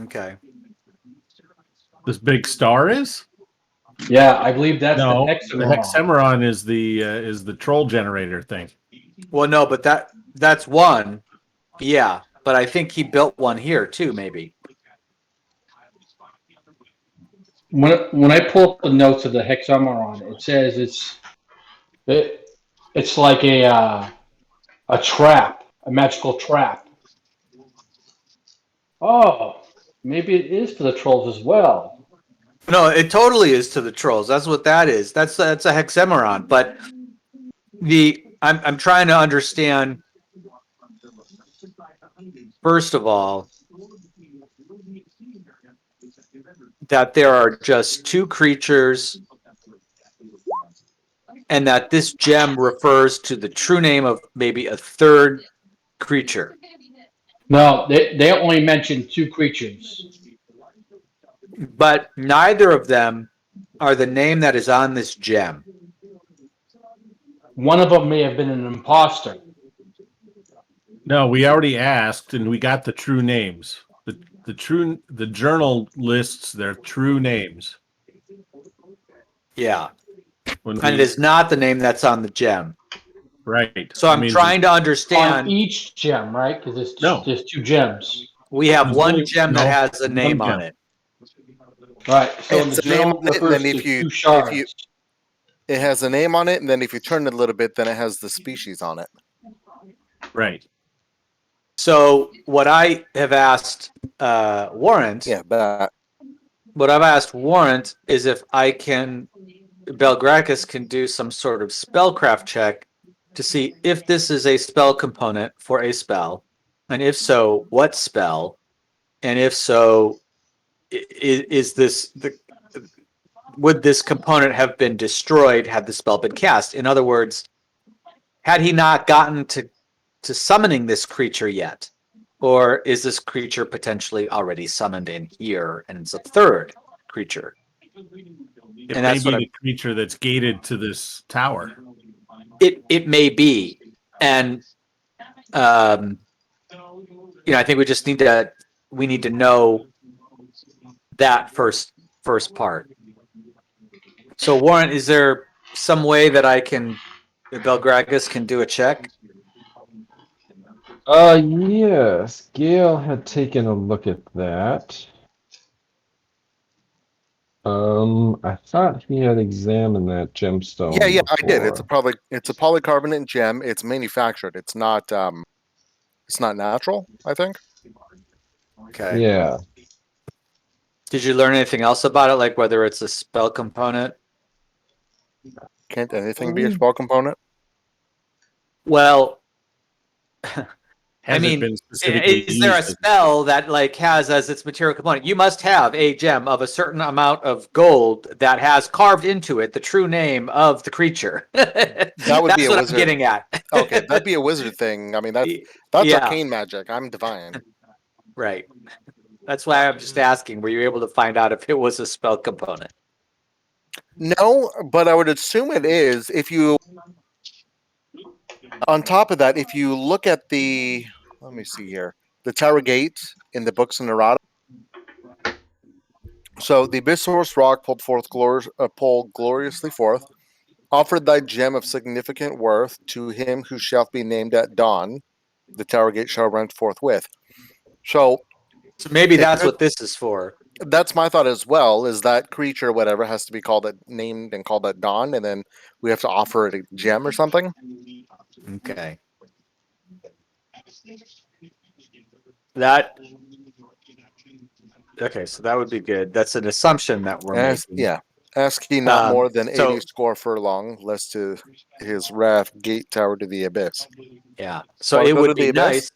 Okay. This big star is? Yeah, I believe that's No, the the hexameron is the troll generator thing. Well, no, but that's one. Yeah, but I think he built one here too, maybe. When I pull up the notes of the hexameron, it says it's like a trap, a magical trap. Oh, maybe it is for the trolls as well. No, it totally is to the trolls. That's what that is. That's a hexameron. But I'm trying to understand. First of all, that there are just two creatures, and that this gem refers to the true name of maybe a third creature. No, they only mentioned two creatures. But neither of them are the name that is on this gem. One of them may have been an imposter. No, we already asked, and we got the true names. The journal lists their true names. Yeah. And it is not the name that's on the gem. Right. So I'm trying to understand. On each gem, right? Because there's two gems. We have one gem that has a name on it. Right. So it's a name on it, and then if you it has a name on it, and then if you turn it a little bit, then it has the species on it. Right. So what I have asked Warrant, what I've asked Warrant is if Belgrakas can do some sort of spellcraft check to see if this is a spell component for a spell, and if so, what spell, and if so, would this component have been destroyed had the spell been cast? In other words, had he not gotten to summoning this creature yet? Or is this creature potentially already summoned in here and it's a third creature? It may be the creature that's gated to this tower. It may be. And I think we just need to know that first part. So Warren, is there some way that Belgrakas can do a check? Yes. Gale had taken a look at that. I thought he had examined that gemstone. Yeah, before. I did. It's a polycarbonate gem. It's manufactured. It's not natural, I think. Okay. Yeah. Did you learn anything else about it, like whether it's a spell component? Can't anything be a spell component? Well, I mean, is there a spell that has as its material component? You must have a gem of a certain amount of gold that has carved into it the true name of the creature. That would That's be a what wizard. I'm getting at. Okay, that'd be a wizard thing. I mean, that's arcane magic. I'm divine. Right. That's why I'm just asking. Were you able to find out if it was a spell component? No, but I would assume it is. On top of that, if you look at let me see here, the Tower Gate in the books in Errata. So the Abyssal Rock pulled gloriously forth, offered thy gem of significant worth to him who shall be named at dawn. The Tower Gate shall rent forthwith. So maybe that's what this is for. That's my thought as well. Is that creature, whatever, has to be named and called at dawn, and then we have to offer it a gem or something. Okay. Okay, so that would be good. That's an assumption that we're making. Yeah. Ask he not more than 80 score furlong, lest to his wrath gate tower to the abyss. Yeah. So it would be nice.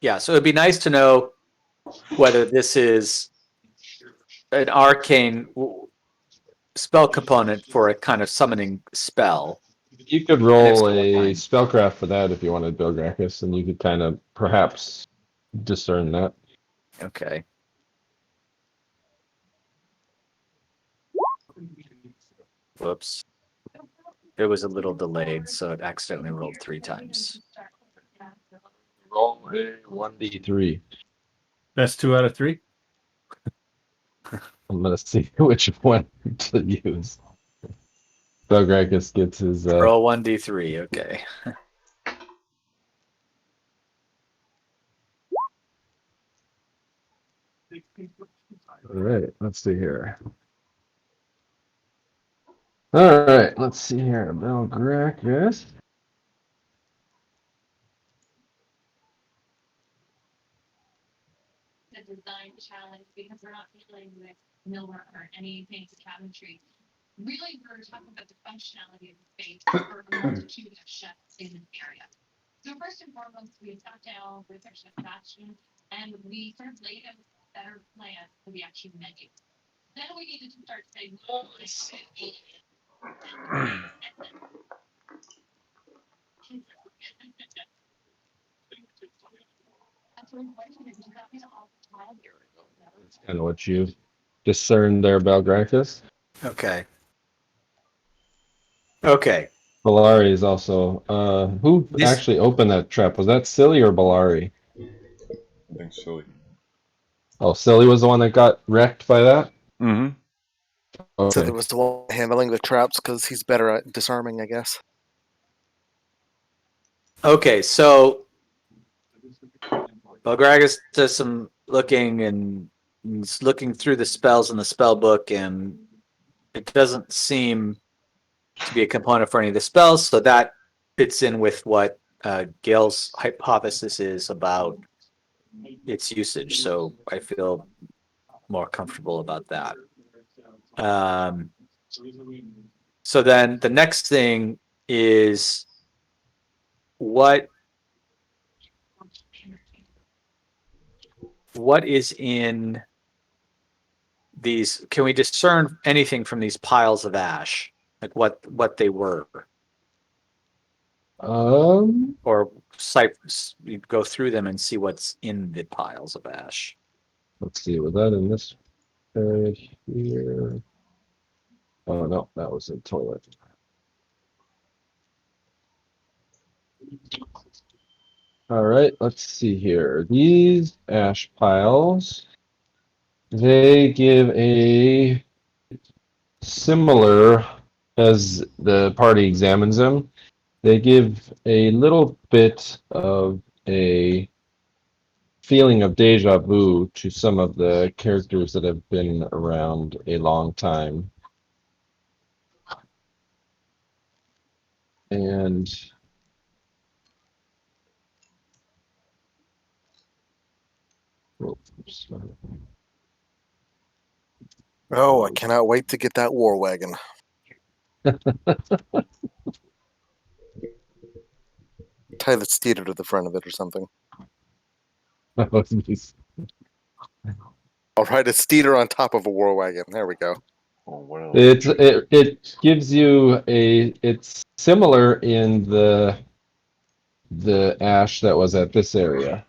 Yeah, so it'd be nice to know whether this is an arcane spell component for a kind of summoning spell. You could roll a spellcraft for that if you wanted, Belgrakas, and you could kind of perhaps discern that. Okay. Whoops. It was a little delayed, so it accidentally rolled 3 times. Roll a 1d3. That's 2 out of 3? I'm gonna see which one to use. Belgrakas gets his. Roll 1d3. Okay. All right, let's see here. All right, let's see here. Belgrakas. The design challenge because we're not dealing with millwork or any fancy cabinetry. Really, we're talking about the functionality of the space for a multitude of chefs in this area. So first and foremost, we sat down with our chef Sebastian and we sort of laid out a better plan for the actual menu. Then we needed to start saying, well, that's what I'm questioning. You got me to all the time here. That's kind of what you discerned there, Belgrakas. Okay. Okay. Belari is also. Who This- actually opened that trap? Was that Silli or Belari? I think silly. Oh, Silli was the one that got wrecked by that? Mm-hmm. Okay. So there was the one handling the traps because he's better at disarming, I guess. Okay. So Belgrakas does some looking and he's looking through the spells in the spell book, and it doesn't seem to be a component for any of the spells. So that fits in with what Gale's hypothesis is about its usage. So I feel more comfortable about that. So then the next thing is what is in these? Can we discern anything from these piles of ash? Like what they were, or you go through them and see what's in the piles of ash. Let's see. Was that in this area here? Oh no, that was a toilet. All right, let's see here. These ash piles, they give a similar, as the party examines them, they give a little bit of a feeling of deja vu to some of the characters that have been around a long time. And oops. Oh, I cannot wait to get that war wagon. Tie the steeder to the front of it or something. I'll ride a steeder on top of a war wagon. There we go. Oh, wow. It gives you it's similar in the ash that was at this area.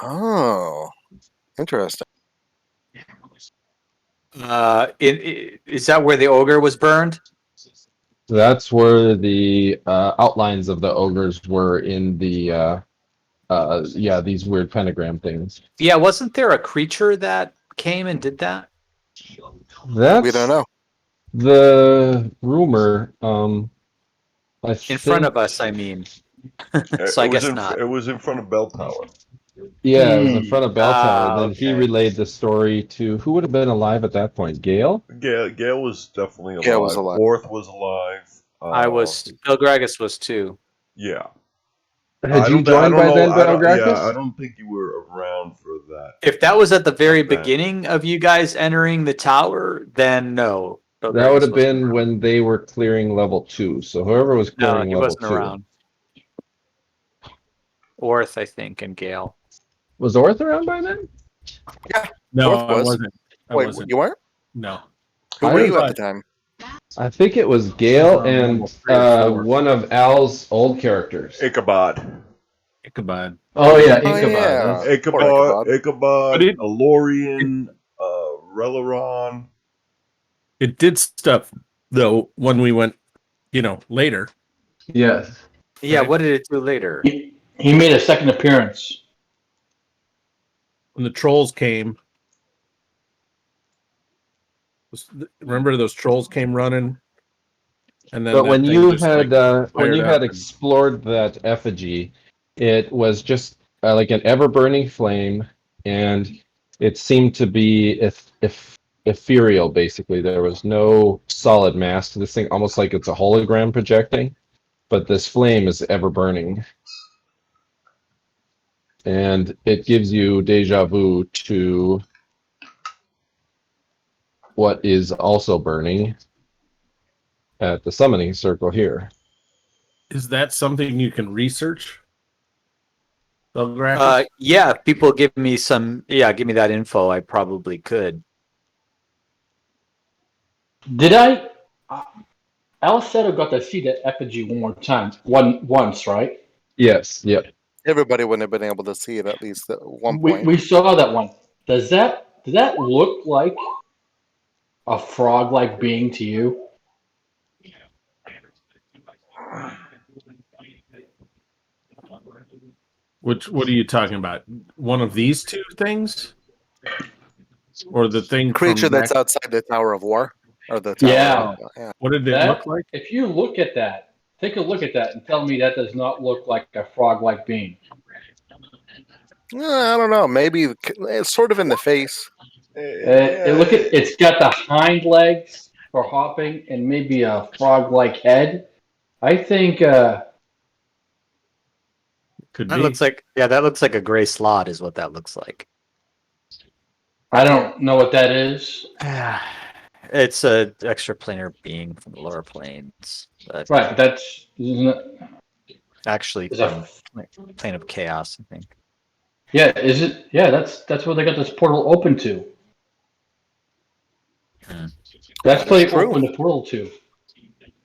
Oh, interesting. Is that where the ogre was burned? That's where the outlines of the ogres were in the these weird pentagram things. Yeah, wasn't there a creature that came and did that? That's We don't know. the rumor. In front of us, I mean. So I guess not. It was in front of Bell Tower. Yeah, it was in front of Bell Tower. Then he okay. relayed the story to who would have been alive at that point? Gale? Gale was definitely alive. Gale was alive. Orth was alive. Belgrakas was too. Yeah. Had you joined by then, Belgrakas? I don't think you were around for that. If that was at the very Like that. beginning of you guys entering the tower, then no. That Belgrakas would have wasn't been around. when they were clearing level 2. So whoever was No, clearing he level wasn't 2. around. Orth, I think, and Gale. Was Orth around by then? No, Orth I was. wasn't. I Wait, wasn't. you weren't? No. Who I were you thought- at the time? I think it was Gale and Level 3 or 4. one of Al's old characters. Ichabod. Ichabod. Oh yeah, Oh, Ichabod. yeah. That's- Ichabod, But it- Alorian, Releron. It did stuff though when we went, later. Yes. Yeah, Right. what did it do later? He made a second appearance. when the trolls came. Remember those trolls came running, and then But that when thing you just, had like, when you fired had up and- explored that effigy, it was just like an ever burning flame, and it seemed to be if ethereal. Basically, there was no solid mass to this thing, almost like it's a hologram projecting. But this flame is ever burning, and it gives you deja vu to what is also burning at the summoning circle here. Is that something you can research? Belgrakas? Yeah, if people give me give me that info, I probably could. Did I? Alleseto got to see that effigy one more time. Once, right? Yes. Yep. Everybody wouldn't have been able to see it at least at one We, point. we saw that one. Does that look like a frog-like being to you? What are you talking about? One of these two things, or the thing Creature from that's back- outside the Tower of War, or the Tower. Yeah. Yeah. What did it That, look like? if you look at that, take a look at that and tell me that does not look like a frog-like being. I don't know. Maybe it's sort of in the face. Look at it's got the hind legs for hopping and maybe a frog-like head. I think Could That be. looks like a gray slot is what that looks like. I don't know what that is. It's a extraplanar being from the lower planes, but Right, but that's actually is from a plane of chaos, I think. yeah. Is it? Yeah, that's where they got this portal open to. That's where they true. opened the portal to.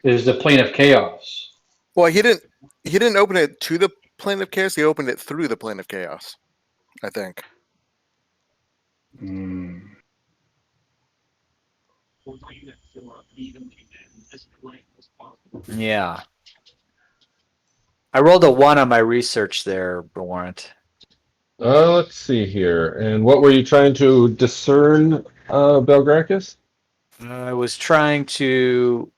Is the plane of chaos. Well, he didn't open it to the plane of chaos. He opened it through the plane of chaos, I think. Yeah. I rolled a 1 on my research there, Warrant. Let's see here. And what were you trying to discern, Belgrakas? I was trying to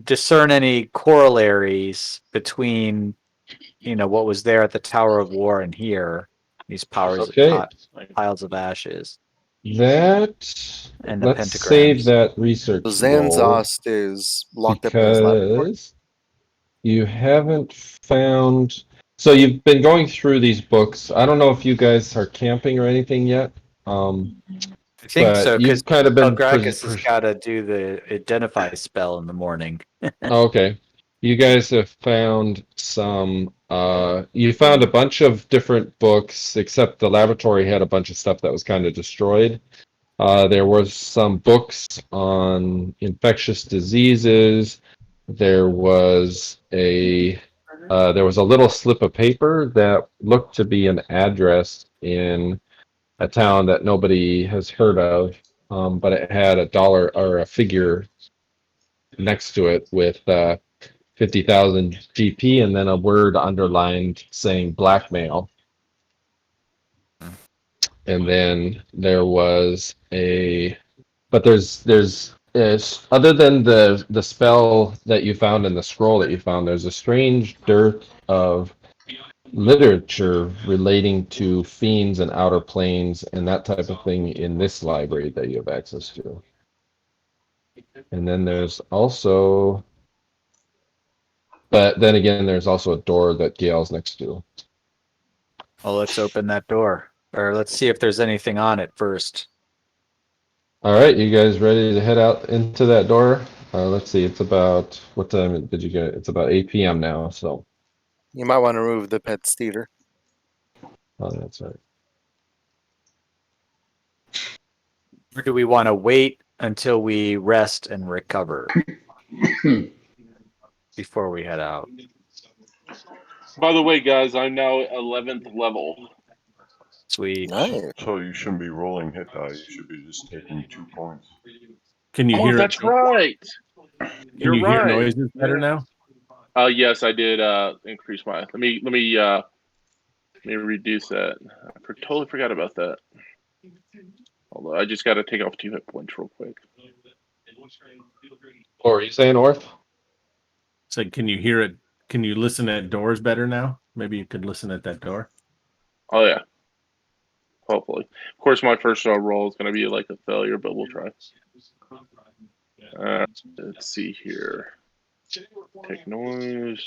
discern any corollaries between, what was there at the Tower of War and here, these Okay. piles of ashes That and the let's pentagrams. save that research So roll Zanzost is locked up in his laboratory. because you haven't found. So you've been going through these books. I don't know if you guys are camping or anything yet. I think but so, because you've kind of been Belgrakas has got to do the identify spell in the morning. Oh, okay. You guys have found some you found a bunch of different books, except the laboratory had a bunch of stuff that was kind of destroyed. There was some books on infectious diseases. There was a little slip of paper that looked to be an address in a town that nobody has heard of, but it had a dollar or a figure next to it with 50,000 GP and then a word underlined saying blackmail. And then there was but there's other than the spell that you found and the scroll that you found, there's a strange dearth of literature relating to fiends and outer planes and that type of thing in this library that you have access to. And then there's also, but then again, there's also a door that Gale's next to. Well, let's open that door, or let's see if there's anything on it first. All right, you guys ready to head out into that door? Let's see, it's about, what time did you get it? It's about 8 p.m. now, so. You might want to remove the pet steeder. Oh, that's right. Or do we want to wait until we rest and recover before we head out? By the way, guys, I'm now 11th level. Sweet. Nice. So you shouldn't be rolling hit die. You should be just taking 2 points. Can you Oh, hear? that's right. Can You're you hear right. noises better now? Yes, I did increase my. Let me Let me reduce that. I totally forgot about that. Although I just got to take off 2 hit points real quick. Or are you saying Orth? So can you hear it? Can you listen at doors better now? Maybe you could listen at that door. Oh yeah. Hopefully. Of course, my first roll is going to be like a failure, but we'll try. Let's see here. Take noise.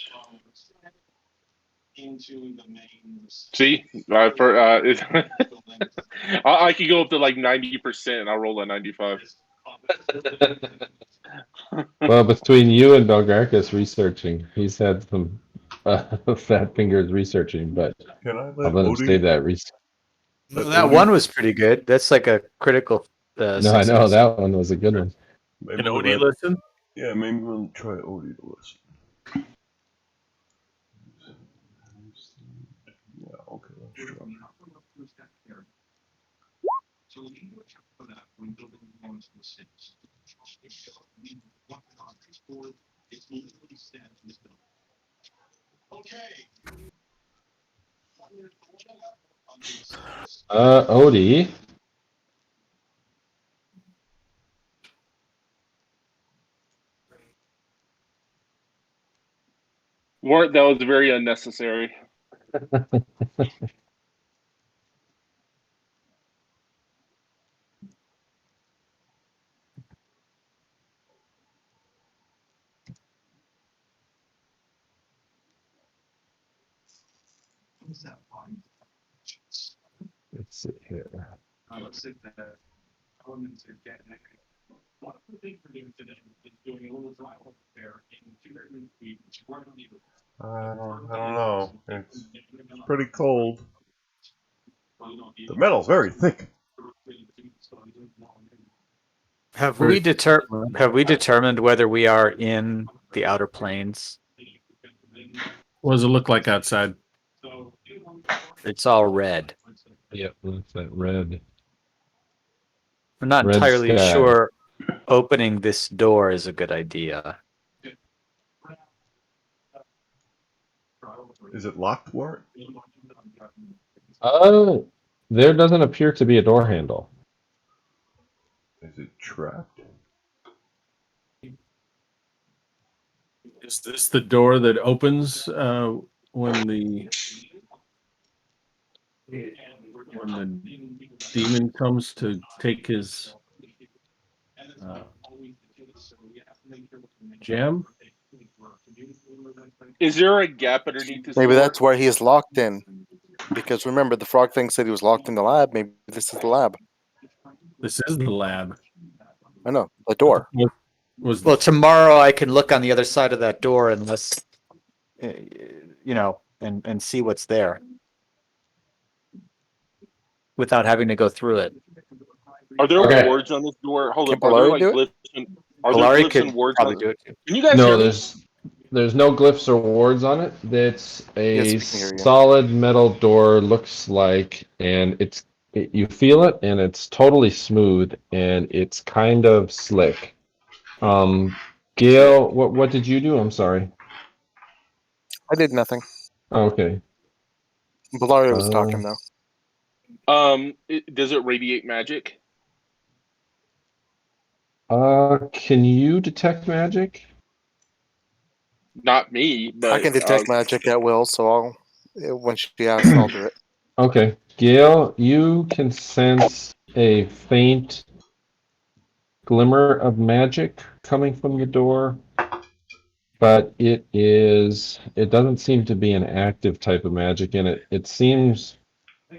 See, I could go up to like 90%, and I'll roll a 95. Well, between you and Belgrakas researching, he's had some fat fingers researching, but Can I I'll let let him Odie? save that research. That one was pretty good. That's like a critical. No, I know success. that one was a good one. Maybe Can we'll Odie let- listen? Yeah, maybe we'll try Odie to listen. Yeah, okay, let's try. Odie. That was very unnecessary. Let's see here. I don't know. It's pretty cold. The metal's very thick. Have we determined whether we are in the outer planes? What does it look like outside? It's all red. Yep, that's that red. I'm not Red entirely sky. sure opening this door is a good idea. Is it locked, Wart? There doesn't appear to be a door handle. Is it trapped? Is this the door that opens when the demon comes to take his gem? Is there a gap underneath this Maybe door? that's where he is locked in. Because remember, the frog thing said he was locked in the lab. Maybe this is the lab. This is the lab. I know, the door. Was Well, tomorrow I can look on the other side of that door unless, and see what's there without having to go through it. Are there Okay. wards on this door? Hold Can up. Are there Belari like do it? glyphs and are there Belari glyphs could and wards probably on do it too. Can you guys No, hear me? there's no glyphs or wards on it. It's a Yes, we can hear you. solid metal door, looks like, and you feel it, and it's totally smooth, and it's kind of slick. Gale, what did you do? I'm sorry. I did nothing. Oh, okay. Belari was talking though. Does it radiate magic? Can you detect magic? Not me, but I can detect magic at will, so when she asks, I'll do it. Okay. Gale, you can sense a faint glimmer of magic coming from the door, but it doesn't seem to be an active type of magic, and it seems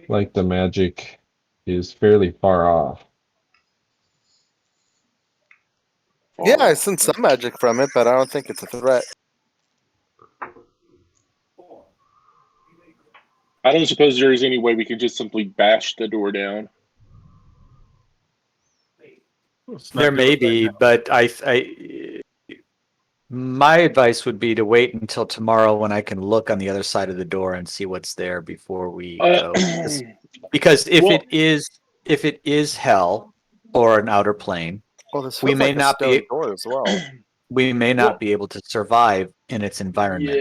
like the magic is fairly far off. Yeah, I sense some magic from it, but I don't think it's a threat. I don't suppose there is any way we could just simply bash the door down. There may be, but my advice would be to wait until tomorrow when I can look on the other side of the door and see what's there before we go. Because if it is hell or an outer plane, Well, this we feels may like a not stone be door as well. we may not be able to survive in its environment.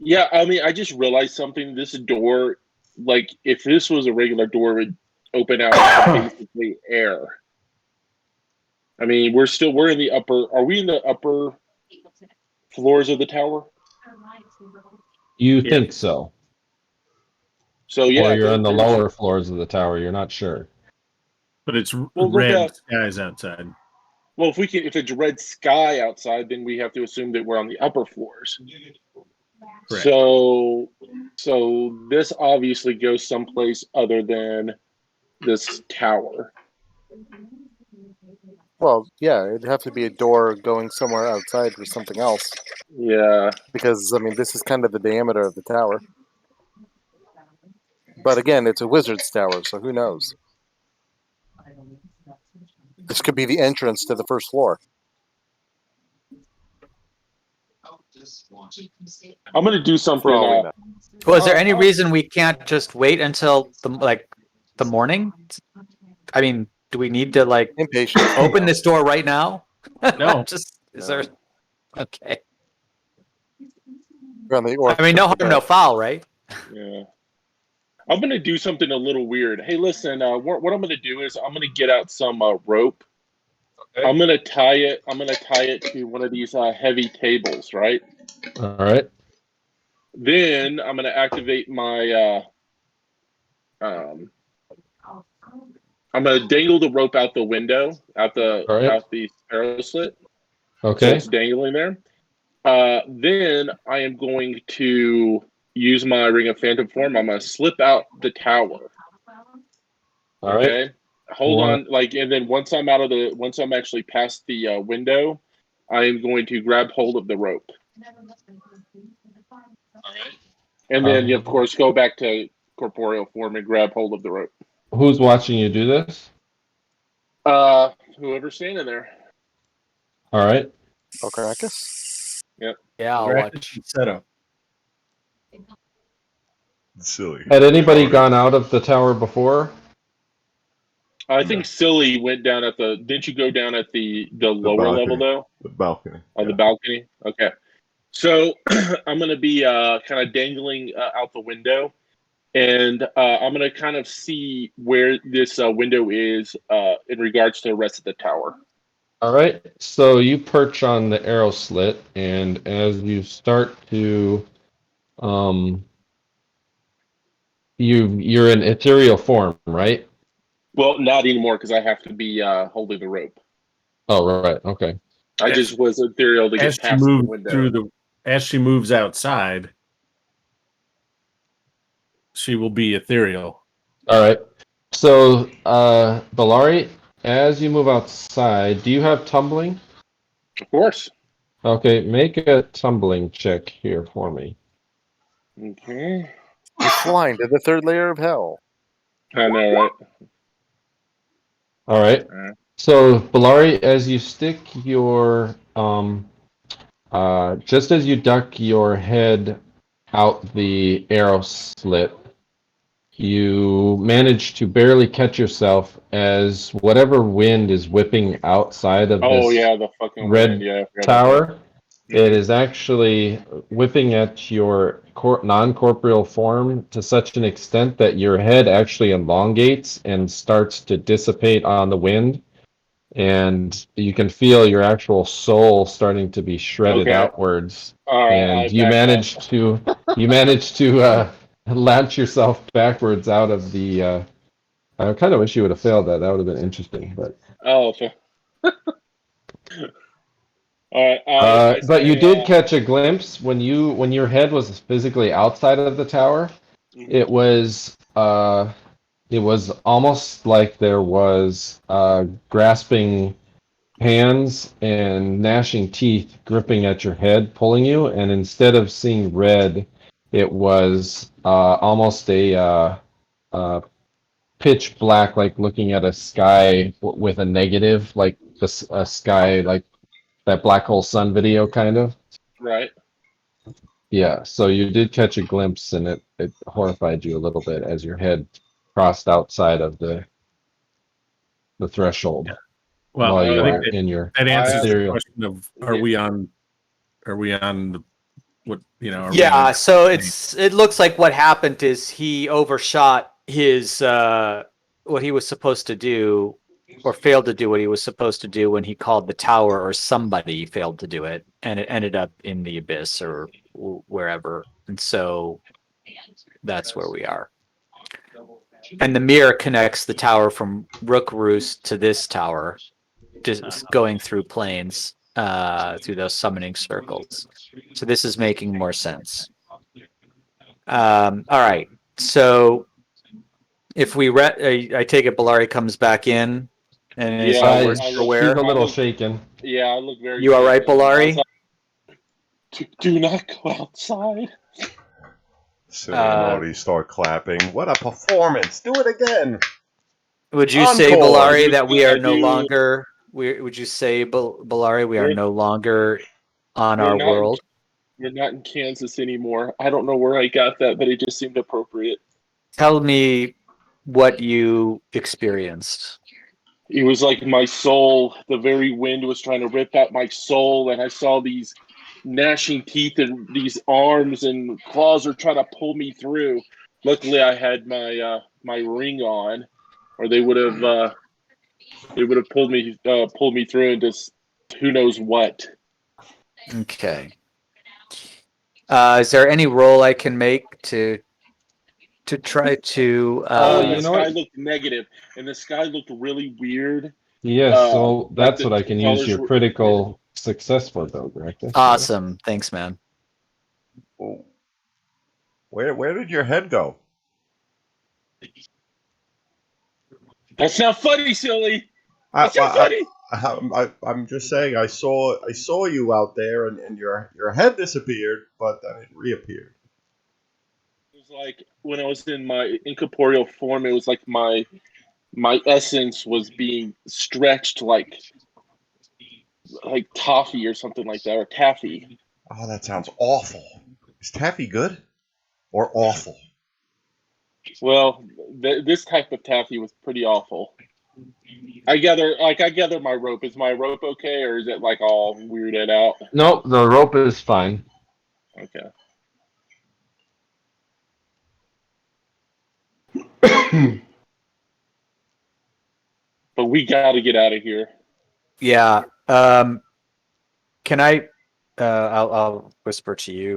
Yeah. I mean, I just realized something. This door like if this was a regular door, it would open out to basically air. I mean, we're in the upper. Are we in the upper floors of the tower? You Yeah. think so? So yeah, Or you're on the there's- lower floors of the tower. You're not sure. But it's look red at- skies outside. Well, if it's red sky outside, then we have to assume that we're on the upper floors. Correct. So this obviously goes someplace other than this tower. Well, yeah, it'd have to be a door going somewhere outside or something else. Yeah. Because, I mean, this is kind of the diameter of the tower. But again, it's a wizard's tower, so who knows? This could be the entrance to the first floor. I'm gonna do something. For all we know. Well, is there any reason we can't just wait until the morning? I mean, do we need to like Impatient. open this door right now? No. Just is there? Okay. Around the Orth I mean, no harm, bed. no foul, right? Yeah. I'm gonna do something a little weird. Hey, listen. What I'm gonna do is I'm gonna get out some rope. Okay. I'm gonna tie it to one of these heavy tables, right? All right. Then I'm gonna activate my. I'm gonna dangle the rope out the window, out the arrow slit. So Okay. it's dangling there. Then I am going to use my Ring of Phantom Form. I'm gonna slip out the tower. All right. Okay. Hold on, and then once I'm actually past the window, I am going to grab hold of the rope. All right. And then, of course, go back to corporeal form and grab hold of the rope. Who's watching you do this? Whoever's standing there. All right. Belgrakas? Yeah, I'll watch. Setup. Silly. Had anybody gone out of the tower before? I think Silli went down at the. Didn't you go down at the lower balcony. level though? The balcony. On the balcony. Okay. So I'm gonna be kind of dangling out the window, and I'm gonna kind of see where this window is in regards to the rest of the tower. All right. So you perch on the arrow slit, and as you start to, you're in ethereal form, right? Well, not anymore because I have to be holding the rope. Oh, right. Okay. I just was ethereal to As get she past the moves window. as she moves outside, she will be ethereal. All right. So, Belari, as you move outside, do you have tumbling? Of course. Okay, make a tumbling check here for me. Okay. You're flying to the third layer of hell. I know, right? All right. So, Belari, as you stick your just as you duck your head out the arrow slit, you manage to barely catch yourself as whatever wind is whipping outside of Oh this yeah, the fucking red wind. Yeah, I forgot about tower. It is actually whipping at your non-corporeal form to such an extent that your head actually elongates and starts to dissipate on the wind. And you can feel your actual soul starting to be shredded Okay. outwards. All right, And you manage to launch yourself backwards out of the. I kind of wish you would have failed that. That would have been interesting, but. Oh. Okay. All right. But you did catch a glimpse when your head was physically outside of the tower. Mhm. It was almost like there was grasping hands and gnashing teeth gripping at your head, pulling you. And instead of seeing red, it was almost a pitch black, like looking at a sky with a negative, like a sky like that black hole sun video kind of. Right. Yeah, so you did catch a glimpse and it horrified you a little bit as your head crossed outside of the threshold. Yeah. Well, while you I are think in your that answers the ethereal. question of are we on the What Yeah, range. so it looks like what happened is he overshot his what he was supposed to do, or failed to do what he was supposed to do when he called the tower, or somebody failed to do it, and it ended up in the abyss or wherever. And so that's where we are. And the mirror connects the tower from Rook Roost to this tower, just going through planes, through those summoning circles. So this is making more sense. All right. So if we I take it Belari comes back in, and is Yeah, we're I He's look- aware. a little shaken. Yeah, I look very. You all right, shaken. I was Belari? like, do not go outside. Silly and Audie start clapping. What a performance! Do it again. Would you say, Encore! Belari, that we are no Dude. longer? Would you say, Belari, we are We're- no longer on we're our not- world? We're not in Kansas anymore. I don't know where I got that, but it just seemed appropriate. Tell me what you experienced. It was like my soul, the very wind was trying to rip out my soul, and I saw these gnashing teeth and these arms and claws are trying to pull me through. Luckily, I had my ring on, or they would have pulled me through and just who knows what. Okay. Is there any role I can make to try to? The you know sky what? looked negative, and the sky looked really weird. Yes, so like that's the what I can use colors your were- critical success for, Belgrakas. Awesome. Thanks, man. Oh. Where did your head go? That's not funny, silly. I, That's not funny. I'm just saying. I saw you out there, and your head disappeared, but then it reappeared. It was like when I was in my incorporeal form, it was like my essence was being stretched like toffee or something like that, or taffy. Oh, that sounds awful. Is taffy good or awful? Well, this type of taffy was pretty awful. I gather my rope. Is my rope okay, or is it like all weirded out? No, the rope is fine. Okay. But we got to get out of here. Yeah. Can I? I'll whisper to you,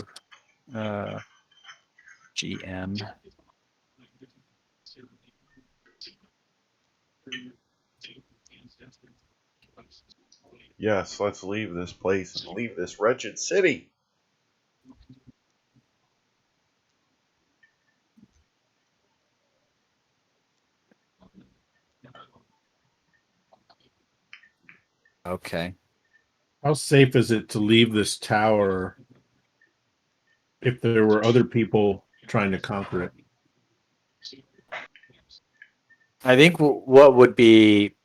GM. Yes, let's leave this place and leave this wretched city. Okay. How safe is it to leave this tower if there were other people trying to conquer it? I think what would be.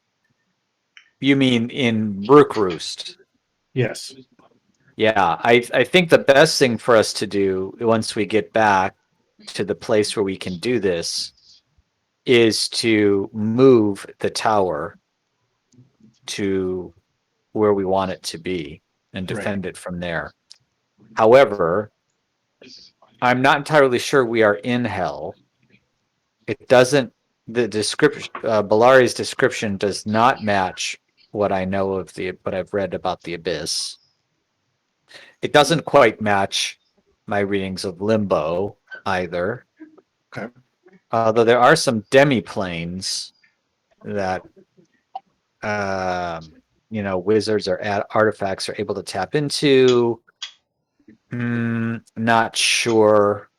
You mean in Rook Roost? Yes. Yeah, I think the best thing for us to do once we get back to the place where we can do this is to move the tower to where we want it to be and defend it from there. However, I'm not entirely sure we are in hell. It doesn't, the description, Belari's description does not match what I know of what I've read about the abyss. It doesn't quite match my readings of Limbo either. Okay. Although there are some demi-planes that wizards or artifacts are able to tap into. Not sure.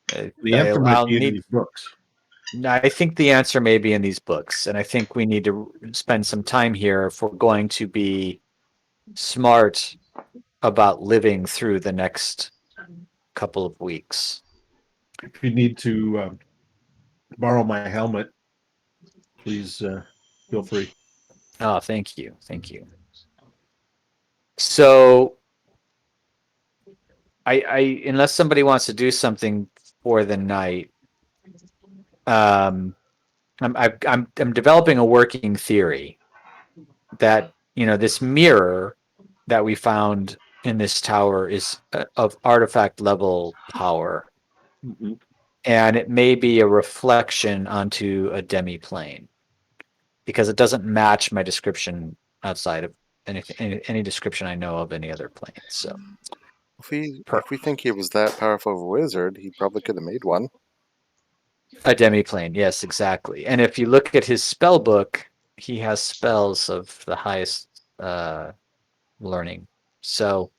The answer might I'll be in need. these books. I think the answer may be in these books, and I think we need to spend some time here if we're going to be smart about living through the next couple of weeks. If you need to borrow my helmet, please feel free. Oh, thank you. Thank you. So I unless somebody wants to do something for the night, I'm developing a working theory that this mirror that we found in this tower is of artifact level power, Mhm. and it may be a reflection onto a demi-plane because it doesn't match my description outside of any description I know of any other plane. So If we think he was that powerful of a wizard, he probably could have made one. a demi-plane, yes, exactly. And if you look at his spell book, he has spells of the highest learning. So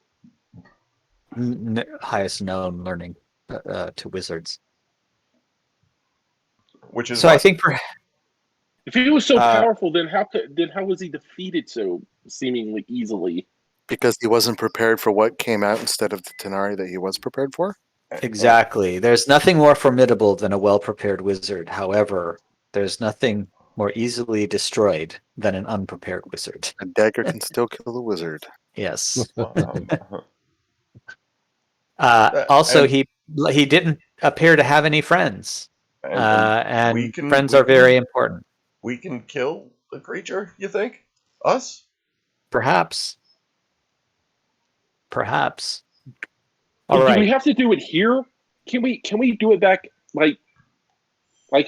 highest known learning to wizards. Which is So I what? think for If he was so Uh, powerful, then how was he defeated so seemingly easily? Because he wasn't prepared for what came out instead of the Tenari that he was prepared for? exactly, there's nothing more formidable than a well-prepared wizard. However, there's nothing more easily destroyed than an unprepared wizard. A dagger can still kill a wizard. Yes. Uh, Also, and, he didn't appear to have any friends, we and can friends we are very can important. we can kill the creature. You think? Us? Perhaps. Perhaps. All Do we right. have to do it here? Can we do it back like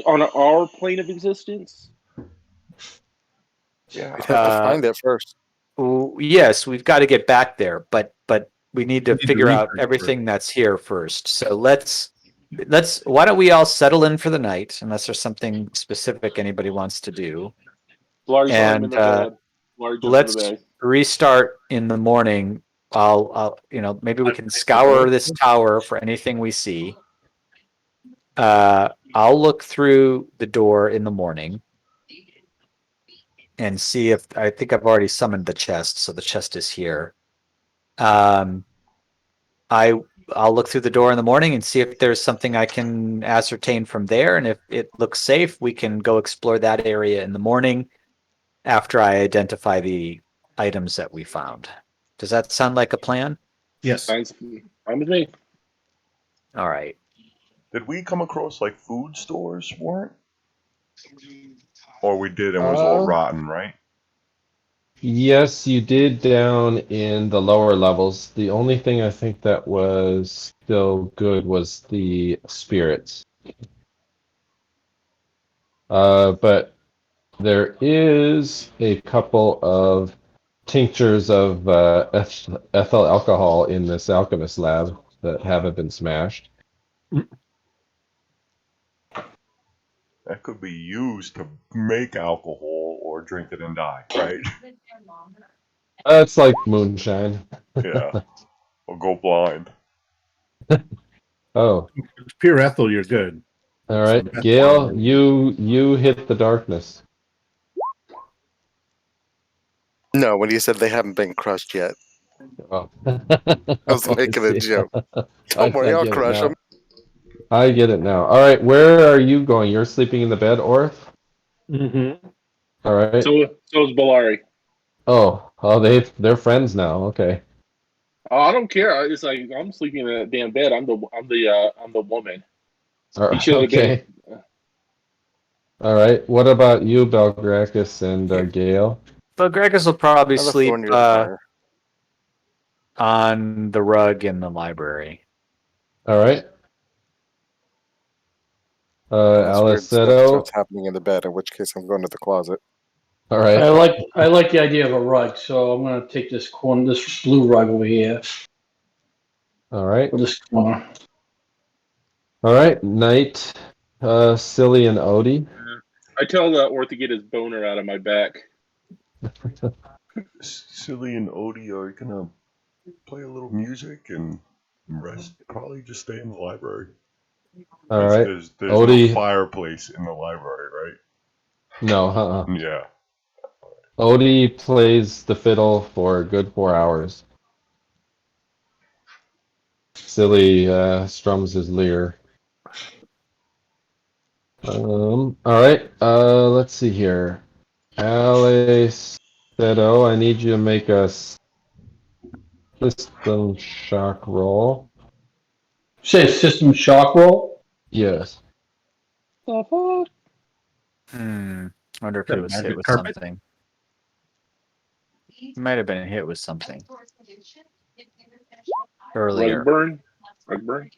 on our plane of existence? Yeah. We'd have to find it first. Yes, we've got to get back there, but we need to We need to figure out research everything that's here first. So let's why don't we all settle in for the night, unless there's something specific anybody wants to do, Larry, throw him in and the bed. Larry, jump in the let's bed. restart in the morning. I'll maybe we can scour this tower for anything we see. I'll look through the door in the morning and see if I think I've already summoned the chest, so the chest is here. I'll look through the door in the morning and see if there's something I can ascertain from there, and if it looks safe, we can go explore that area in the morning after I identify the items that we found. Does that sound like a plan? Yes. Sounds fine with me. All right. Did we come across like food stores, Warren? Or we did and it was all rotten, right? Yes, you did down in the lower levels. The only thing I think that was still good was the spirits. But there is a couple of tinctures of ethyl alcohol in this alchemist lab that haven't been smashed. That could be used to make alcohol or drink it and die, right? It's like moonshine. Yeah. Or go blind. Oh, It's pure ethyl, you're good. all right, Some Gale, ethyl. you hit the darkness. No, when you said they haven't been crushed yet. Oh. I was I making a see. joke. I Don't worry, I'll get it crush now. them. I get it now. All right, where are you going? You're sleeping in the bed, Orth? Mm-hmm. All right. So is Belari. Oh, they're friends now. Okay. Oh, I don't care. It's like I'm sleeping in that damn bed. I'm the woman. All He right, should have okay. been. All right. What about you, Belgrakas and Here. Gale? But Gregis will probably On the floor sleep near the fire. on the rug in the library. All right. Unless weird stuff Alleseto. starts happening in the bed, in which case I'm going to the closet. All right. I like the idea of a rug, so I'm gonna take this blue rug over here All right. for this corner. All right. Night. Silli and Odie. I tell Orth to get his boner out of my back. Silly and Odie are gonna play a little music and rest. Probably just stay in the library. All right. There's Odie. no fireplace in the library, right? No. Yeah. Odie plays the fiddle for a good 4 hours. Silly strums his lyre. All right. Let's see here. Alleseto, I need you to make a system shock roll. Say system shock roll. Yes. The fuck? I wonder if That it was hit magic with carpet? something. It might have been hit with something. earlier. Rug burn.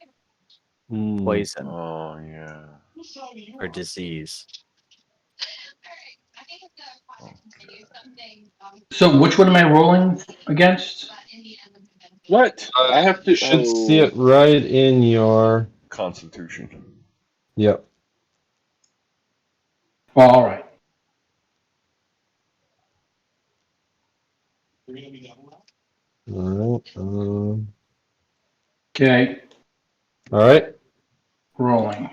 Poison Oh yeah. or disease. So which one am I rolling against? What? I have to. You should see it right in your. Constitution. Yep. Oh, all right. All right. Okay, All right. rolling.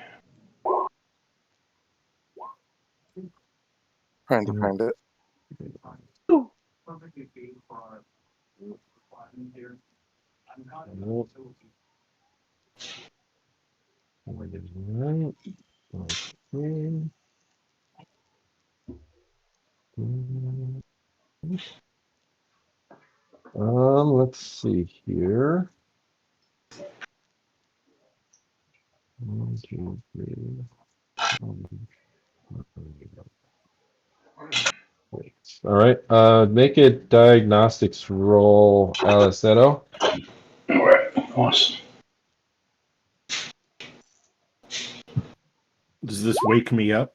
Trying to find it. Let's see here. 1, 2, 3. All right. Make a diagnostics roll, Alleseto. All right, awesome. Does this wake me up?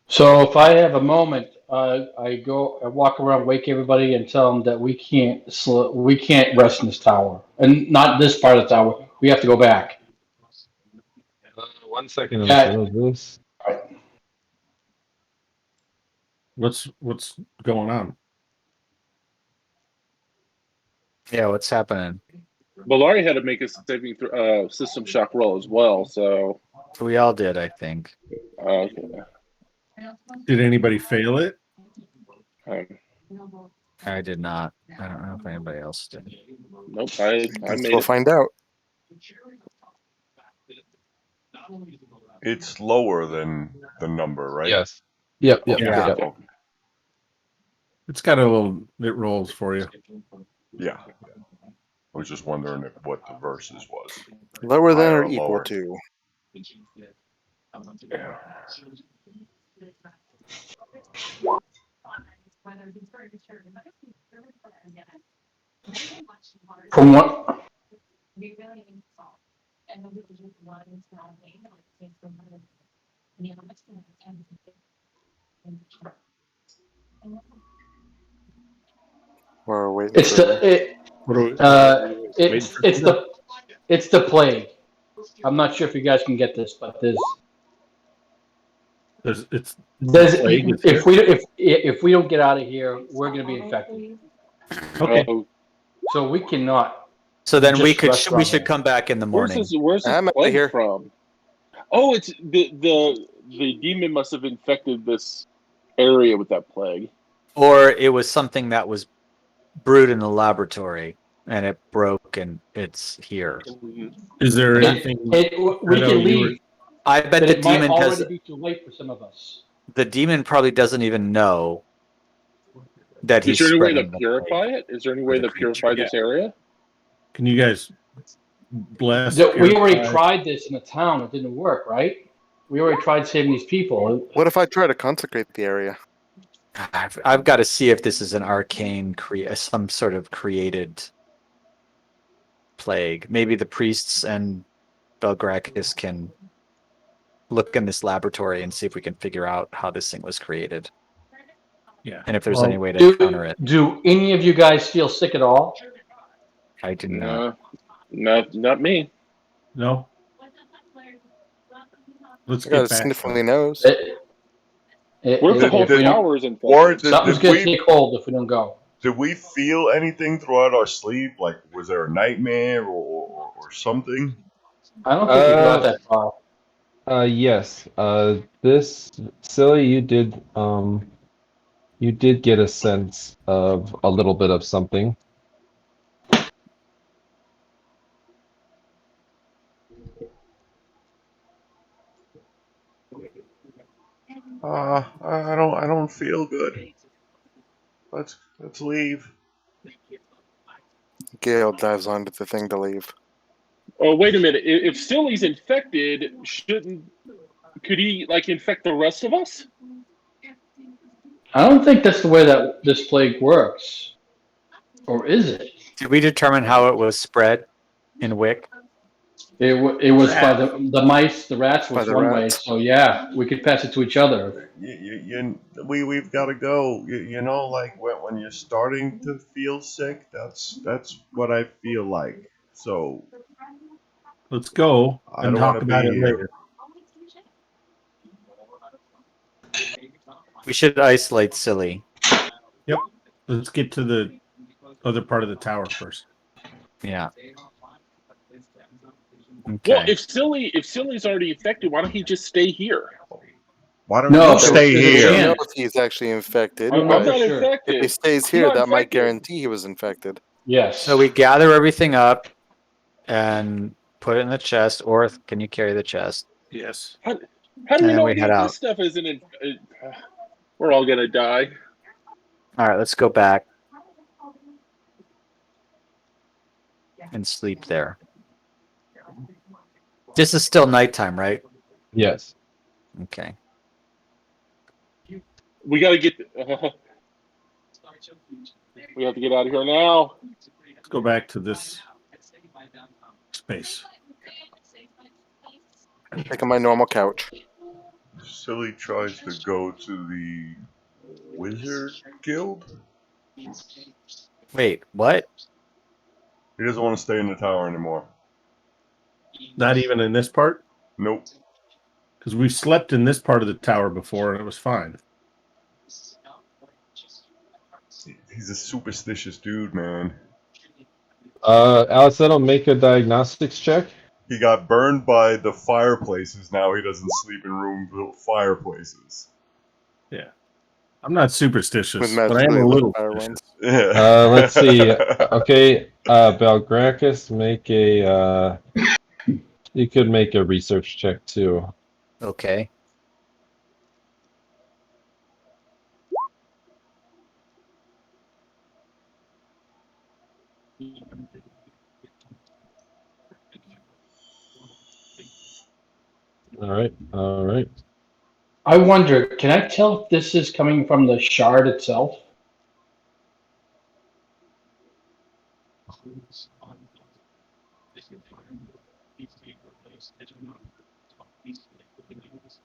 So if I have a moment, I walk around, wake everybody, and tell them that we can't rest in this tower, and not this part of the tower. We have to go back. 1 second. Yeah. This. What's going on? Yeah, what's happening? Belari had to make a saving system shock roll as well. So We all did, I think. okay. Did anybody fail it? I did not. I don't know if anybody else did. Nope. I Guess made we'll it. find out. It's lower than the number, right? Yes. Yep. Yeah. Okay. It's got a little. It rolls for you. Yeah. I was just wondering what the versus was. Lower than Higher or or equal lower? to. From what? We're waiting It's for it's the plague. I'm not sure if you guys can get this, but there's It's if here? we don't get out of here, we're gonna be infected. Okay. So we cannot. So then we Just should restaurant. come back in the morning. Where's I'm this outta plague here. from? Oh, it's the demon must have infected this area with that plague. Or it was something that was brewed in the laboratory and it broke and it's here. Is there We anything? can leave, I bet but the it might demon already does. be too late for some of us. The demon probably doesn't even know that he's Is there any way to spreading the purify plague. it? Is there any Or way the to purify this area? Can you guys bless? We already purify? tried this in the town. It didn't work, right? We already tried saving these people. What if I try to consecrate the area? I've got to see if this is an arcane some sort of created plague. Maybe the priests and Belgrakas can look in this laboratory and see if we can figure out how this thing was created. Yeah. And if there's any way to counter it. Do any of you guys feel sick at all? I do not. No, not me. No. Let's I got a get back. sniffly nose. What if the whole If we don't- tower is infected? Or Something's if going to we take hold if we don't go. Did we feel anything throughout our sleep? Like, was there a nightmare or something? I don't think we got that far. Yes. This Silly, you did get a sense of a little bit of something. I don't feel good. Let's leave. Gale dives onto the thing to leave. Oh, wait a minute. If Silly's infected, could he like infect the rest of us? I don't think that's the way that this plague works. Or is it? Did we determine how it was spread in Wick? It was by the mice, the rats By was the one way. rats. So yeah, we could pass it to each other. We've got to go. You know, like when you're starting to feel sick, that's what I feel like. So Let's go I and don't want talk to about be it here. later. We should isolate Silly. Yep. Let's get to the other part of the tower first. Yeah. Well, Okay. if Silly's already infected, why don't he just stay here? Why don't No, you stay there's a We here? don't chance. know if he's actually infected. We don't know I'm for not sure. If he infected. stays I'm here, not that might infected. guarantee he was infected. Yes. So we gather everything up and put it in the chest. Orth, can you carry the chest? Yes. How do And we then know we any head of out. this stuff isn't? We're all gonna die. All right, let's go back and sleep there. This is still nighttime, right? Yes. Okay. We gotta get. We have to get out of here now. Let's go back to this space. Taking my normal couch. Silly tries to go to the Wizard Guild. Wait, what? He doesn't want to stay in the tower anymore. Not even in this part? Nope. Because we slept in this part of the tower before and it was fine. He's a superstitious dude, man. Alleseto, make a diagnostics check. He got burned by the fireplaces. Now he doesn't sleep in rooms with fireplaces. I'm not superstitious, With but I am magically a lit little fire suspicious. ones. Yeah. Let's see. Okay, Belgrakas, make a. You could make a research check too. Okay. All right. All right. I wonder, can I tell if this is coming from the shard itself?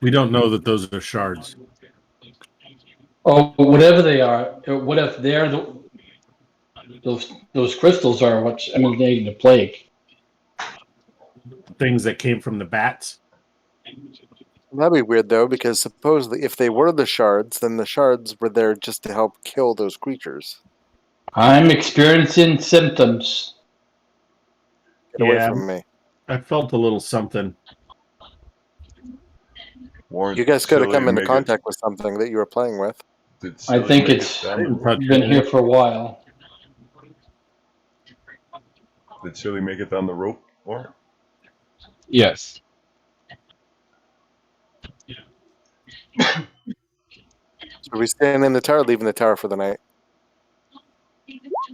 We don't know that those are shards. Oh, whatever they are. What if they're those crystals are what's emanating the plague? Things that came from the bats. That'd be weird though, because supposedly if they were the shards, then the shards were there just to help kill those creatures. I'm experiencing symptoms. Get away from me. I felt a little something. Warren, You guys could have Silly come into make it- contact with something that you were playing with. Did I Silly think make it's it down the touch been it. here for a while. Did Silly make it down the rope? Or Yes. So are we staying in the tower, or leaving the tower for the night?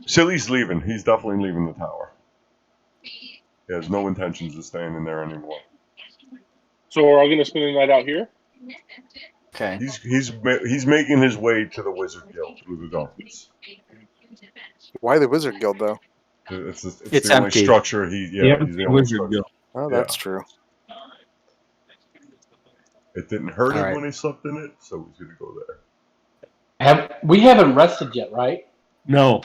Silly's leaving. He's definitely leaving the tower. He has no intentions of staying in there anymore. So we're all gonna spend the night out here. Okay. He's making his way to the Wizard Guild through the darkness. Why the Wizard Guild though? It's It's the only empty. structure he's the only Wizard structure. Guild. Oh, Yeah. that's true. It didn't hurt All him right. when he slept in it, so he's gonna go there. We haven't rested yet, right? No.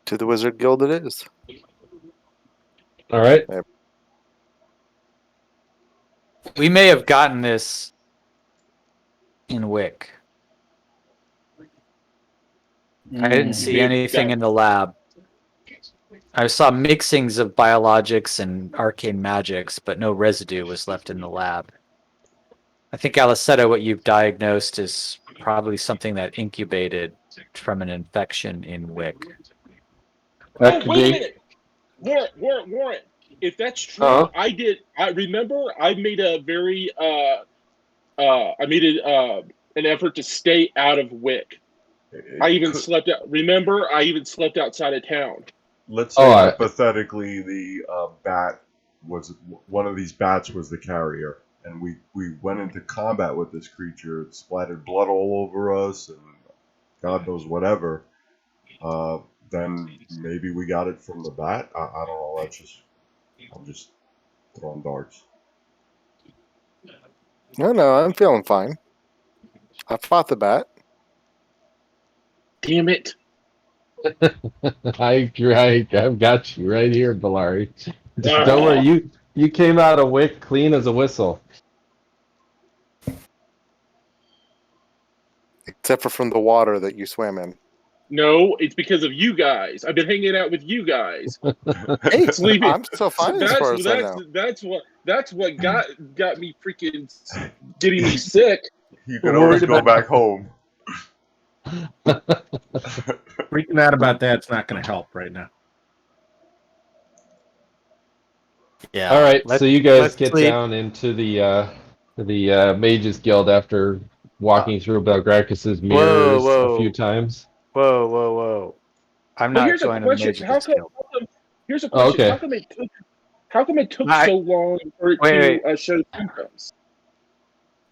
To the Wizard Guild it is. All right. We may have gotten this in Wick. I didn't see Maybe anything that- in the lab. I saw mixings of biologics and arcane magics, but no residue was left in the lab. I think, Alleseto, what you've diagnosed is probably something that incubated from an infection in Wick. That Oh, could wait a be. minute. Warren. If that's true, Uh-huh. I remember I made a very an effort to stay out of Wick. I even slept out. Remember, I even slept outside of town. Let's say Oh, hypothetically the bat was one of these bats was the carrier, and we went into combat with this creature. It splattered blood all over us, and God knows whatever. Then maybe we got it from the bat. I don't know. I'm just throwing darts. No, I'm feeling fine. I fought the bat. Damn it! I've got you right here, Belari. Ah. Don't worry, you came out of Wick clean as a whistle. Except for from the water that you swam in. No, it's because of you guys. I've been hanging out with you guys. Hey, Sleeping. I'm still fine as far as I know. That's what got me freaking getting me sick. You can always Worried go about- back home. Freaking out about that's not going to help right now. Yeah. All right, so you guys let's get sleep. down into the Mages Guild after walking through Belgrakas' mirrors whoa. a few times. Whoa. I'm But not here's a going to the question. Mages Guild. Here's a Oh, question. okay. How come it took I- so long for it Wait. to show symptoms?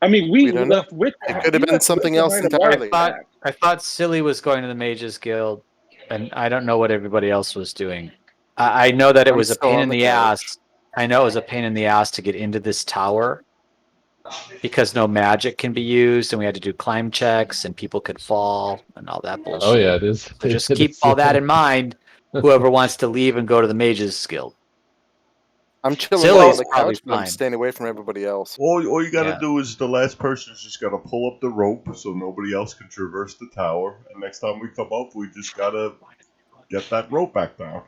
I mean, we don't know. left Wick. It could have we been left something Wick else behind a while entirely. back. I thought Silli was going to the Mages Guild, and I don't know what everybody else was doing. I know that it I'm was a still pain on in the the couch. ass. I know it was a pain in the ass to get into this tower because no magic can be used, and we had to do climb checks, and people could fall, and all that bullshit. Oh yeah, it is. So just It keep is. all that in mind. Whoever wants to leave and go to the Mages Guild. I'm chilling Silly's on the probably couch, but I'm fine. staying away from everybody else. All you gotta Yeah. do is the last person's just gotta pull up the rope so nobody else can traverse the tower. And next time we come up, we just gotta get that rope back down.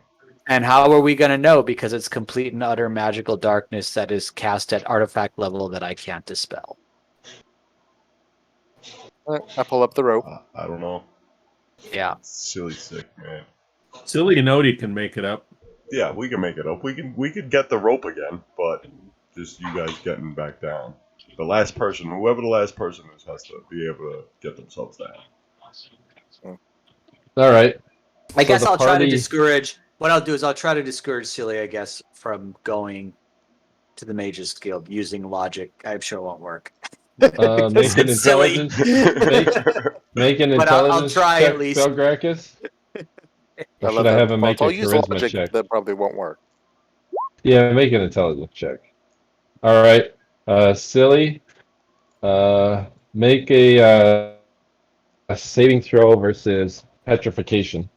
And how are we going to know? Because it's complete and utter magical darkness that is cast at artifact level that I can't dispel. I pull up the rope. I don't know. Yeah. Silly sick, man. Silly and Odie can make it up. Yeah, we can make it up. We can get the rope again, but just you guys getting back down. The last person, whoever the last person is, has to be able to get themselves down. All right. I So guess the I'll try to party- discourage. What I'll do is I'll try to discourage Silly, I guess, from going to the Mages Guild using logic. I'm sure it won't work. Make an It's silly. intelligence. Make an But I'll intelligence try check, at least. Belgrakas. Or should love I that have him make response. a I'll use charisma logic, check? that probably won't work. Yeah, make an intelligence check. All right, Silly. Make a saving throw versus petrification.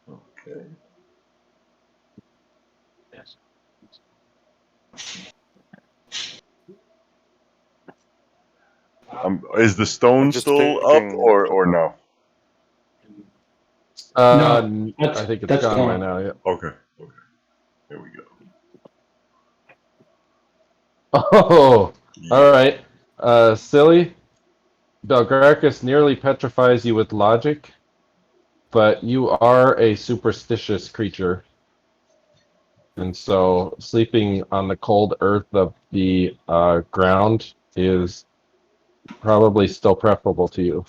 Okay. Is the stone I'm just still up thinking- or no? No, I think it's that's gone by gone. now. Yeah. Okay. There we go. Oh, all right. Silly. Belgrakas nearly petrifies you with logic, but you are a superstitious creature. And so sleeping on the cold earth of the ground is probably still preferable to you.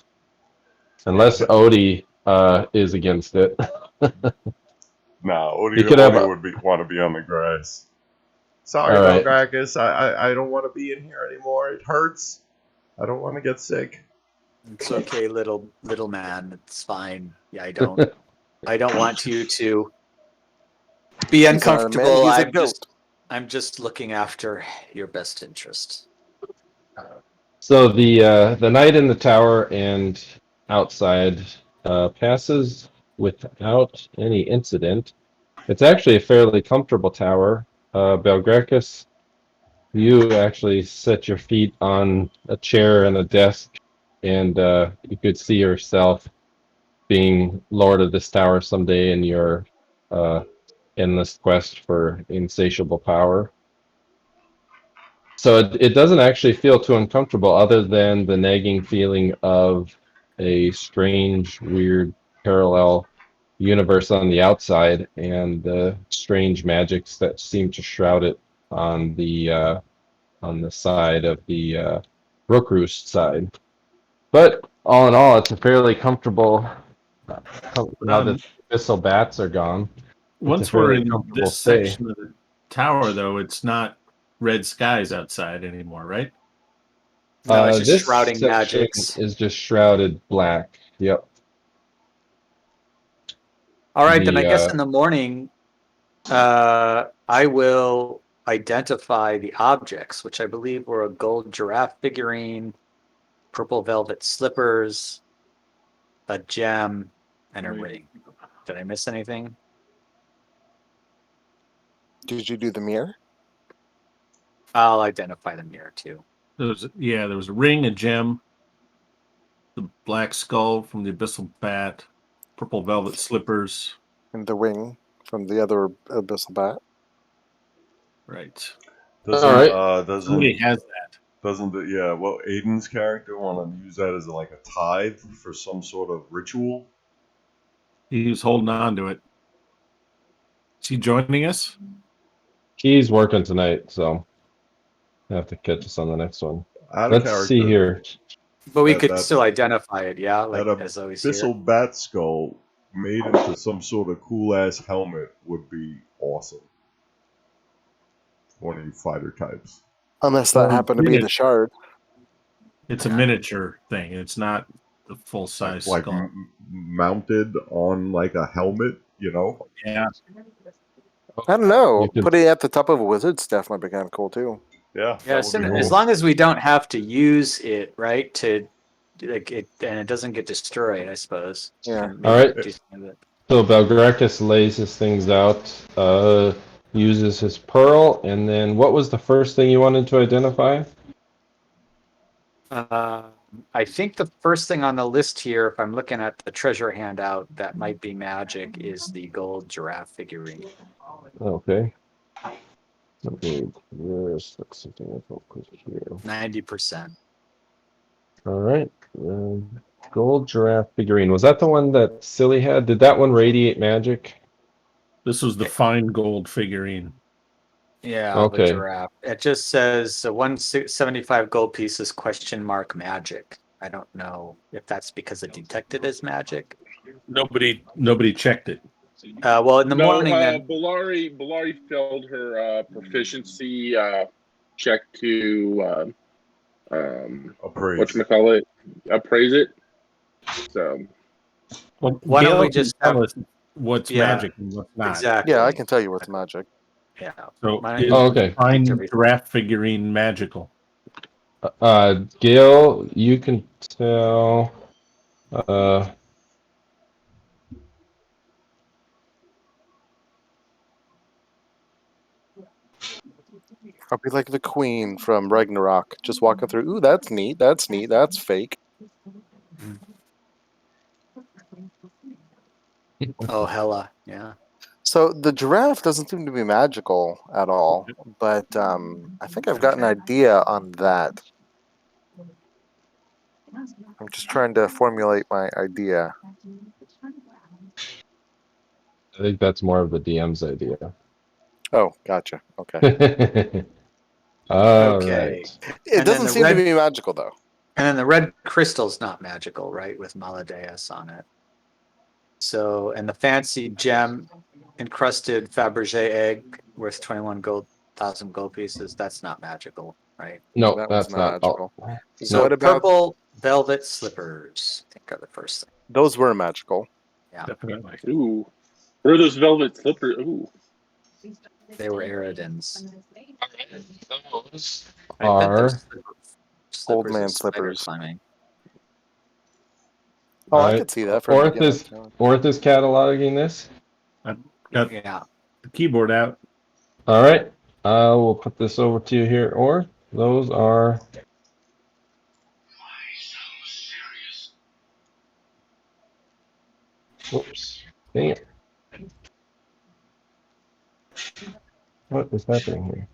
Unless Odie is against it. Nah, You could have a- would want to be on the grass. Sorry, All right. Belgrakas. I don't want to be in here anymore. It hurts. I don't want to get sick. It's okay, little man. It's fine. Yeah, I don't want you to be uncomfortable. He's a goat. I'm just looking after your best interest. So the night in the tower and outside passes without any incident. It's actually a fairly comfortable tower. Belgrakas, you actually set your feet on a chair and a desk, and you could see yourself being lord of this tower someday in your endless quest for insatiable power. So it doesn't actually feel too uncomfortable, other than the nagging feeling of a strange, weird, parallel universe on the outside, and the strange magics that seem to shroud it on the side of the Rook Roost side. But all in all, it's a fairly comfortable. Now that the abyssal bats are gone, Once we're in this section of the tower, though, it's not red skies outside anymore, right? No, it's just this shrouding section magics. is just shrouded black. Yep. All right, then I The, guess in the morning, I will identify the objects, which I believe were a gold giraffe figurine, purple velvet slippers, a gem, and a ring. Did I miss anything? Did you do the mirror? I'll identify the mirror too. There was a ring, a gem, the black skull from the abyssal bat, purple velvet slippers. And the ring from the other abyssal bat. Right. Doesn't Somebody has that. Aedan's character want to use that as like a tithe for some sort of ritual? He was holding on to it. Is he joining us? He's working tonight, so I have to catch us on the next one. Out of Let's see character. here. But we That- could that's- still identify it, yeah, like That as always here. abyssal bat skull made into some sort of cool ass helmet would be awesome. One of you fighter types. Unless that Or happened to be minute. the shard. It's a miniature thing. It's not the full size Like skull. mounted on like a helmet, you know? Yeah. I don't know. You could- Putting it at the top of a wizard staff might be kind of cool too. Yeah. Yeah, that would be as cool. long as we don't have to use it, right, to like it, and it doesn't get destroyed, I suppose. Yeah. And maybe All right. do something with it. So Belgrakas lays his things out, uses his pearl, and then what was the first thing you wanted to identify? I think the first thing on the list here, if I'm looking at the treasure handout, that might be magic, is the gold giraffe figurine. Okay. Let me just look something up real quick here. 90%. All right. Gold giraffe figurine. Was that the one that Silli had? Did that one radiate magic? This was the fine gold figurine. Yeah, Okay. the giraffe. It just says 175 gold pieces question mark magic. I don't know if that's because it detected as magic. Nobody checked it. Well, in the morning then. Belari failed her proficiency check to Appraise. whatchamacallit, appraise it. So Well, Why don't Gale we can just tell have- us what's Yeah, magic and what's not? Exactly. Yeah, I can tell you what's magic. Yeah. So Why is don't you- okay. fine Everything. giraffe figurine magical? Gale, you can tell. I'll be like the queen from Ragnarok, just walking through. Ooh, that's neat. That's neat. That's fake. Oh, hella. Yeah. So the giraffe doesn't seem to be magical at all, but I think I've got an idea on that. I'm just trying to formulate my idea. I think that's more of the DM's idea. Oh, gotcha. Okay. All Okay. right. It And then doesn't the seem red- to be magical though. And then the red crystal's not magical, right? With Maladeus on it. So, and the fancy gem encrusted Fabergé egg worth 21,000 gold pieces, that's not magical, right? No, That was that's not not. magical. Oh, So No. what about Purple velvet slippers, I think are the first thing. those? Were magical. Definitely. ooh. What are those velvet slippers? Ooh. They were Aedan's. those I bet are those Old slippers man are spider slippers. climbing. Oh, I Alright. could see that for a Orth beginner. is Orth is cataloging this. Got Yeah. the keyboard out. All right. We'll put this over to you here, Orth. Those are Whoops. Dang it. What is happening here?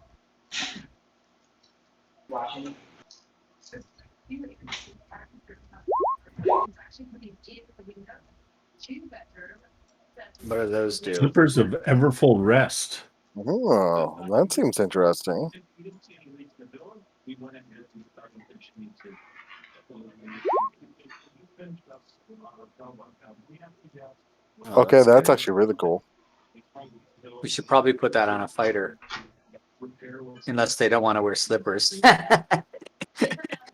What do those do? Slippers of Everfull Rest. Oh, that seems interesting. Oh, Okay, that's good. actually really cool. We should probably put that on a fighter. Unless they don't want to wear slippers.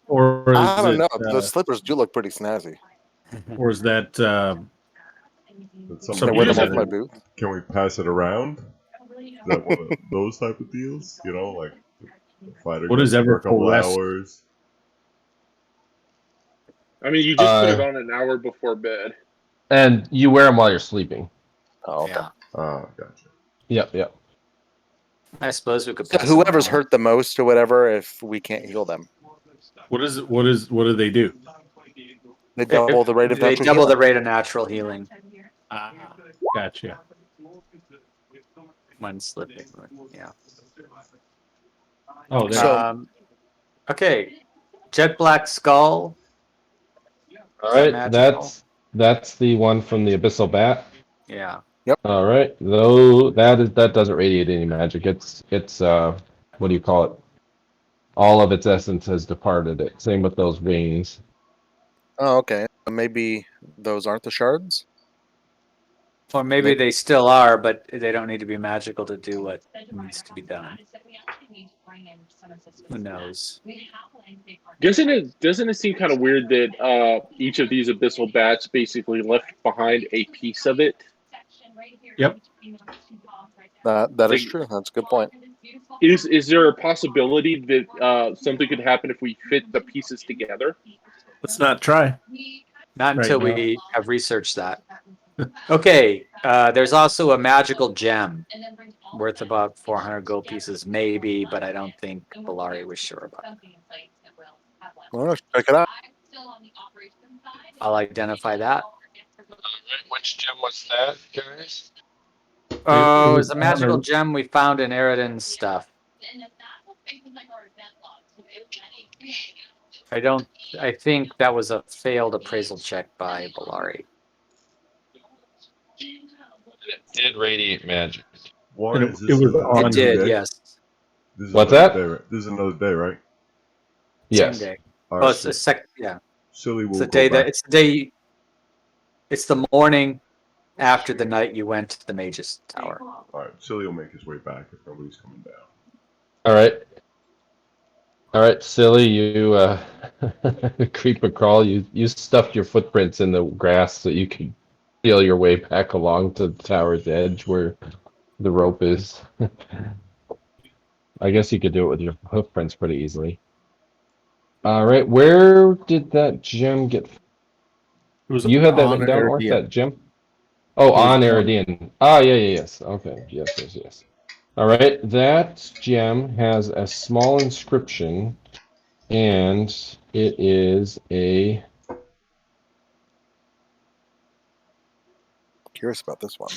Or is I don't it, know. The slippers do look pretty snazzy. or is that But Some Can I somebody wear them use off it. my boot? Can we pass it around? Is that one of those type of deals? You know, like the fighter What gets is it for a Everfull couple Rest? hours. I mean, you just put it on an hour before bed. And you wear them while you're sleeping. Oh, okay. Yeah. Ah, gotcha. Yep. I suppose we could So pass them whoever's around. hurt the most or whatever, if we can't heal them, What do they do? they double the rate of They natural double the healing. rate of natural healing Ah, gotcha. when slipping. Yeah. Oh, there. So- Okay. Jet black skull. All Is that right, magical? that's the one from the Abyssal Bat. Yeah. All right, though that doesn't radiate any magic. It's what do you call it? All of its essence has departed it. Same with those veins. Oh, okay. Maybe those aren't the shards. Or maybe they still are, but they don't need to be magical to do what needs to be done. Who knows? Doesn't it seem kind of weird that each of these abyssal bats basically left behind a piece of it? Yep. That is true. That's a good point. Is there a possibility that something could happen if we fit the pieces together? Let's not try. Not Right until now. we have researched that. Okay. There's also a magical gem worth about 400 gold pieces, maybe, but I don't think Belari was sure about it. Well, check it out. I'll identify that. Which gem was that, guys? Oh, was it's a on magical a- gem we found in Aedan's stuff. I think that was a failed appraisal check by Belari. It did radiate magic. Warren, And is it this was another It on- did, day? yes. This is What's another that? Day, right? This is another day, right? Yes. Same day. All Well, right, it's a yeah. Silly It's will the go day back. it's the morning after the night you went to the Mage's Tower. All right, Silly will make his way back if nobody's coming down. All right, Silly, you creep and crawl. You stuffed your footprints in the grass so you can feel your way back along to the tower's edge where the rope is. I guess you could do it with your hoofprints pretty easily. All right, where did that gem get? It was You had that on written down, Orth, Iridium. that gem? Oh, was on on- Aedan. Ah, yes. Okay, yes. All right, that gem has a small inscription, and it is a. Curious about this one.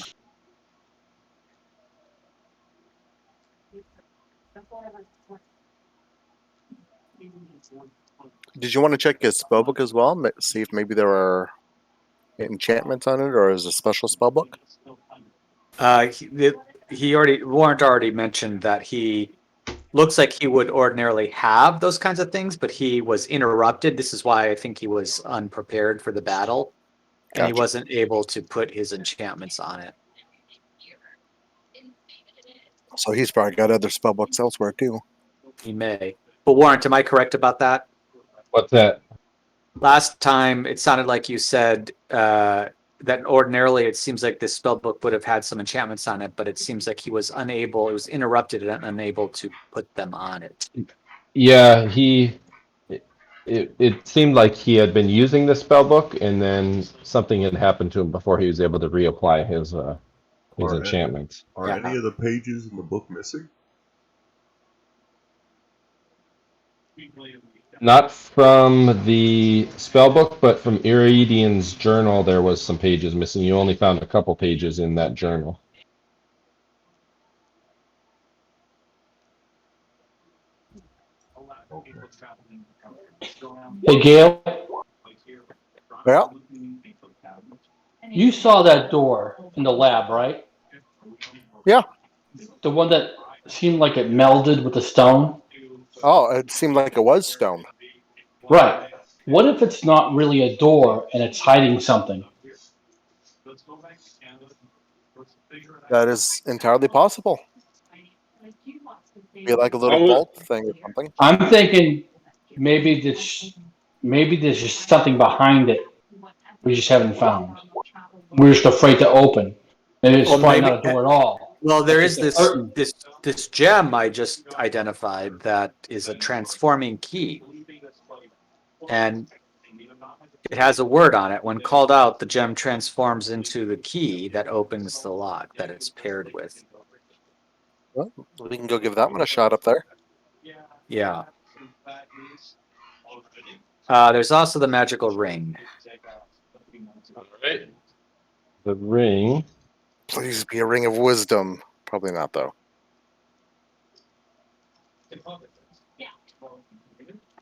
Did you want to check his spellbook as well? See if maybe there are enchantments on it, or is it a special spellbook? Warrant already mentioned that he looks like he would ordinarily have those kinds of things, but he was interrupted. This is why I think he was unprepared for the battle, and he Gotcha. wasn't able to put his enchantments on it. So he's probably got other spellbooks elsewhere too. He may. But Warrant, am I correct about that? What's that? Last time it sounded like you said that ordinarily it seems like this spellbook would have had some enchantments on it, but it seems like he was unable, it was interrupted and unable to put them on it. Yeah, it seemed like he had been using the spellbook, and then something had happened to him before he was able to reapply his Alright. enchantments. Are Yeah. any of the pages in the book missing? Not from the spellbook, but from Iridian's journal, there was some pages missing. You only found a couple pages in that journal. Hey, Gale, Yeah. you saw that door in the lab, right? Yeah. The one that seemed like it melded with the stone? Oh, it seemed like it was stone. Right. What if it's not really a door and it's hiding something? That is entirely possible. Be like a little vault thing or something. I'm thinking maybe there's just something behind it we just haven't found. We're just afraid to open. Maybe it's Well, probably maybe- not a door at all. Well, there It's is just a curtain. this gem I just identified that is a transforming key, and it has a word on it. When called out, the gem transforms into the key that opens the lock that it's paired with. Well, we can go give that one a shot up there. Yeah. There's also the magical ring. Right. The ring. Please be a ring of wisdom. Probably not, though.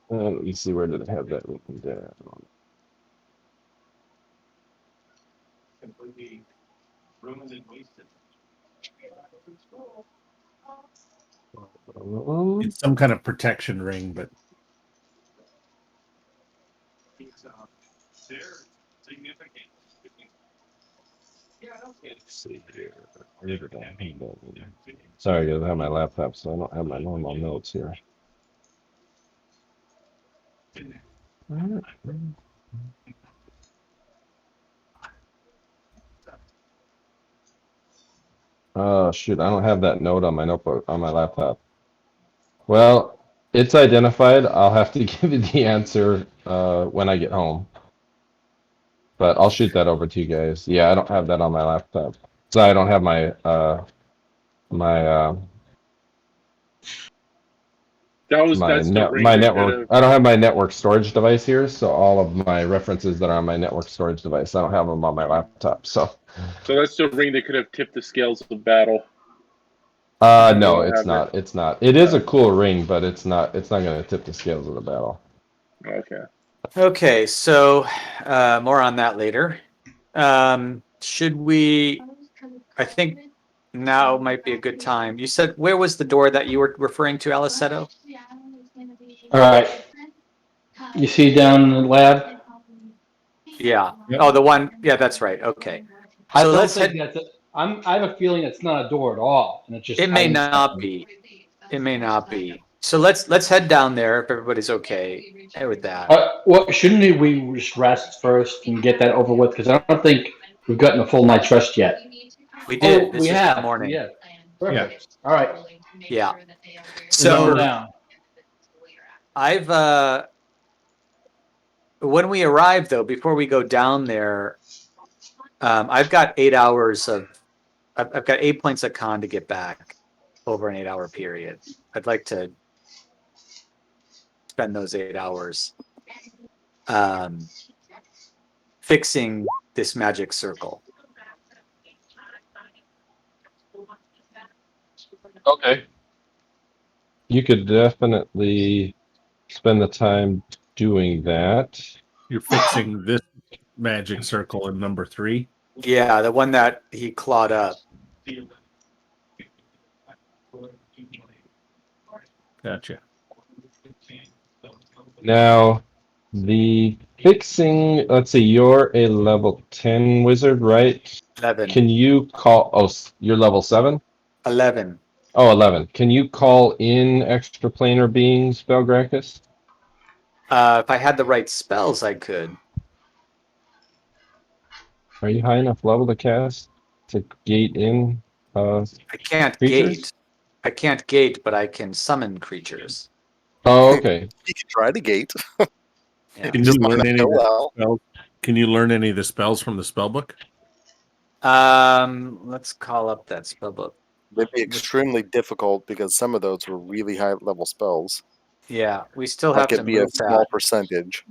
Let me see, where did I have that written down? It's some kind of protection ring, but Let's see here. Where did I have that? Sorry, I have my laptop, so I don't have my normal notes here. Oh shoot, I don't have that note on my notebook on my laptop. Well, it's identified. I'll have to give you the answer when I get home. But I'll shoot that over to you guys. Yeah, I don't have that on my laptop. So I don't have my That's the ring my that network. could have. I don't have my network storage device here, so all of my references that are on my network storage device, I don't have them on my laptop. So that's the ring that could have tipped the scales of battle. no, don't it's have not. It's not. It is a cool ring, but it's not. It's not going to tip the scales of the battle. Okay. Okay, so more on that later. Should we? I think now might be a good time. You said, where was the door that you were referring to, Alleseto? All right. You see down in the lab? Yeah. Yep. Oh, the one. Yeah, that's right. Okay. I So don't let's think head. that's. I have a feeling it's not a door at all, and it's just. It may hiding not something. be. It may not be. So let's head down there if everybody's okay with that. Well, shouldn't we just rest first and get that over with? Because I don't think we've gotten a full night's rest yet. We did. Oh, This we is have. the morning. Yeah. Perfect. All right. Yeah. So So down. I've when we arrive though, before we go down there, I've got 8 hours of I've got 8 points of con to get back over an 8-hour period. I'd like to spend those 8 hours fixing this magic circle. Okay. You could definitely spend the time doing that. you're fixing this magic circle in number 3. Yeah, the one that he clawed up. Gotcha. Now, the fixing, let's see, you're a level 10 wizard, right? 11. Can you call, oh, you're level 7? 11. Oh, 11. Can you call in extra planar beings, Belgrakas? If I had the right spells, I could. Are you high enough level to cast to gate in I can't creatures? gate. I can't gate, but I can summon creatures. Oh, okay. You can try to gate. Yeah. Can Just you learn might not any go of the well. spells? Can you learn any of the spells from the spellbook? Let's call up that spellbook. They'd be extremely difficult because some of those were really high level spells. Yeah, we still Like have to it'd be a move small that. percentage.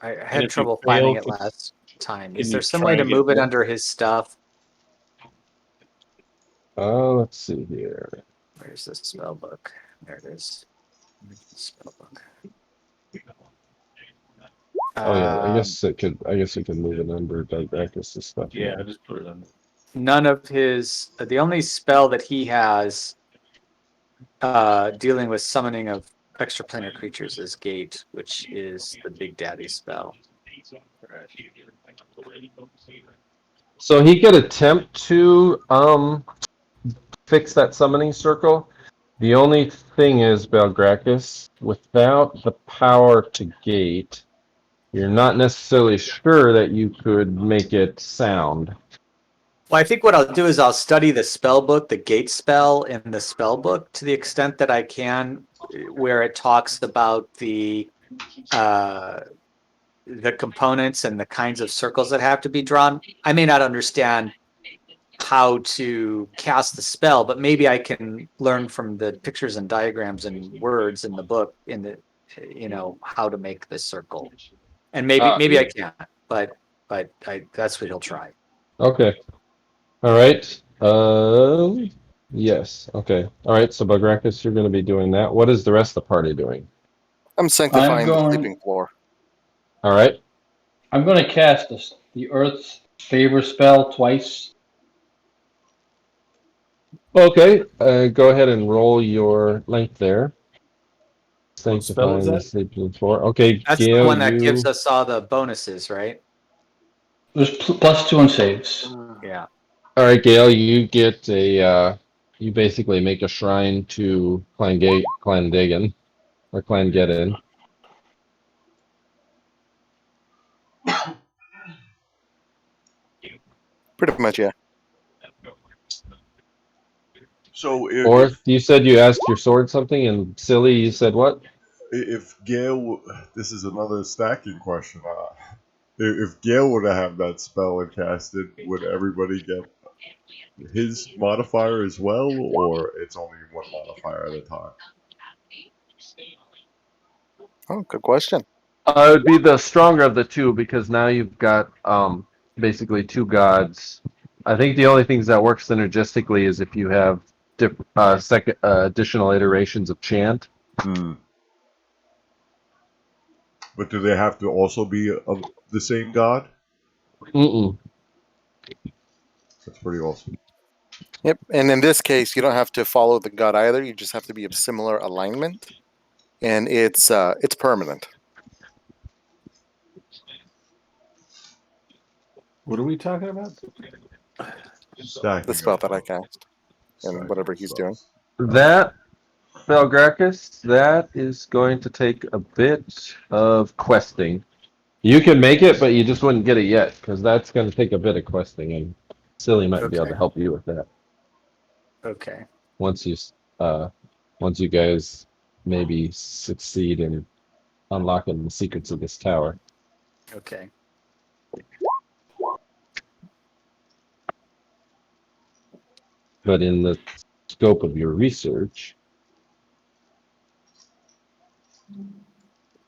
I And had if you trouble fail, finding it can- last time. can Is you there some try way to and get move it more? under his stuff? Let's see here. Where's the spell book? There it is. Spell book. Oh yeah, I Um, guess it could. I guess it could move it under Belgrakas' stuff. Yeah, I just put it on. none of his. The only spell that he has dealing with summoning of extraplanar creatures is Gate, which is the Big Daddy spell. So he could attempt to fix that summoning circle. The only thing is, Belgrakas, without the power to gate, you're not necessarily sure that you could make it sound. Well, I think what I'll do is I'll study the spell book, the Gate spell in the spell book to the extent that I can, where it talks about the components and the kinds of circles that have to be drawn. I may not understand how to cast the spell, but maybe I can learn from the pictures and diagrams and words in the book how to make this circle. And maybe I can't, but that's what he'll try. Okay. All right. Yes. Okay. All right. So Belgrakas, you're going to be doing that. What is the rest of the party doing? I'm sanctifying the going- sleeping floor. All right. I'm going to cast the Earth's favor spell twice. Okay. Go ahead and roll your length there. What spell is Sanctifying the that? sleeping floor. Okay, That's Gale, the one that you... gives us all the bonuses, right? There's +2 on saves. Yeah. All right, Gale, you get you basically make a shrine to Clandagan, or Clangeddon. Pretty much, yeah. So Orth, you said you asked your sword something, and Silli, you said what? if Gale, this is another stacking question. If Gale were to have that spell and cast it, would everybody get his modifier as well, or it's only one modifier at a time? Oh, good question. It would be the stronger of the two, because now you've got basically two gods. I think the only things that work synergistically is if you have additional iterations of chant. But do they have to also be of the same god? Mm-mm. That's pretty awesome. Yep. And in this case, you don't have to follow the god either. You just have to be of similar alignment, and it's permanent. What are we talking about? Stacking The spell that I of cast, stacking and whatever of he's spells. doing. That, Belgrakas, that is going to take a bit of questing. You can make it, but you just wouldn't get it yet, because that's going to take a bit of questing, and Silli might be able to Okay. help you with that. Okay. Once you guys maybe succeed in unlocking the secrets of this tower. Okay. But in the scope of your research,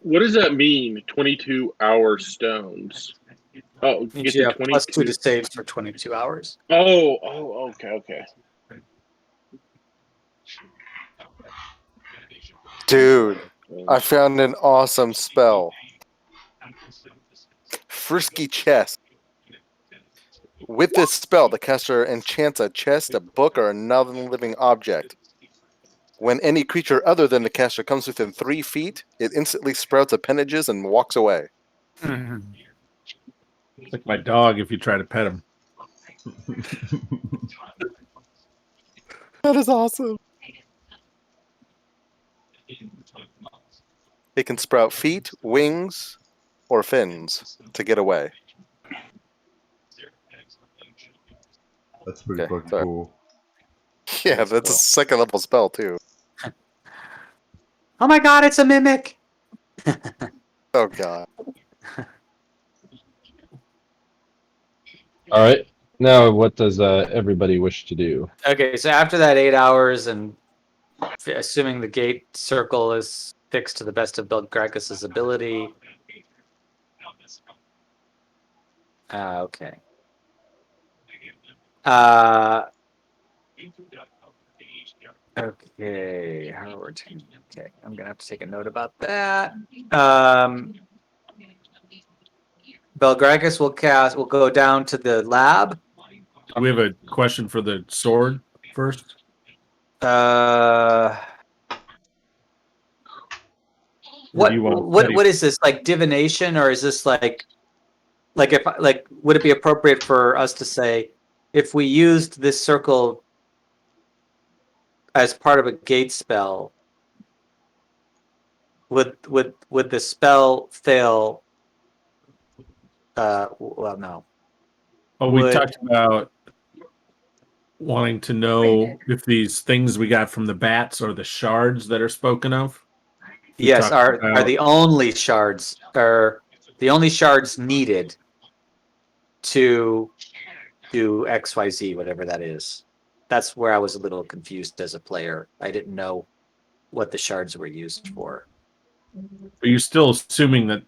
What does that mean? 22-hour stones. Oh, Means get you to have 22. +2 to saves for 22 hours. Okay. Dude, I found an awesome spell. Frisky Chest. With this spell, the caster enchants a chest, a book, or another living object. When any creature other than the caster comes within 3 feet, it instantly sprouts appendages and walks away. It's like my dog if you try to pet him. That is awesome. It can sprout feet, wings, or fins to get away. That's pretty Okay, fucking sorry. cool. Yeah, that's a second level spell too. Oh my god, it's a mimic! Oh god. all right. Now, what does everybody wish to do? Okay, so after that 8 hours and assuming the gate circle is fixed to the best of Belgrakas' ability. Okay. Okay, Howard. Okay, I'm gonna have to take a note about that. Belgrakas will go down to the lab. We have a question for the sword first. What Or do you want Teddy? what is this, like divination, or is this like if like would it be appropriate for us to say if we used this circle as part of a gate spell, would the spell fail? Well, no. Oh, we Would- talked about wanting to know if these things we got from the bats are the shards that are spoken of. We Yes, talked are about- the only shards needed to do XYZ, whatever that is. That's where I was a little confused as a player. I didn't know what the shards were used for. But you're still assuming that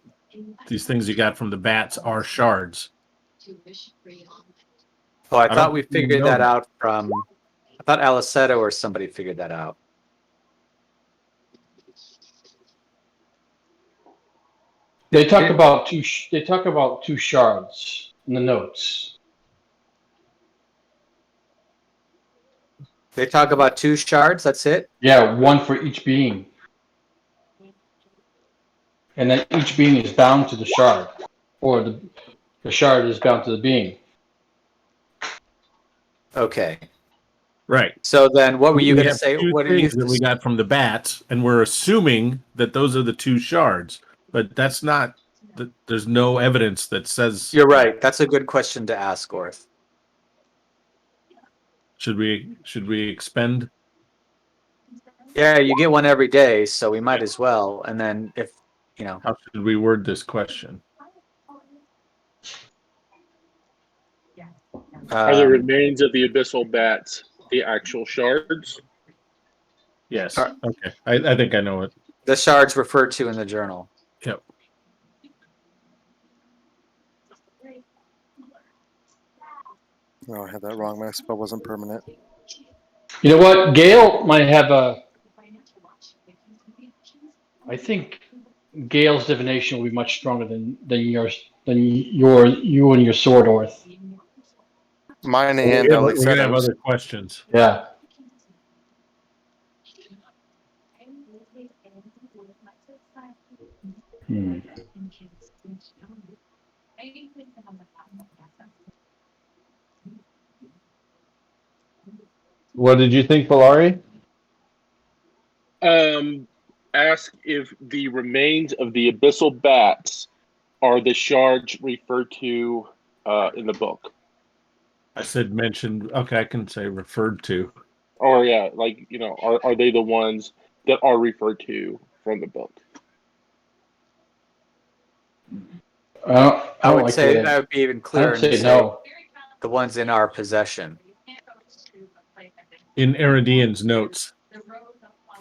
these things you got from the bats are shards. Oh, I don't thought we think we figured know that that. out from. I thought Alleseto or somebody figured that out. They talk about two. They talk about two shards in the notes. They talk about 2 shards. That's it. Yeah, one for each being, and then each being is bound to the shard, or the shard is bound to the being. Okay. Right. So then, what were you We going to have say? two What are you? things that we got from the bats, and we're assuming that those are the 2 shards, but that's not. There's no evidence that says. You're right. That's a good question to ask, Orth. Should we expend? Yeah, you get one every day, so we might as well. And then if you know, How should we word this question? Are the um, remains of the abyssal bats the actual shards? Yes. Are- Okay. I think I know it. the shards referred to in the journal. Yep. No, I had that wrong. My spell wasn't permanent. You know what? Gale might have a. I think Gale's divination will be much stronger than you and your sword, Orth. Mine and We're gonna have Aleseto's. other questions. Yeah. Hmm. What did you think, Belari? Ask if the remains of the abyssal bats are the shards referred to in the book. I said mentioned. Okay, I can say referred to. Or yeah, like are they the ones that are referred to from the book? I I don't would like say that. that would be even I clearer would and say no. the ones in our possession. In Eridian's notes.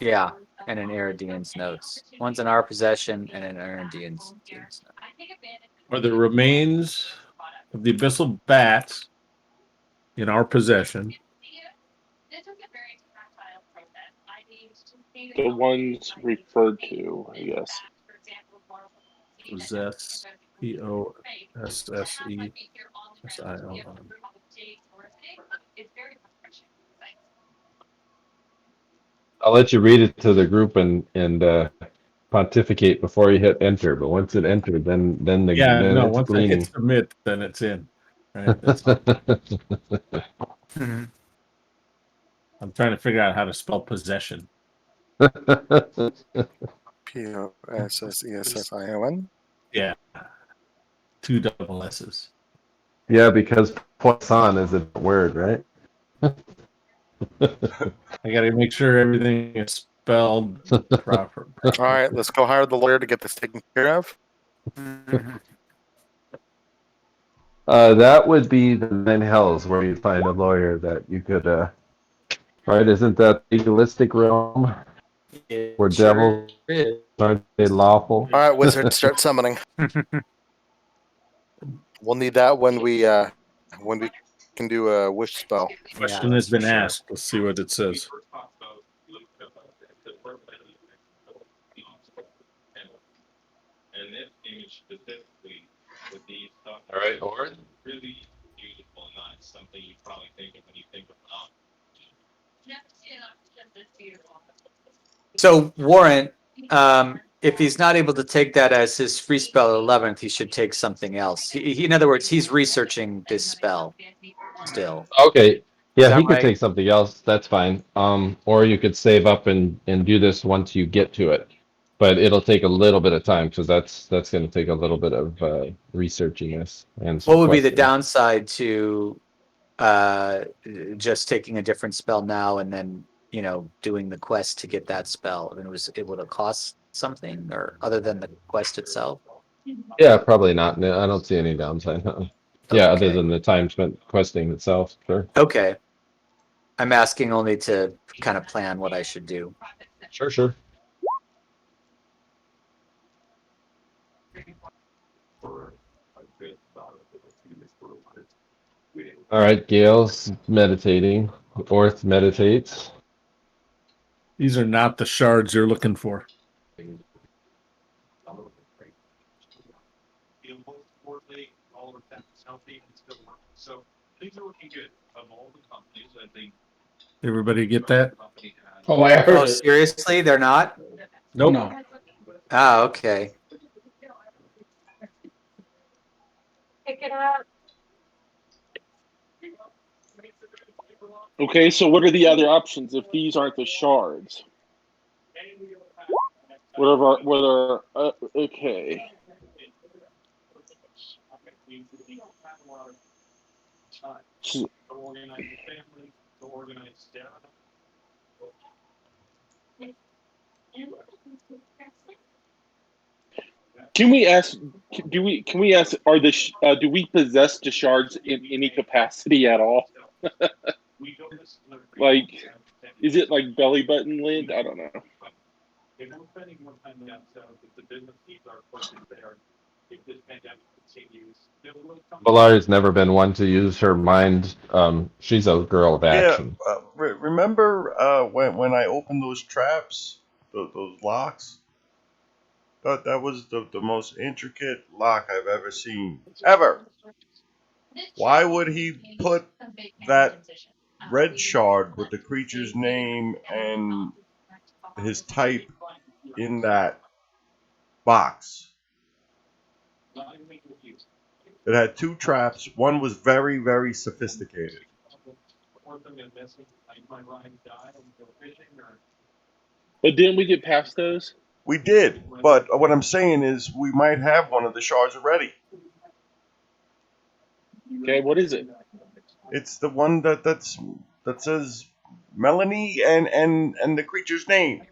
Yeah, and in Eridian's notes. One's in our possession and in Eridian's notes. Are the remains of the abyssal bats in our possession? The ones referred to, I guess. Possess. POSSESSILL. I'll let you read it to the group and pontificate before you hit enter. But once it entered, then then it's Once I gleaming. hit submit, then it's in. Right? That's, Mhm. I'm trying to figure out how to spell possession. POSSESSION. Yeah. 2 double S's. Yeah, because poisson is a word, right? I got to make sure everything is spelled proper. All right, let's go hire the lawyer to get this taken care of. Mhm. That would be the 9 hells where you find a lawyer that you could Right? Isn't that the legalistic realm It where sure devils is. aren't they lawful? All right, wizard, start summoning. We'll need that when we can do a wish spell. Question Yeah, has been for sure. asked. Let's see what it says. All right, Orth. So Warren, if he's not able to take that as his free spell 11th, he should take something else. In other words, he's researching this spell still. Okay. Is Yeah, that he could right? take something else. That's fine. Or you could save up and do this once you get to it. But it'll take a little bit of time because that's going to take a little bit of researching this and some What would be the questing. downside to just taking a different spell now and then, doing the quest to get that spell? I mean, would it cost something or other than the quest itself? Yeah, probably not. No, I don't see any downside. Yeah, other Okay. than the time spent questing itself. Sure. Okay. I'm asking only to kind of plan what I should do. Sure. All right, Gale's meditating. Orth meditates. These are not the shards you're looking for. Everybody get that? Oh, I heard Oh, it. seriously? They're not? Nope. No. Ah, okay. Okay, so what are the other options if these aren't the shards? Okay. Can we ask? Can we ask? Do we possess the shards in any capacity at all? Like, is it like belly button lint? I don't know. Belari's never been one to use her mind. She's a girl of action. Yeah, remember when I opened those traps, those locks? That was the most intricate lock I've ever seen. Ever. Why would he put that red shard with the creature's name and his type in that box? It had two traps. One was very, very sophisticated. But didn't we get past those? We did, but what I'm saying is we might have one of the shards already. Okay, what is it? It's the one that says Melanie and the creature's name.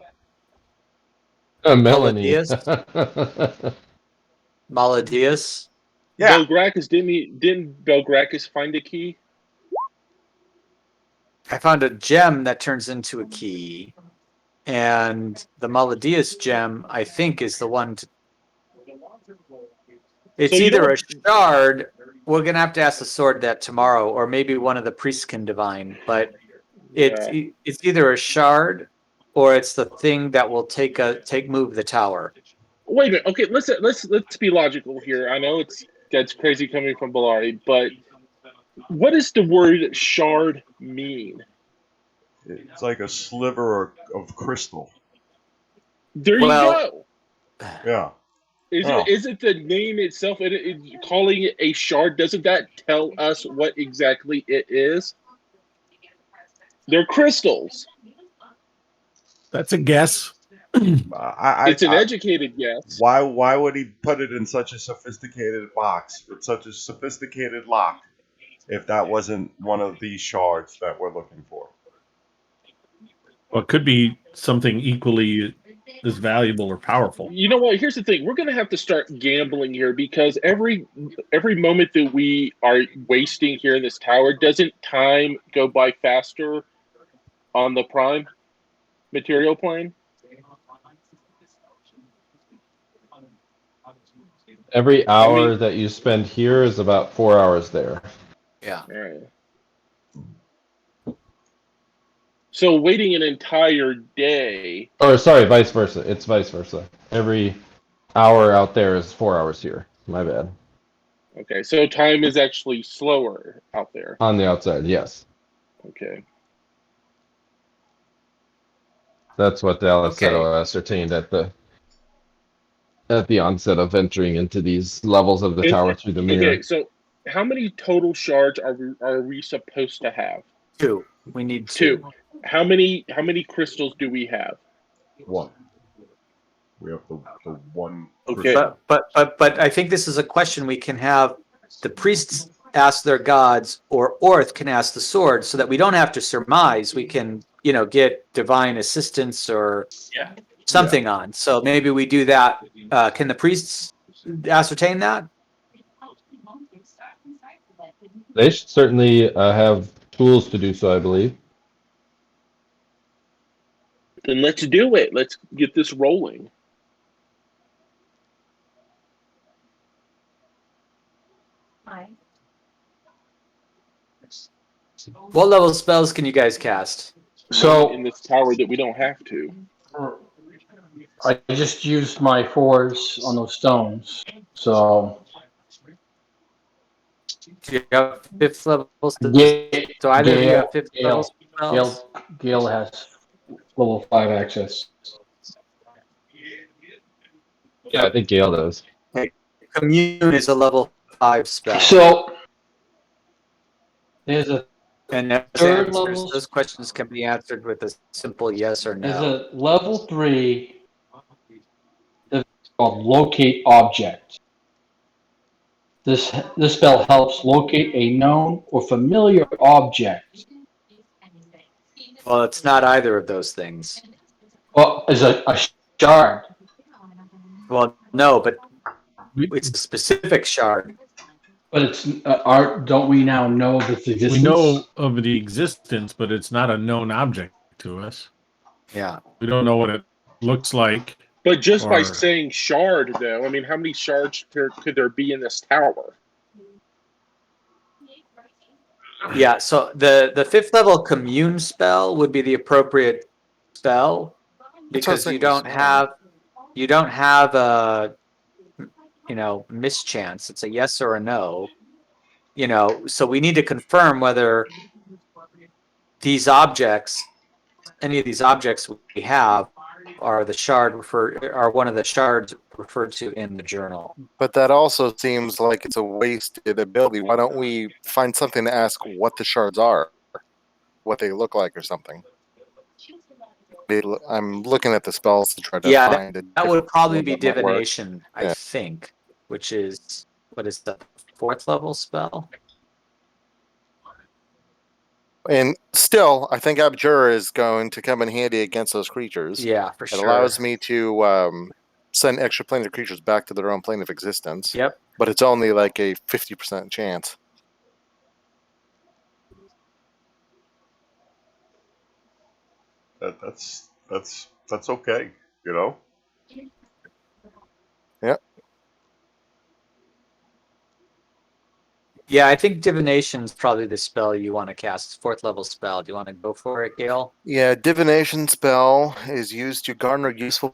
Melanie. Maladius. Yeah. Belgrakas, didn't Belgrakas find a key? I found a gem that turns into a key. And the Maladius gem, I think, is the one to... It's So you either a don't- shard. We're gonna have to ask the sword that tomorrow, or maybe one of the priests can divine. But it's either a shard or it's the thing that will move the tower. Wait a minute. Okay, let's be logical here. I know that's crazy coming from Belari, but what does the word shard mean? It's like a sliver of crystal. There you go. Yeah. Is it the name itself? Calling it a shard, doesn't that tell us what exactly it is? They're crystals. That's a guess. It's an educated guess. Why would he put it in such a sophisticated box with such a sophisticated lock if that wasn't one of these shards that we're looking for? Well, it could be something equally as valuable or powerful. You know what? Here's the thing. We're going to have to start gambling here because every moment that we are wasting here in this tower, doesn't time go by faster on the prime material plane? Every hour that you spend here is about 4 hours there. Yeah. All right. So waiting an entire day. Or sorry, vice versa. It's vice versa. Every hour out there is 4 hours here. My bad. Okay, so time is actually slower out there. On the outside, yes. Okay. That's what the Alleseto ascertained at the onset of entering into these levels of the tower through the mirror. Okay, so how many total shards are we supposed to have? 2. We need 2. 2. How many crystals do we have? 1. We have the one. Okay. But I think this is a question we can have the priests ask their gods, or Orth can ask the sword, so that we don't have to surmise. We can, get divine assistance or something on. So maybe we do that. Can the priests ascertain that? They should certainly have tools to do so, I believe. Then let's do it. Let's get this rolling. What level spells can you guys cast? So in this tower that we don't have to. I just used my 4s on those stones. So Do you have 5th level spells? So either of you have 5th level spells? Gale has level 5 access. Yeah, I think Gale does. Commune is a level 5 spell. So there's a And those questions can be answered with a simple yes or there's no. a level 3 that's called locate object. This spell helps locate a known or familiar object. Well, it's not either of those things. Well, is a shard. Well, no, but it's a specific shard. But it's don't we now know that the existence? We know of the existence, but it's not a known object to us. Yeah. We don't know what it looks like. But just by saying shard, though, I mean, how many shards could there be in this tower? Yeah, so the 5th level commune spell would be the appropriate spell because you don't have a mischance. It's a yes or a no. So we need to confirm whether any of these objects we have are one of the shards referred to in the journal. But that also seems like it's a wasted ability. Why don't we find something to ask what the shards are, what they look like, or something? I'm looking at the spells to try to find it. That would probably be divination, I think, which is what is the 4th level spell? And still, I think Abjure is going to come in handy against those creatures. Yeah, for sure. It allows me to send extra planar creatures back to their own plane of existence. Yep. But it's only like a 50% chance. That's okay, Yeah. Yeah, I think divination is probably the spell you want to cast. 4th level spell. Do you want to go for it, Gale? Yeah, divination spell is used to garner a useful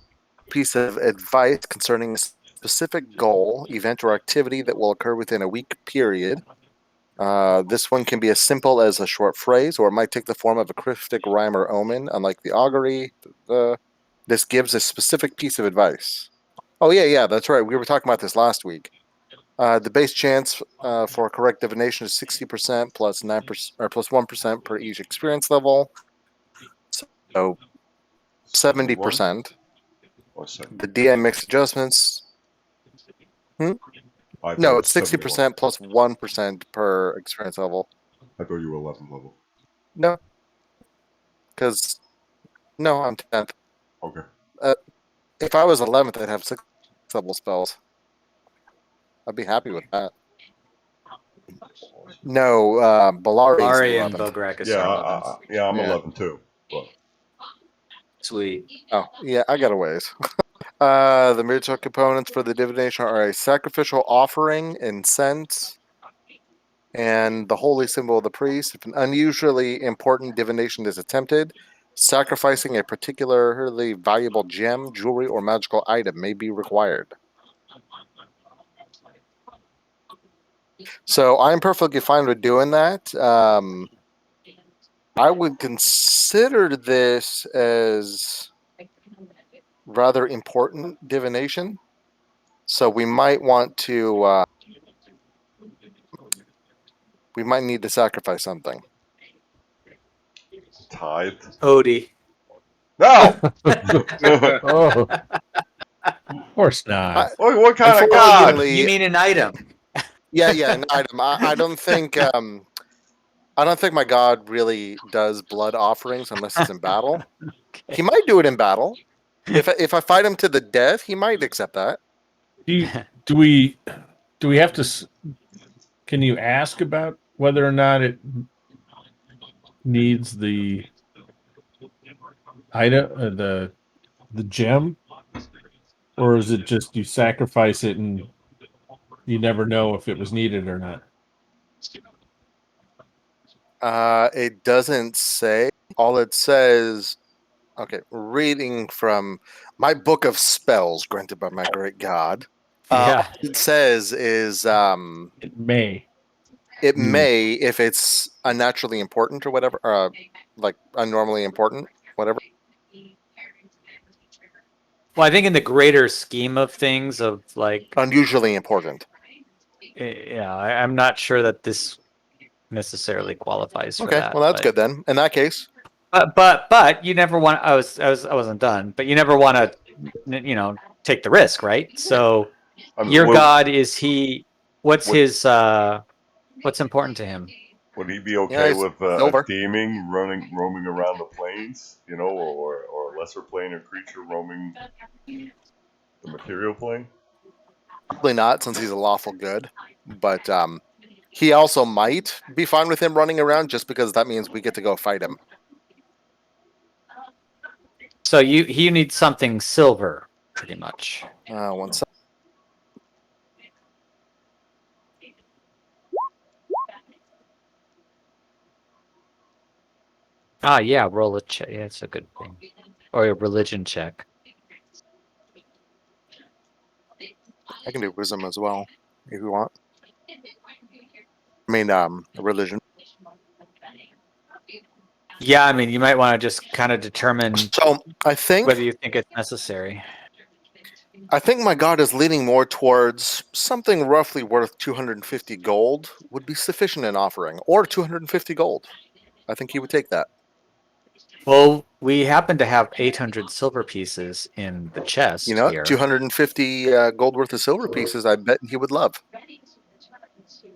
piece of advice concerning a specific goal, event, or activity that will occur within a week period. This one can be as simple as a short phrase, or it might take the form of a cryptic rhyme or omen, unlike the augury. This gives a specific piece of advice. Oh, yeah, that's right. We were talking about this last week. The base chance for correct divination is 60% plus 9% or plus 1% per each experience level. So 70%. The DM makes adjustments. No, it's 60% plus 1% per experience level. I thought you were 11 level. No. Because, no, I'm 10th. Okay. If I was 11th, I'd have 6 level spells. I'd be happy with that. No, Belari is and 11th. Belgrakas are 11th. I'm 11 too. But Sweet. Oh, yeah, I got a ways. The material components for the divination are a sacrificial offering, incense, and the holy symbol of the priest. If an unusually important divination is attempted, sacrificing a particularly valuable gem, jewelry, or magical item may be required. So I'm perfectly fine with doing that. I would consider this as rather important divination. So we might want to, we might need to sacrifice something. tithe. Odie. No. Oh, Of course not. What kind of god? Unfortunately, You mean an item? yeah, an item. I don't think, I don't think my god really does blood offerings unless it's in battle. He might do it in battle. If I fight him to the death, he might accept that. Do we have to? Can you ask about whether or not it needs the item, the gem, or is it just you sacrifice it and you never know if it was needed or not? It doesn't say. All it says. Okay, reading from my book of spells granted by my great god. Yeah. All it says is It may. it may, if it's unnaturally important or whatever, like unnormally important, whatever. Well, I think in the greater scheme of things, of like, Unusually important. yeah, I'm not sure that this necessarily qualifies for Okay, that. well that's but, good then. In that case, But you never want. I wasn't done. But you never want to, take the risk, right? So your Would- god is he? What's Would- his? What's important to him? Would he be okay he's with a over. demon roaming around the plains, or a lesser planar creature roaming the material plane? Probably not, since he's a lawful good. But he also might be fine with him running around, just because that means we get to go fight him. So he needs something silver, pretty much. 1 second. Ah, yeah, roll a check. Yeah, it's a good thing. Or a religion check. I can do wisdom as well, if you want. I mean, religion. Yeah, I mean, you might want to just kind of determine So I think whether you think it's necessary. my god is leaning more towards something roughly worth 250 gold would be sufficient in offering, or 250 gold. I think he would take that. Well, we happen to have 800 silver pieces in the chest You know, here. 250 gold worth of silver pieces. I bet he would love.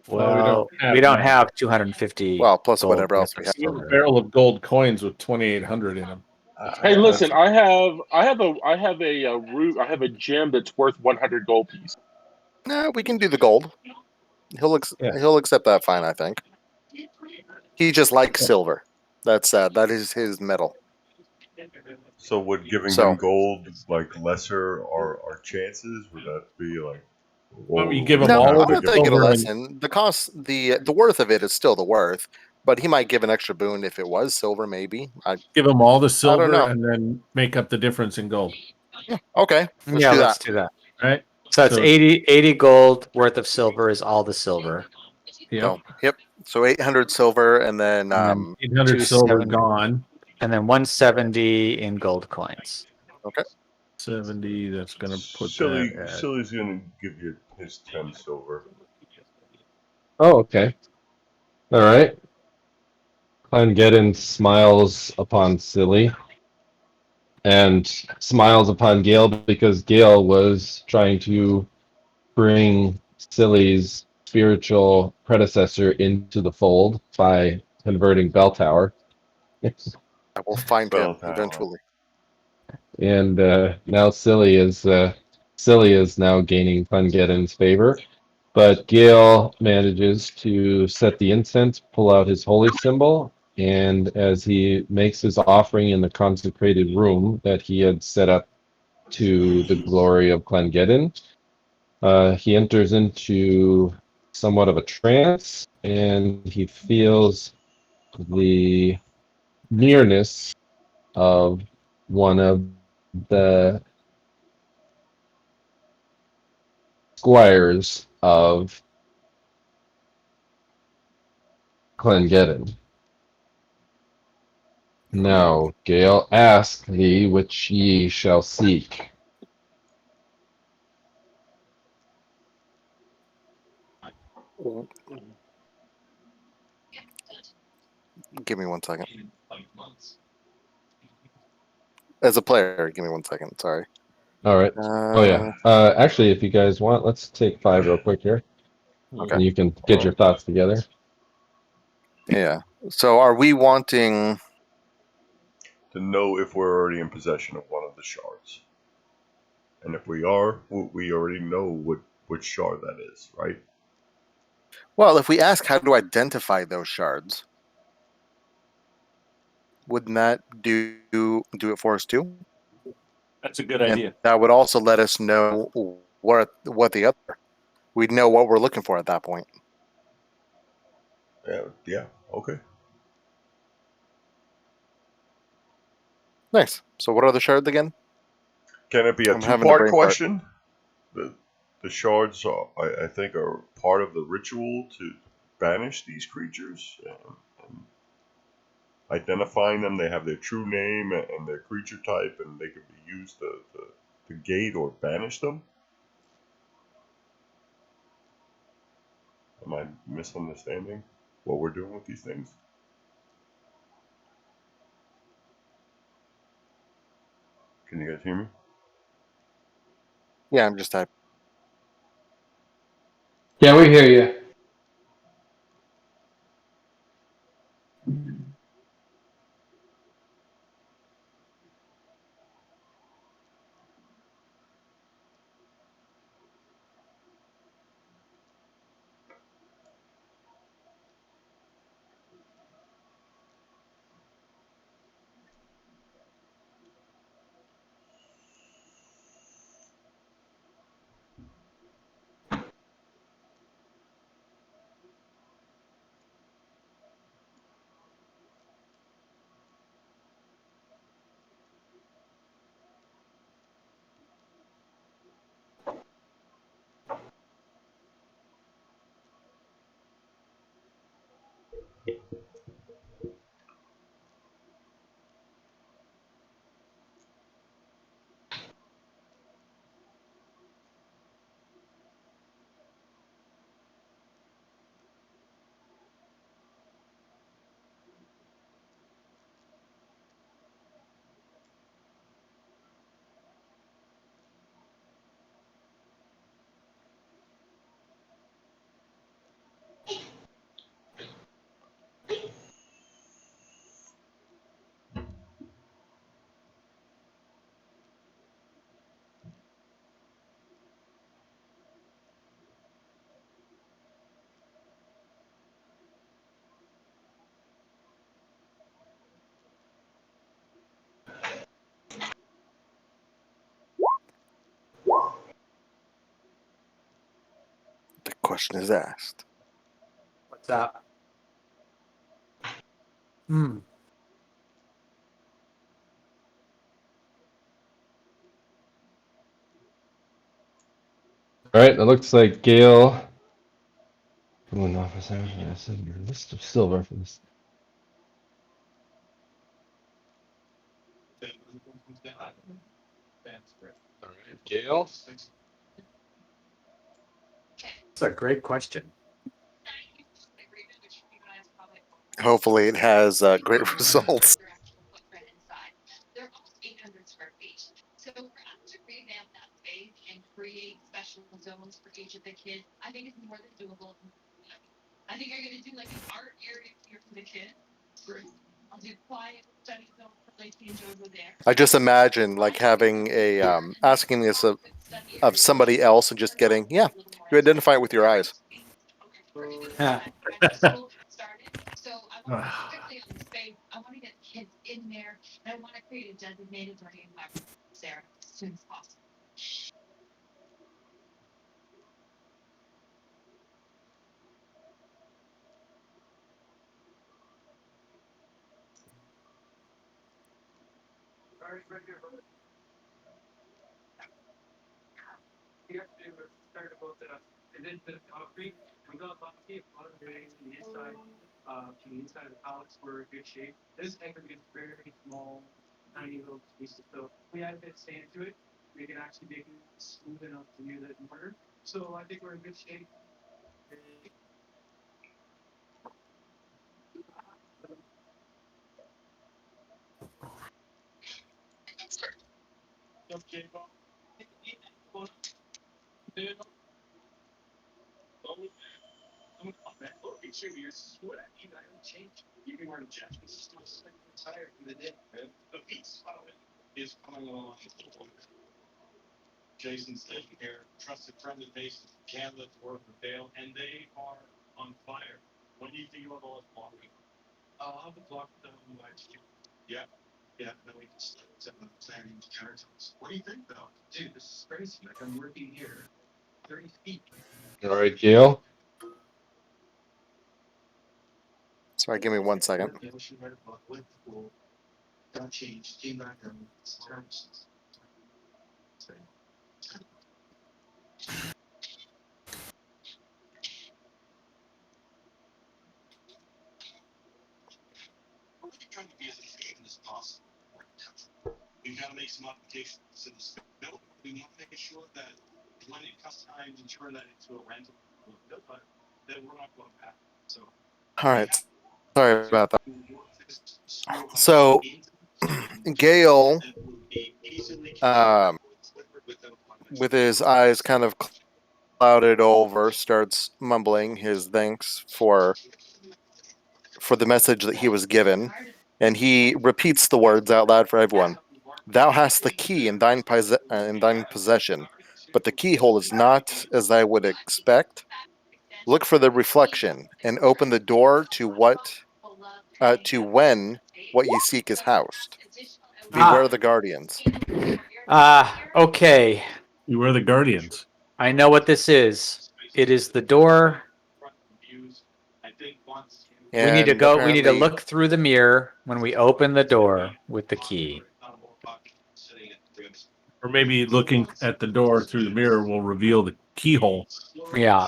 Well, we don't have 250. Well, plus gold whatever else worth we of have. We have a silver. barrel of gold coins with 2,800 in them. Hey, listen, I have a gem that's worth 100 gold pieces. No, we can do the gold. He'll accept that fine, I think. He just likes silver. That is his metal. So would giving So- him gold like lesser our chances? Would that be like? Why don't you give him No, all I of the don't think it'll silver and- lessen. The cost, the worth of it is still the worth, but he might give an extra boon if it was silver, maybe. Give them all the silver know. and then make up the difference in gold. Okay, let's Yeah, do let's that. do that. Right? So it's So- 80 gold worth of silver is all the silver. Yep. So 800 silver, and then And 800 silver 270. gone. And then 170 in gold coins. 70. That's going to put Silly, that at... Silly's gonna give you his 10 silver. oh, okay. All right. Clangeddon smiles upon Silli and smiles upon Gale because Gale was trying to bring Silly's spiritual predecessor into the fold by converting Bell Tower. I will find Bell him Tower. eventually. And now Silli is now gaining Clangeddon's favor. But Gale manages to set the incense, pull out his holy symbol, and as he makes his offering in the consecrated room that he had set up to the glory of Clangeddon, he enters into somewhat of a trance, and he feels the nearness of one of the squires of Clangeddon. Now, Gale, ask thee which ye shall seek. Give me 1 second. As a player, give me 1 second. Sorry. All right. Oh yeah. Actually, if you guys want, let's take 5 real quick here, Okay. and you can get your thoughts together. Yeah. So, are we wanting? To know if we're already in possession of one of the shards. And if we are, we already know which shard that is, right? Well, if we ask how to identify those shards, wouldn't that do it for us too? That's a good And idea. that would also let us know what the other. We'd know what we're looking for at that point. Yeah, okay. Nice. So, what are the shards again? Can it be a I'm having a two-part brain fart. question? The shards, I think, are part of the ritual to banish these creatures. And identifying them, they have their true name and their creature type, and they can be used to gate or banish them. Am I misunderstanding what we're doing with these things? Can you guys hear me? Yeah, I'm just typing. Yeah, we hear you. The question is asked. What's that? Hmm. All right. It looks like Gale. One officer. I said your list of silver for this. All right, Gale. That's a great question. Hopefully, it has great results. Their actual footprint inside. They're almost 800 square feet. So for us to revamp that space and create special zones for each of the kids, I think it's more than doable. I think you're going to do like an art area here for the kids. Great. I'll do quiet study zone for Lacey and Joe there. I just imagine like having a asking this of somebody else and just getting, yeah, you identify it with your eyes. Yeah. So I want to quickly on this in there, and I want to create a designated learning environment there as soon as possible. Jason's taking here, trusted friend and base, Gale, Dwarf, and Gale, and they are on fire. When do you think you'll have all this blocking? I'll have the block done by June. Yeah. Yeah, then we can start planning the territories. What do you think, though? Dude, this is crazy. Like, I'm working here 30 feet. All right, Gale. Sorry, give me 1 second. Yeah, we should write a book with the pool. Got changed, came back on terms. We're really trying to be as efficient as possible. We've got to make some modifications in this building. We want to make sure that when it comes time to turn that into a rental, that we're not going back. So, All right. Sorry about that. So, Gale, with his eyes kind of clouded over, starts mumbling his thanks for the message that he was given, and he repeats the words out loud for everyone. Thou hast the key in thine possession, but the keyhole is not as I would expect. Look for the reflection, and open the door to when what ye seek is housed. Beware the guardians. Okay. You are the guardians. I know what this is. It is the door. We need to And go. We need to apparently- look through the mirror when we open the door with the key. Or maybe looking at the door through the mirror will reveal the keyhole. Yeah.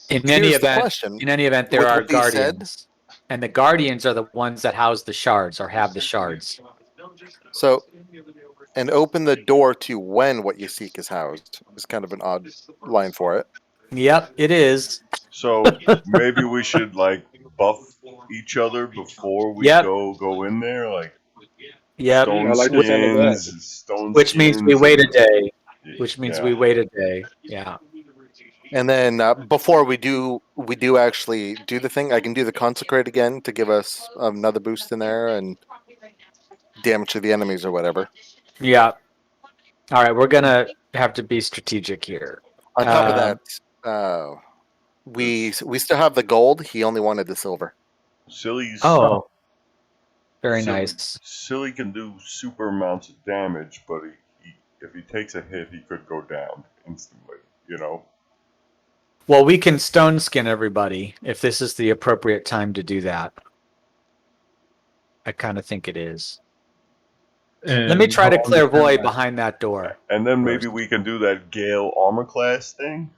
In Here's any the event, question. there With are what he said- guardians, and the guardians are the ones that house the shards or have the shards. So, and open the door to when what you seek is housed is kind of an odd line for it. Yep, it is. So maybe we should like buff each other before we Yep. go in there, like Yep. stone I like the sound of that. skins, stone Which means we skins wait a and- day. Which means yeah. we wait a day. Yeah. And then before we do actually do the thing, I can do the consecrate again to give us another boost in there and damage to the enemies or whatever. Yeah. All right, we're gonna have to be strategic here. On top of that, we still have the gold. He only wanted the silver. Silly's Oh, very Silly- nice. Silly can do super amounts of damage, but if he takes a hit, he could go down instantly. You know. Well, we can stone skin everybody if this is the appropriate time to do that. I kind of think it is. Let me And try to how long clairvoy is that? behind that door. And then maybe First. we can do that Gale armor class thing.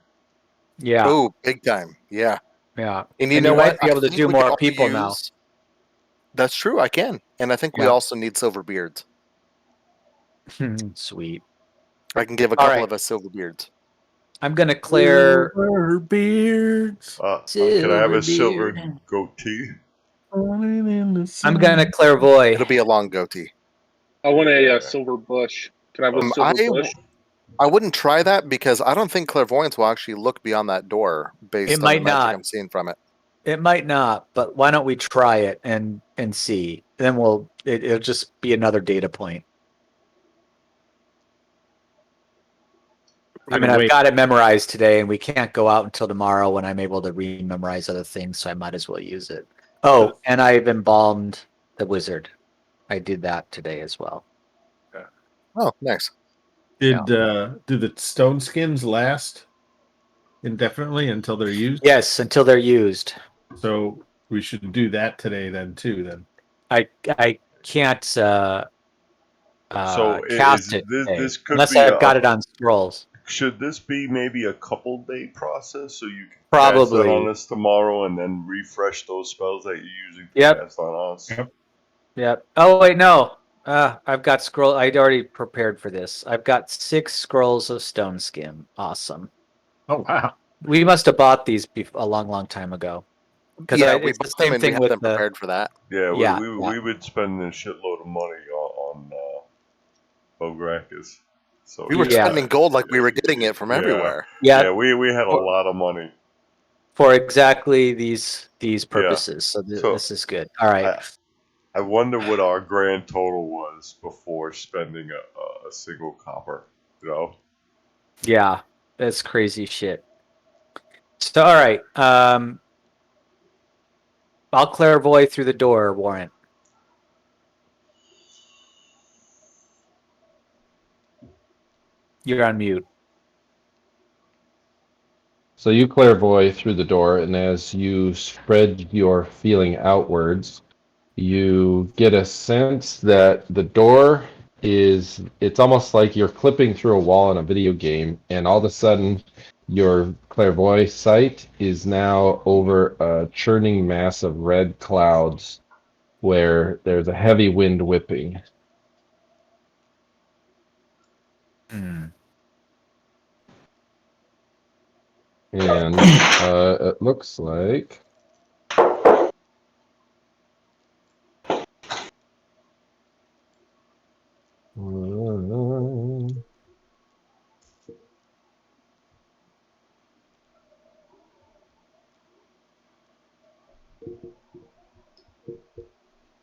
Yeah, Oh, big time! Yeah, yeah. and you And know you what? might be able I to think do we can more also people now. That's true. I can, and I think we Yeah. also need silver beards. Sweet. I can give a All couple right. of us silver beards. I'm gonna clear. Silver beards. Can I have a silver beard. goatee? I'm gonna clairvoy. It'll be a long goatee. I want a silver bush. Can I have a silver bush? I wouldn't try that because I don't think clairvoyance will actually look beyond that door based It on the might magic not. I'm seeing from it. It might not, but why don't we try it and see? Then it'll just be another data point. I mean, I've got it memorized today, and we can't go out until tomorrow when I'm able to re-memorize other things, so I might as well use it. Oh, and I've embalmed the wizard. I did that today as well. Oh, nice. Do the stone skins last indefinitely until they're used? Yes, until they're used. So we should do that today then too. Then I can't So cast is it this today, this could unless be I've got it on scrolls. should this be maybe a couple day process so you can cast that Probably. on us tomorrow and then refresh those spells that you usually Yep. cast on us? Yep. Yep. Oh wait, no. I've got scroll. I'd already prepared for this. I've got 6 scrolls of stone skin. Awesome. oh wow, We must have bought these a long time ago. Because Yeah, we it's the bought them same and we thing had with them the. prepared for that. Yeah, Yeah, we would spend a shitload of money on Belgrakas. So We were Yeah. spending gold like we were getting it from Yeah. everywhere. Yeah, we had a Or- lot of money. for exactly these purposes. So, So- this is good. All right. I wonder what our grand total was before spending a single copper. You know? Yeah, that's crazy shit. So, all right. I'll clairvoy through the door, Warren. You're on mute. So you clairvoy through the door, and as you spread your feeling outwards, you get a sense that the door it's almost like you're clipping through a wall in a video game, and all of a sudden your clairvoy sight is now over a churning mass of red clouds where there's a heavy wind whipping. Hmm. And it looks like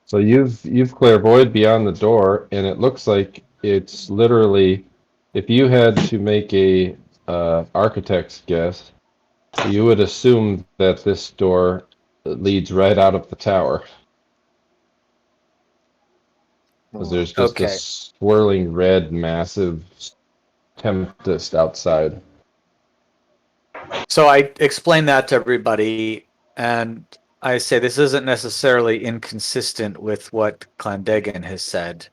so you've clairvoyed beyond the door, and it looks like it's literally, if you had to make a architect's guess, you would assume that this door leads right out of the tower, because there's just Okay. this swirling red, massive tempest outside. So I explain that to everybody, and I say this isn't necessarily inconsistent with what Clandegan has said.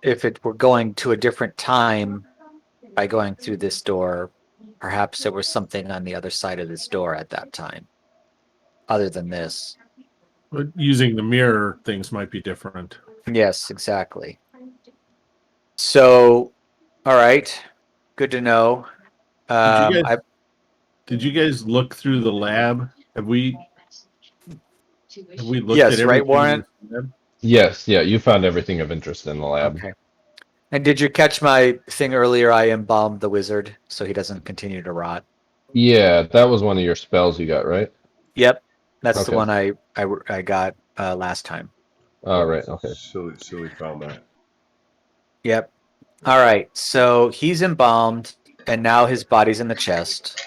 If it were going to a different time by going through this door, perhaps there was something on the other side of this door at that time, other than this. but using the mirror, things might be different. Yes, exactly. So, all right, good to know. Did you guys look through the lab? Have we looked Yes, at right, everything? Warren? in the lab? Yes, yeah, you found everything of interest in the lab. Okay. And did you catch my thing earlier? I embalmed the wizard so he doesn't continue to rot. Yeah, that was one of your spells you got, right? Yep, that's the Okay. one I got last time. All right, okay. Silly found that. Yep. All right, so he's embalmed, and now his body's in the chest.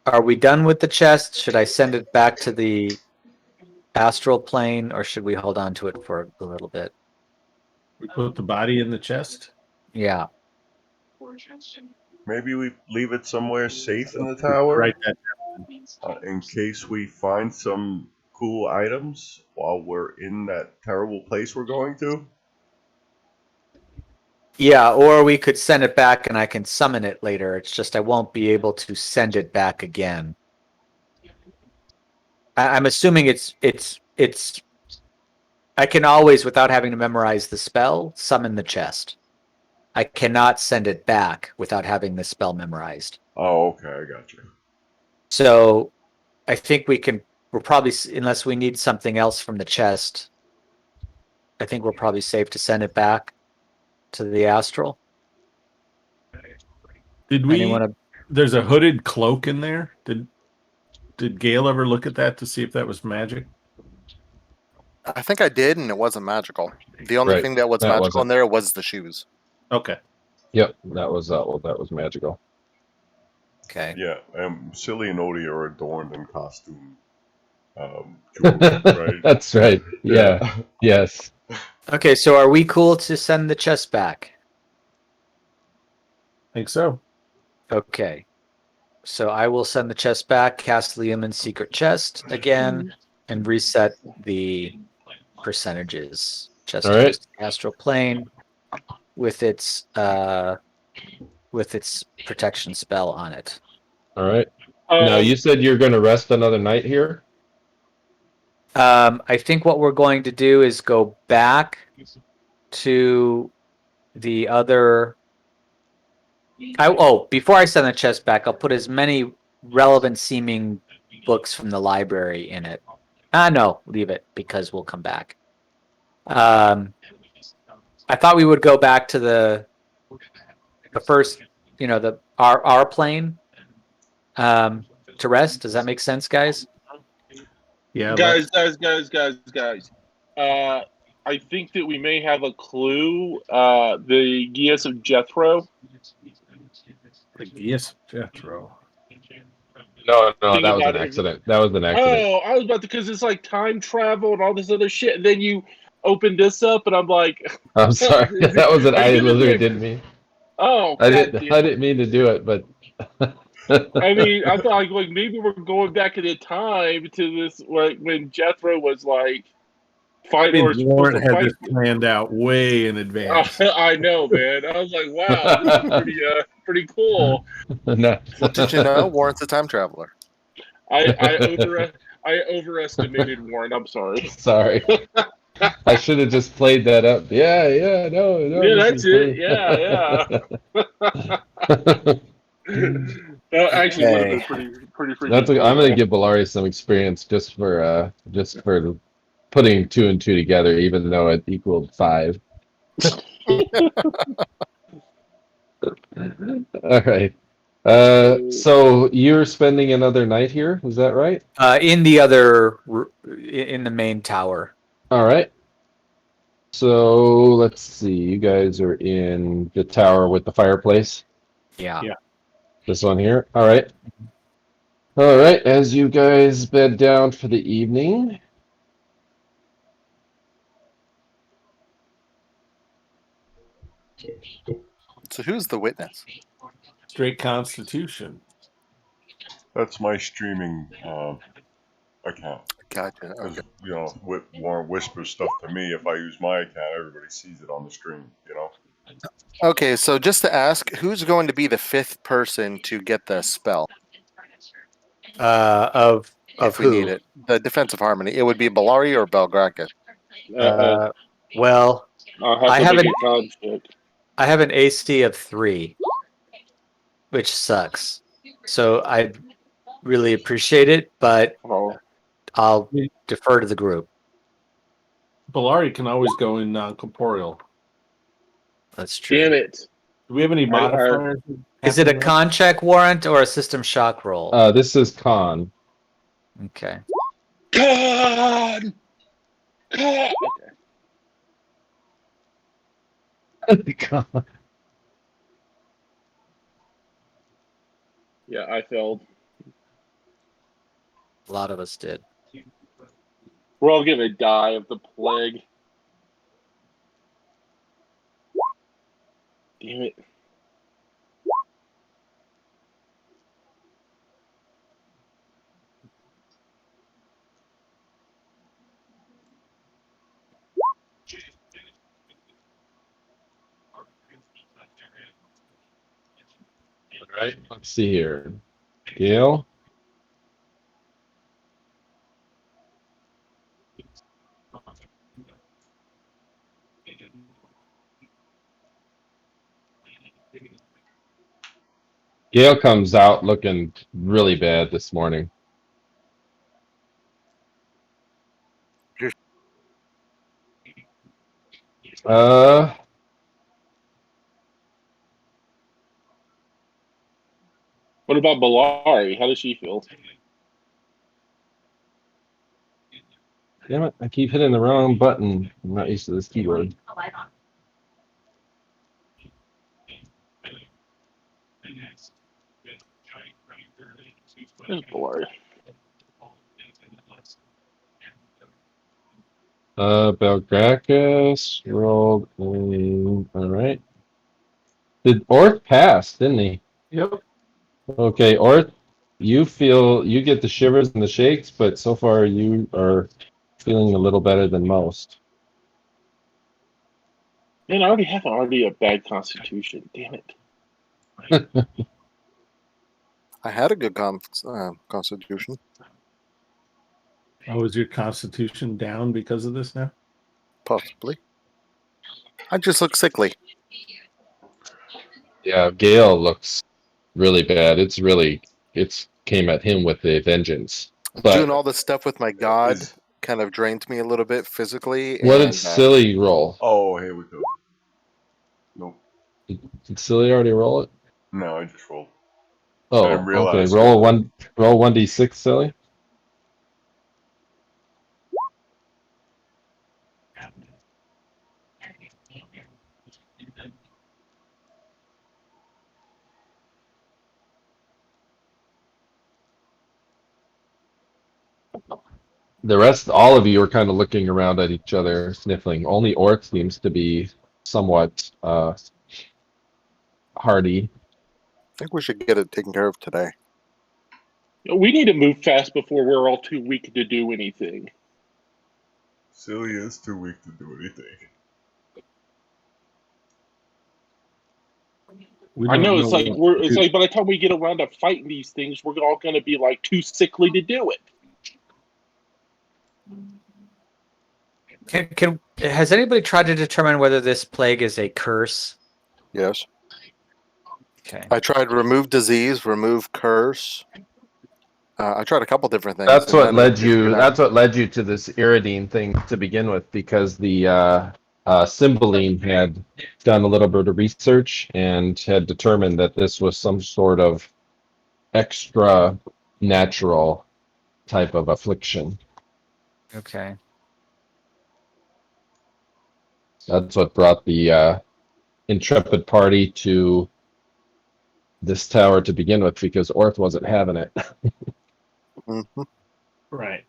Are we done with the chest? Should I send it back to the astral plane, or should we hold on to it for a little bit? We put the body in the chest. Yeah. Maybe we leave it somewhere safe in the tower, Right. That in case we find some cool items while we're in that terrible place we're going to. Yeah, or we could send it back and I can summon it later. It's just I won't be able to send it back again. I'm assuming it's I can always, without having to memorize the spell, summon the chest. I cannot send it back without having the spell memorized. Oh, okay, I got you. So I think we're probably, unless we need something else from the chest, I think we're probably safe to send it back to the astral. did we? Anyone? There's a hooded cloak in there. Did Gale ever look at that to see if that was magic? I think I did, and it wasn't magical. The only Right, thing that was that magical wasn't. in there was the shoes. Okay. Yep, that was magical. Okay. Yeah, Silly and Odie are adorned in costume Cool, right? That's right. Yeah. Yes. Okay, so are we cool to send the chest back? think so. Okay. So I will send the chest back, cast Liamon's secret chest again, and reset the percentages. Chest All right. goes to the astral plane with its protection spell on it. All right. Now you said you're going to rest another night here. I think what we're going to do is go back to the other. Before I send the chest back, I'll put as many relevant seeming books from the library in it. No, leave it because we'll come back. I thought we would go back to the first, our plane, to rest. Does that make sense, guys? Yeah. Guys. I think that we may have a clue. The Geas of Jethro. Yes, Jethro. No, Think that was about an it. accident. That was an accident. Oh, I was about to, because it's like time travel and all this other shit. And then you open this up, and I'm like, I'm sorry. That was an. are I you gonna literally do? didn't mean. Oh, I God didn't. damn I it. didn't mean to do it, but. I mean, I thought like maybe we're going back in the time to this, like when Jethro was like I fighting or mean, supposed Warren to had fight. this planned out way in advance. I know, man. I was like, wow, this is pretty cool. No. Well, did you know Warren's a time traveler? I overestimated Warren. I'm sorry. Sorry. I should have just played that up. Yeah, no. Yeah, this that's is it. That actually would have been pretty freaking That's. cool. I'm gonna give Belari some experience just for putting 2 and 2 together, even though it equaled 5. All right. So you're spending another night here, is that right? In the main tower. All right. So let's see. You guys are in the tower with the fireplace. Yeah. Yeah. This one here. All right. All right. As you guys bed down for the evening. So who's the witness? Straight Constitution. That's my streaming account. Gotcha. Because Okay. Warren whispers stuff to me. If I use my account, everybody sees it on the screen. Okay, so just to ask, who's going to be the 5th person to get the spell Of if we need it? The defensive harmony. It would be Belari or Belgrakas. Well, I'll have I to have make an a con check. I have an AC of 3, which sucks. So I really appreciate it, but Oh, I'll defer to the group. Belari can always go in non-corporeal. That's true. damn it! Do we have any modifiers? Is it a con check warrant or a system shock roll? This is con. Okay. God. Okay. Yeah, I failed. A lot of us did. We're all gonna die of the plague. Damn it. All right. Let's see here. Gale. Gale comes out looking really bad this morning. Uh, What about Belari? How does she feel? damn it! I keep hitting the wrong button. I'm not used to this keyboard. There's Belari. Belgrakas rolled. All right. Did Orth pass? Didn't he? Yep. Okay, Orth, you get the shivers and the shakes, but so far you are feeling a little better than most. Man, I already a bad constitution. Damn it. I had a good constitution. Oh, is your constitution down because of this now? Possibly. I just look sickly. Yeah, Gale looks really bad. It's came at him with a vengeance. But Doing all this stuff with my god kind of drained me a little bit physically. what did and, Silli roll? Oh, here we go. Nope. Did Silli already roll it? No, I just rolled. Oh, didn't okay. realize. Roll 1d6, Silli. The rest, all of you are kind of looking around at each other, sniffling. Only Orth seems to be somewhat hardy. I think we should get it taken care of today. We need to move fast before we're all too weak to do anything. Silly is too weak to do anything. I know it's like by the time we get around to fighting these things, we're all going to be like too sickly to do it. Has anybody tried to determine whether this plague is a curse? Yes. Okay. I tried remove disease, remove curse. I tried a couple different things. That's what led you. Out. That's what led you to this Aedan thing to begin with, because the Cymbeline had done a little bit of research and had determined that this was some sort of extra natural type of affliction. Okay. That's what brought the intrepid party to this tower to begin with, because Orth wasn't having it. Mm-hmm. Right.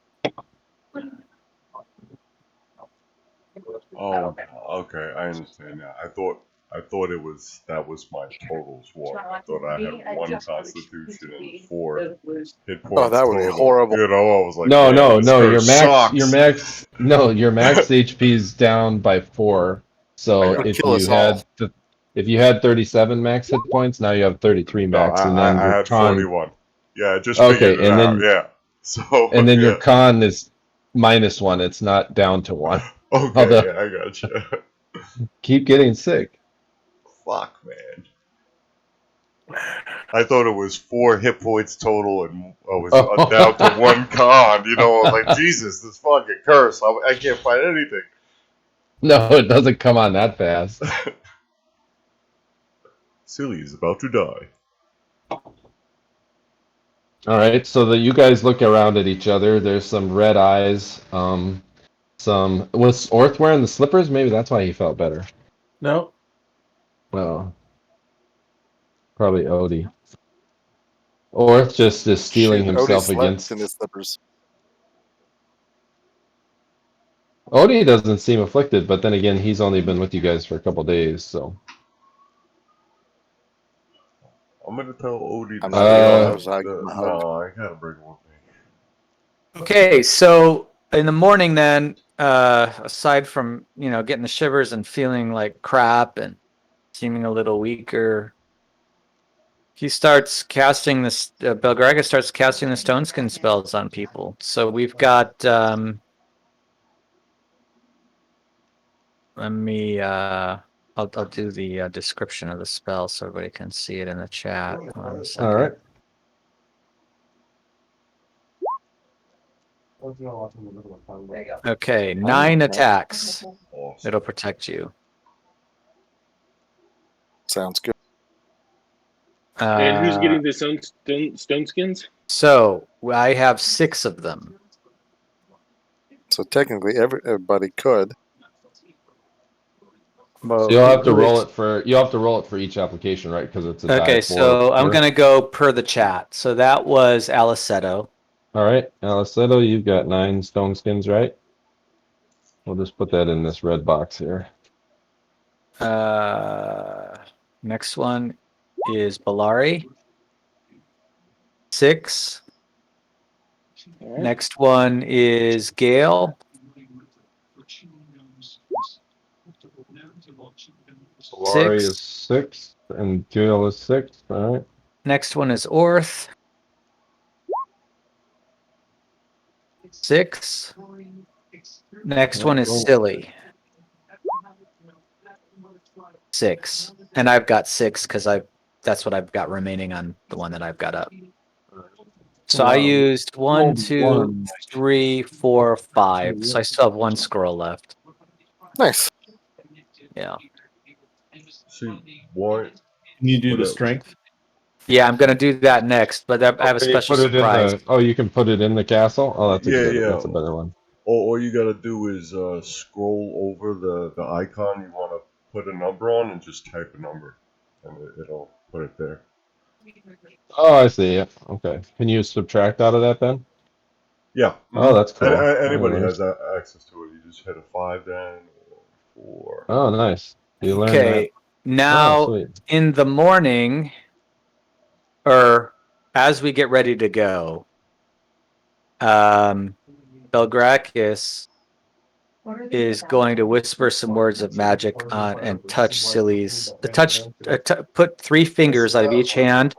Oh, okay, I understand now. I thought that was my total swap. I thought I had 1 constitution and 4 hit points. Oh, that would be total. horrible. You know, I was like, No, this your curse max, sucks. your max HP is down by 4. So It'll if kill us you had if you had 37 max hit points, now you have 33 No, max, and then I your had con. 41. Yeah, I just Okay, figured it and out. then- Yeah. So And then your yeah. con is -1. It's not down to 1. Okay, although- yeah, I got you. Keep getting sick. Fuck, man. I thought it was 4 hit points total, and I was down to 1 con. You know, I was like, Jesus, this fucking curse. I can't find anything. No, it doesn't come on that fast. Silly is about to die. All right, so that you guys look around at each other. There's some red eyes. Was Orth wearing the slippers? Maybe that's why he felt better. No. Well, probably Odie. Orth just is steeling Shoot, himself Odie slept against. in his slippers. Odie doesn't seem afflicted, but then again, he's only been with you guys for a couple days, so. I'm gonna tell Odie. I'm not gonna go outside. No, I gotta bring him with me. Okay, so in the morning then, aside from, getting the shivers and feeling like crap and seeming a little weaker, he starts casting this, Belgrakas starts casting the stone skin spells on people. So we've got, I'll do the description of the spell so everybody can see it in the chat. Hold on a second. All right. Okay, 9 attacks. Awesome. It'll protect you. Sounds good. And who's Uh, getting the stone skins? So I have 6 of them. So technically, everybody could. Well, So you'll have to roll it for each application, right? Because it's a die Okay, for so I'm per. gonna go per the chat. So that was Alleseto. All right, Alleseto, you've got 9 stone skins, right? We'll just put that in this red box here. Next one is Belari. 6. All right. Next one is Gale. Belari 6. is 6, and Gale is 6. All right. Next one is Orth. 6. Next one is Silli. 6. And I've got 6 because that's what I've got remaining on the one that I've got up. So I Wow. used 1, Rolled 2, one. 3, 4, 5. So I still have 1 scroll left. Nice. Yeah. See, what? Can you do What the else? strength? Yeah, I'm gonna do that next, but I have a Can you special put it in surprise. the? Oh, you can put it in the castle. Oh, that's a Yeah, good. yeah. That's a better one. All you gotta do is scroll over the icon you want to put a number on and just type a number, and it'll put it there. Oh, I see. Yeah. Okay. Can you subtract out of that then? Yeah. Oh, that's cool. Anybody Oh, has access to it. You just hit a 5 then, or 4. oh, nice. You learned that. Okay, Oh, now sweet. in the morning, or as we get ready to go, Belgrakas is going to whisper some words of magic on and touch Silly's put 3 fingers out of each hand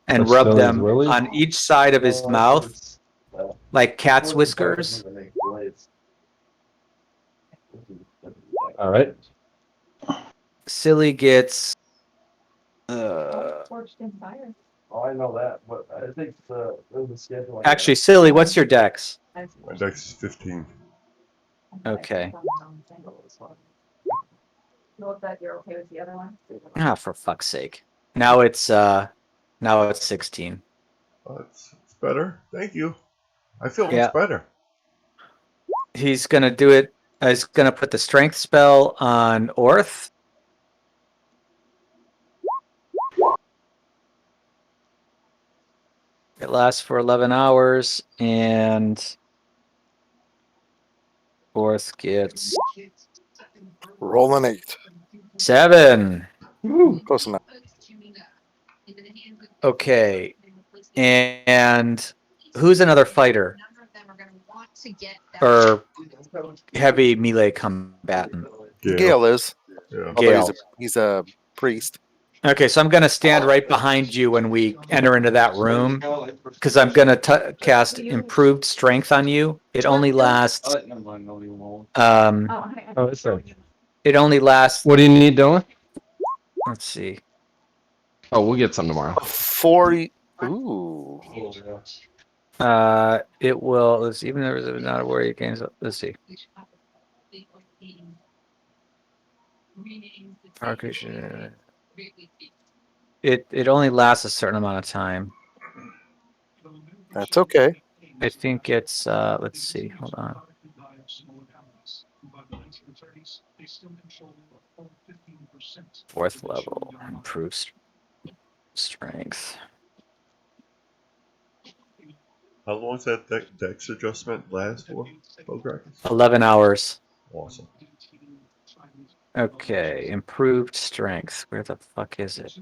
and Touch rub Silly's them willy? on each side of his mouth like cat's whiskers. All right. Silly gets Oh, I know that, but I think the schedule. actually Silly, what's your dex? My dex is 15. Okay. Ah, for fuck's sake. Now it's 16. It's better. Thank you. I feel Yeah. much better. He's gonna do it. He's gonna put the strength spell on Orth. It lasts for 11 hours, and Orth gets Roll an 8. 7. Close enough. Okay. And who's another fighter or heavy melee combatant? Gale is. Yeah. Although Gale. he's a priest. Okay, so I'm going to stand right behind you when we enter into that room because I'm going to cast improved strength on you. It only lasts. Oh, it's there. It only lasts. What do you need, Dylan? Let's see. Oh, we'll get some tomorrow. 40. Ooh. It will. Let's even if it's not a warrior gains. Let's see. It only lasts a certain amount of time. That's okay. I think it's let's see, hold on. Fourth level, improved strength. How long does that dex adjustment last for, Belgrakas? 11 hours. Awesome. Okay, improved strength. Where the fuck is it?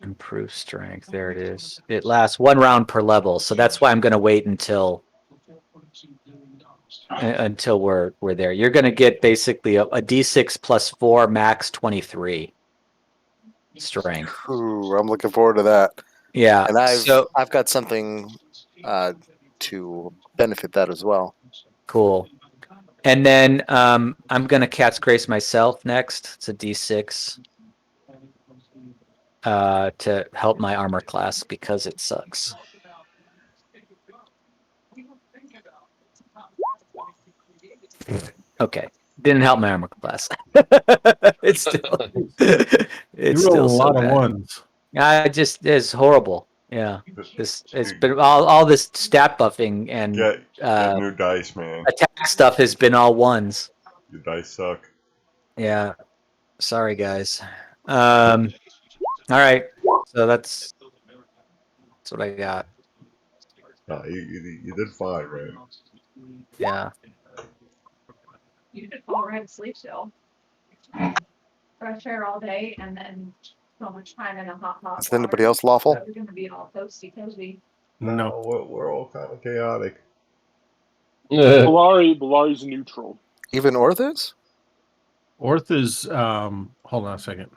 Improved strength. There it is. It lasts 1 round per level, so that's why I'm going to wait until we're there. You're going to get basically a d6 plus 4 max 23 strength. Ooh, I'm looking forward to that. Yeah. And So I've got something to benefit that as well. cool. And then I'm going to Cat's Grace myself next. It's a d6 to help my armor class because it sucks. Okay. Didn't help my armor class. It's still it's You roll still a so lot of bad. ones. It's horrible. Yeah. It's been all this stat buffing and Get new dice, man. attack stuff has been all ones. Your dice suck. Yeah. Sorry guys. All right. So that's what I got. Nah, you did fine, man. Yeah. You could fall right asleep still. Fresh air all day and then so much time in a hot Is water. anybody else lawful? You're gonna be all toasty. No. We're all kind of chaotic. Belari's neutral. Even Orth is? Orth is hold on a second.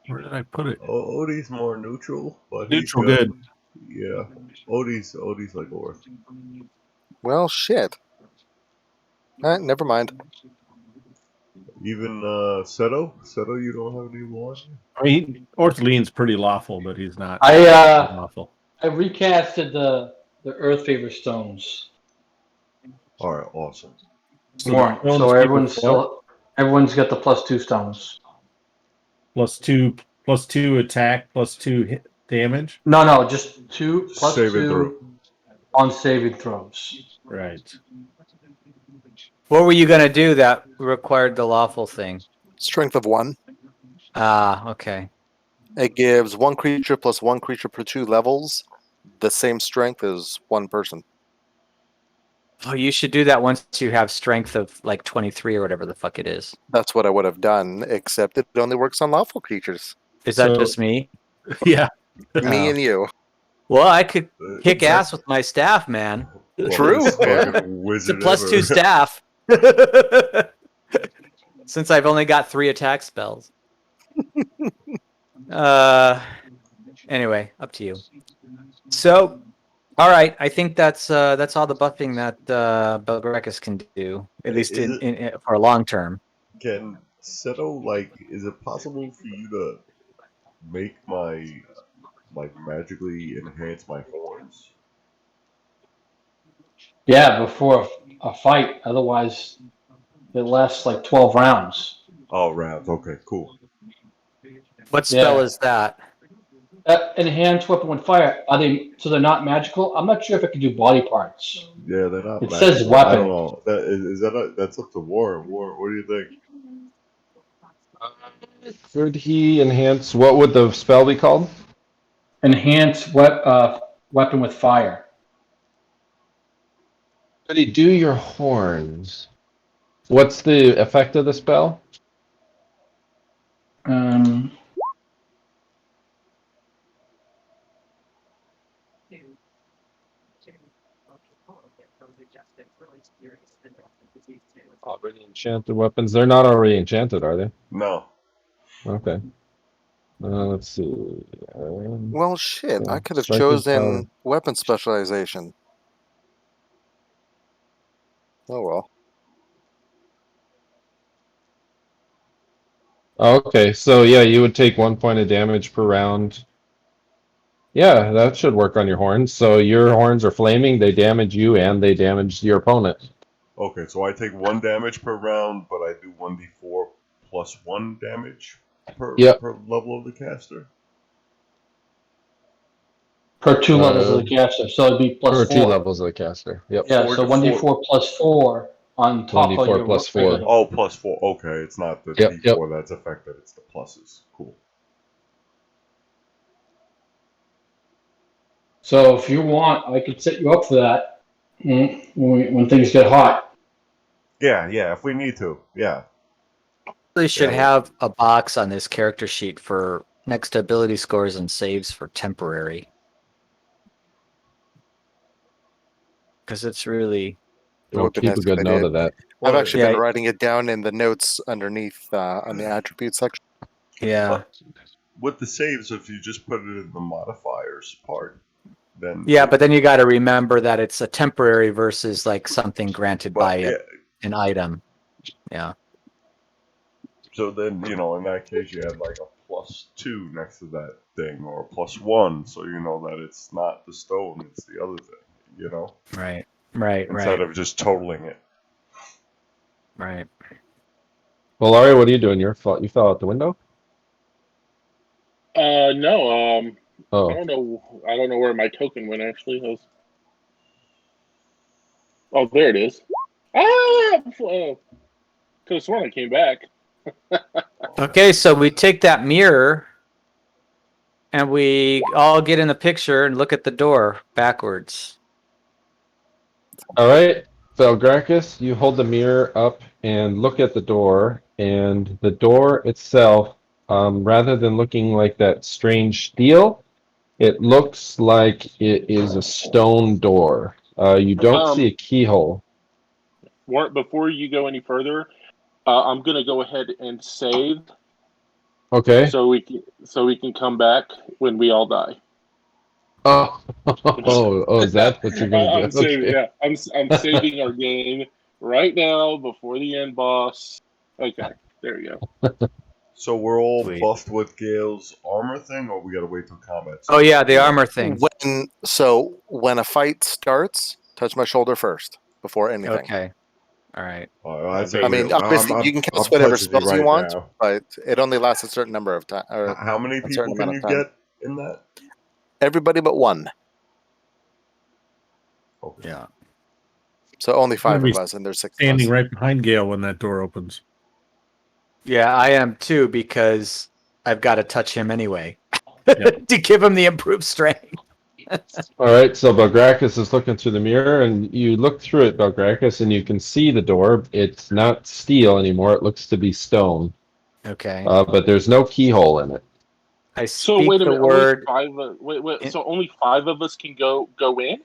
Where did I put it? Odie's more neutral, but Neutral he's good. Yeah, Odie's like Orth. Well, shit. Alright, never mind. Even Seto, you don't have any more. I mean, Orth leans pretty lawful, but he's not I lawful. recasted the Earth Favor stones All right, awesome. more, the so stones keep it everyone's got the +2 stones. +2 attack, +2 hit damage. No, just 2 +2 Saving throw. on saving throws. Right. What were you gonna do that required the lawful thing? Strength of 1. Ah, okay. It gives 1 creature plus 1 creature per 2 levels the same strength as 1 person. Oh, you should do that once you have strength of like 23 or whatever the fuck it is. That's what I would have done, except it only works on lawful creatures. Is that So- just me? Yeah. Me Oh. and you. Well, I could kick Exact- ass with my staff, man. True. this fucking It's a wizard +2 ever. staff. Since I've only got 3 attack spells. Anyway, up to you. So, all right, I think that's all the buffing that Belgrakas can do, at least Is in for a long term. Can Seto, like, is it possible for you to make my magically enhance my horns? Yeah, before a fight. Otherwise, it lasts like 12 rounds. Oh, rounds. Okay, cool. What spell Yeah. is that? Enhanced weapon with fire. Are they? So they're not magical. I'm not sure if it can do body parts. Yeah, they're not. It says magical. I weapon. don't know. Is that that's up to Warren. Warren, what do you think? Could he enhance? What would the spell be called? Enhanced weapon with fire. Could he do your horns? What's the effect of the spell? Already enchanted weapons. They're not already enchanted, are they? No. Okay. Let's see. Well, shit. Yeah, I could have strike is chosen weapon specialization. Oh well. Okay, so yeah, you would take 1 point of damage per round. Yeah, that should work on your horns. So your horns are flaming, they damage you, and they damage your opponent. Okay, so I take 1 damage per round, but I do 1d4 plus 1 damage per level of the caster. Per 2 levels of the caster, so it'd be Per +4. 2 levels of the caster. Yep. Yeah, 4 so to 1d4 +4 on top of 1d4 your plus 4. regular- Oh, plus 4. Okay, it's not the Yep, d4 that's affected. It's the pluses. Cool. So if you want, I could set you up for that when things get hot. Yeah, if we need to. Yeah. They should Yeah. have a box on this character sheet for next to ability scores and saves for temporary. Because it's really It would be keep nice a if good they note did. of that. I've actually Yeah. been writing it down in the notes underneath on the attribute section. yeah. But with the saves, if you just put it in the modifiers part, then Yeah, but then you got to remember that it's a temporary versus like something granted by yeah. an item. Yeah. So then, in that case, you had like a +2 next to that thing, or a +1, so you know that it's not the stone, it's the other thing, Right. instead of just totaling it. Right. Belari, what are you doing? You fell out the window? No. Oh. I don't know where my token went. Actually, oh, there it is. Could have sworn I came back. Okay, so we take that mirror And we all get in the picture and look at the door backwards. All right, Belgrakas, you hold the mirror up and look at the door, and the door itself, rather than looking like that strange steel, it looks like it is a stone door. You don't see a keyhole. Warren, before you go any further, I'm gonna go ahead and save Okay. so we can come back when we all die. Oh, is that what you're gonna do? I'm saving. Okay. Yeah, I'm saving our game right now before the end boss. Okay, there you go. So we're all Sweet. buffed with Gale's armor thing, or we gotta wait till combat? Oh yeah, the armor thing. When a fight starts, touch my shoulder first before anything. Okay. All right. I mean, obviously, you can cast whatever spells you want, but it only lasts a certain number of time. How many people can you get in that? Everybody but one. Okay. Yeah. So only 5 be of us, and there's 6 of Standing us. right behind Gale when that door opens. Yeah, I am too because I've got to touch him anyway Yep. to give him the improved strength. All right, so Belgrakas is looking through the mirror, and you look through it, Belgrakas, and you can see the door. It's not steel anymore; it looks to be stone. Okay. But there's no keyhole in it. So I speak wait a the minute. word. So only 5 of us can go in?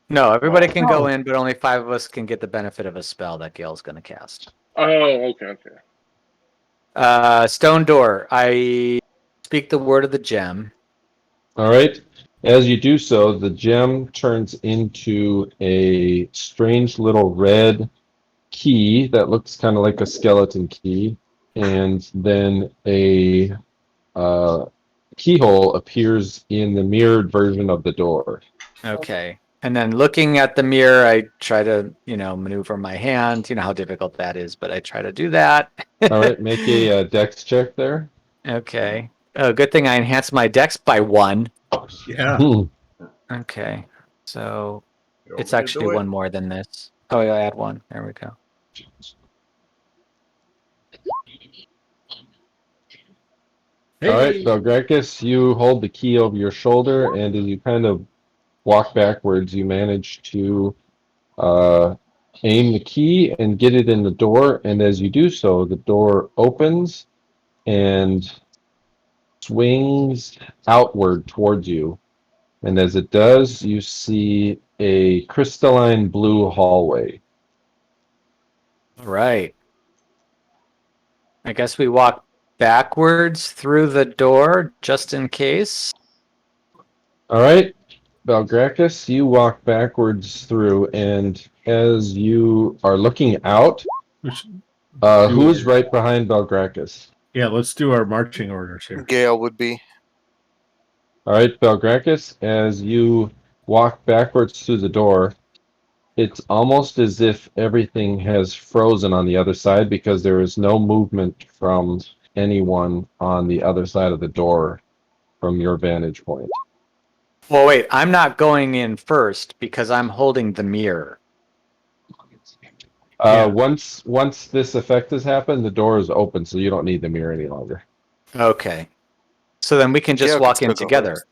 No, everybody can go No. in, but only 5 of us can get the benefit of a spell that Gale's going to cast. Oh, okay. Stone door. I speak the word of the gem. All right. As you do so, the gem turns into a strange little red key that looks kind of like a skeleton key, and then a keyhole appears in the mirrored version of the door. Okay. And then looking at the mirror, I try to, maneuver my hand. You know how difficult that is, but I try to do that. All right, make a dex check there. Okay. Oh, good thing I enhanced my dex by 1. Yeah. Okay. So You it's want me to actually do it? 1 more than this. Oh, yeah, I add 1. There we go. All right, Belgrakas, you hold the key over your shoulder, and as you kind of walk backwards, you manage to aim the key and get it in the door. And as you do so, the door opens and swings outward towards you. And as it does, you see a crystalline blue hallway. All right. I guess we walk backwards through the door just in case. All right, Belgrakas, you walk backwards through, and as you are looking out, who's right behind Belgrakas? Yeah, let's do our marching orders here. Gale would be. All right, Belgrakas, as you walk backwards through the door, it's almost as if everything has frozen on the other side because there is no movement from anyone on the other side of the door from your vantage point. Well, wait, I'm not going in first because I'm holding the mirror. Once this effect has happened, the door is open, so you don't need the mirror any longer. Okay. So then we can just Gale walk can in still go together.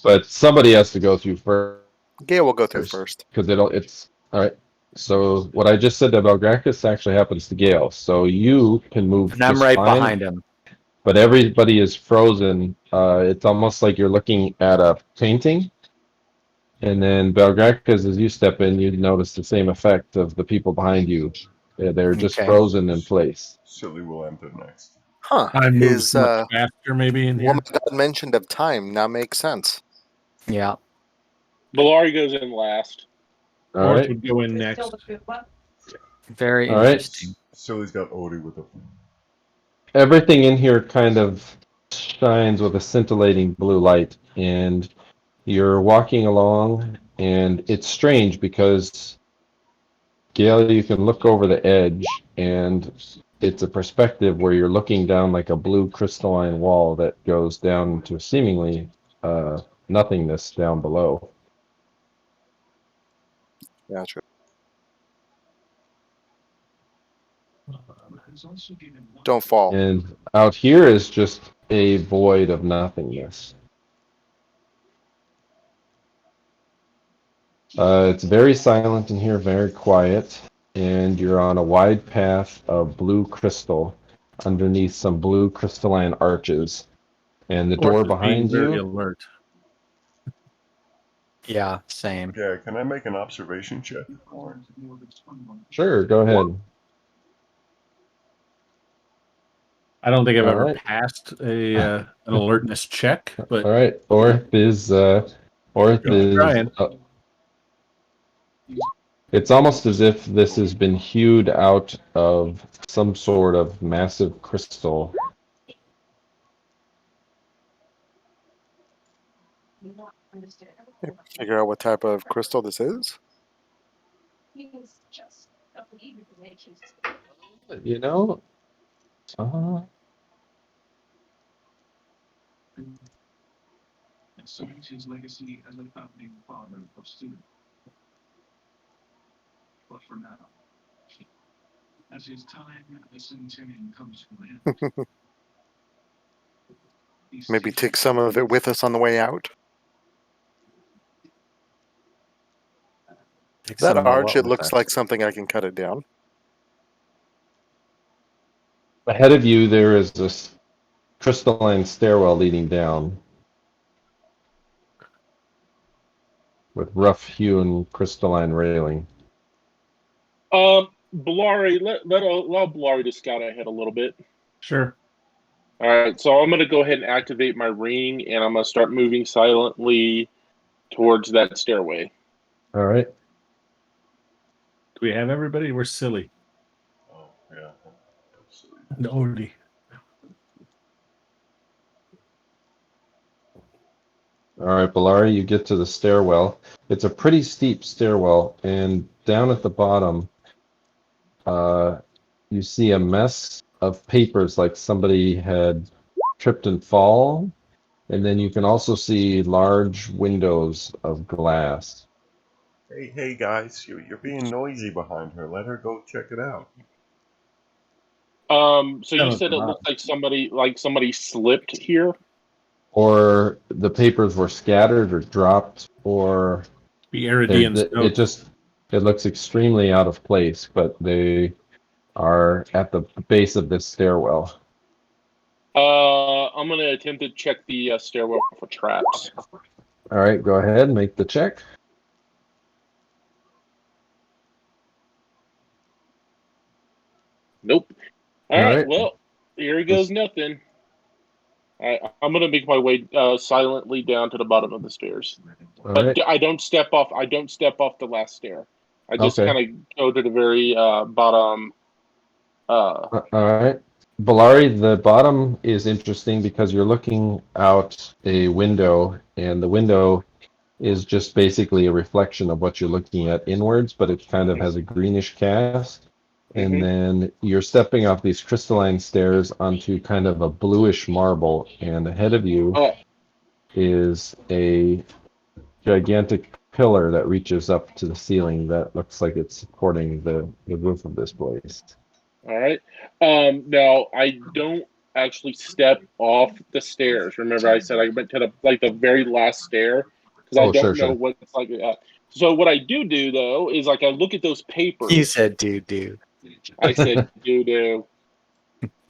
But somebody has to go through first. Gale will go through first. Because it's all right. So what I just said to Belgrakas actually happens to Gale. So you can move. And I'm just right fine, behind him. but everybody is frozen. It's almost like you're looking at a painting. And then Belgrakas, as you step in, you notice the same effect of the people behind you. They're just Okay. frozen in place. Silly will enter next. Huh. I move His much faster, maybe in here. woman that mentioned of time now makes sense. Yeah. Belari goes in last. All Orth right. would go in next. Very All right. interesting. Silly's got Odie with him. Everything in here kind of shines with a scintillating blue light, and you're walking along, and it's strange because, Gale, you can look over the edge, and it's a perspective where you're looking down like a blue crystalline wall that goes down to seemingly nothingness down below. Gotcha. Don't fall. And out here is just a void of nothingness. It's very silent in here, very quiet, and you're on a wide path of blue crystal underneath some blue crystalline arches. And the door Orth is being behind very you, alert. Yeah, same. Yeah, can I make an observation check? sure, go ahead. I don't think I've All ever right. passed an alertness check, but All right, Orth is trying. It's almost as if this has been hewed out of some sort of massive crystal. Figure out what type of crystal this is. You know, uh, And so his legacy as a founding father of students. But for now, as his time as Centurion comes to an end, Maybe take some of it with us on the way out. Take That some of the arch, what it with looks us? like something I can cut it down. ahead of you there is this crystalline stairwell leading down with rough-hewn crystalline railing. Belari, allow Belari to scout ahead a little bit. Sure. All right, so I'm going to go ahead and activate my ring, and I'm going to start moving silently towards that stairway. All right. Do we have everybody? We're silly. Oh, yeah. Nobody. All right, Belari, you get to the stairwell. It's a pretty steep stairwell, and down at the bottom, you see a mess of papers like somebody had tripped and fall, and then you can also see large windows of glass. Hey guys, you're being noisy behind her. Let her go check it out. So you Down at said the it looked like somebody slipped here. Or the papers were scattered or dropped, or Be Eridian's it looks extremely out of place, but they are at the base of this stairwell. I'm going to attempt to check the stairwell for traps. All right, go ahead, make the check. Nope. All All right, right. well, here goes nothing. I'm going to make my way silently down to the bottom of the stairs. All But right. I don't step off the last stair. I just Okay. kind of go to the very bottom. All right. Belari, the bottom is interesting because you're looking out a window, and the window is just basically a reflection of what you're looking at inwards, but it kind of has a greenish cast. And then you're stepping off these crystalline stairs onto kind of a bluish marble, and ahead of you is a gigantic pillar that reaches up to the ceiling that looks like it's supporting the roof of this place. All right. Now I don't actually step off the stairs. Remember, I said I went to the very last stair because I don't know what it's like. So what I do though is like I look at those papers. You said do. I said do.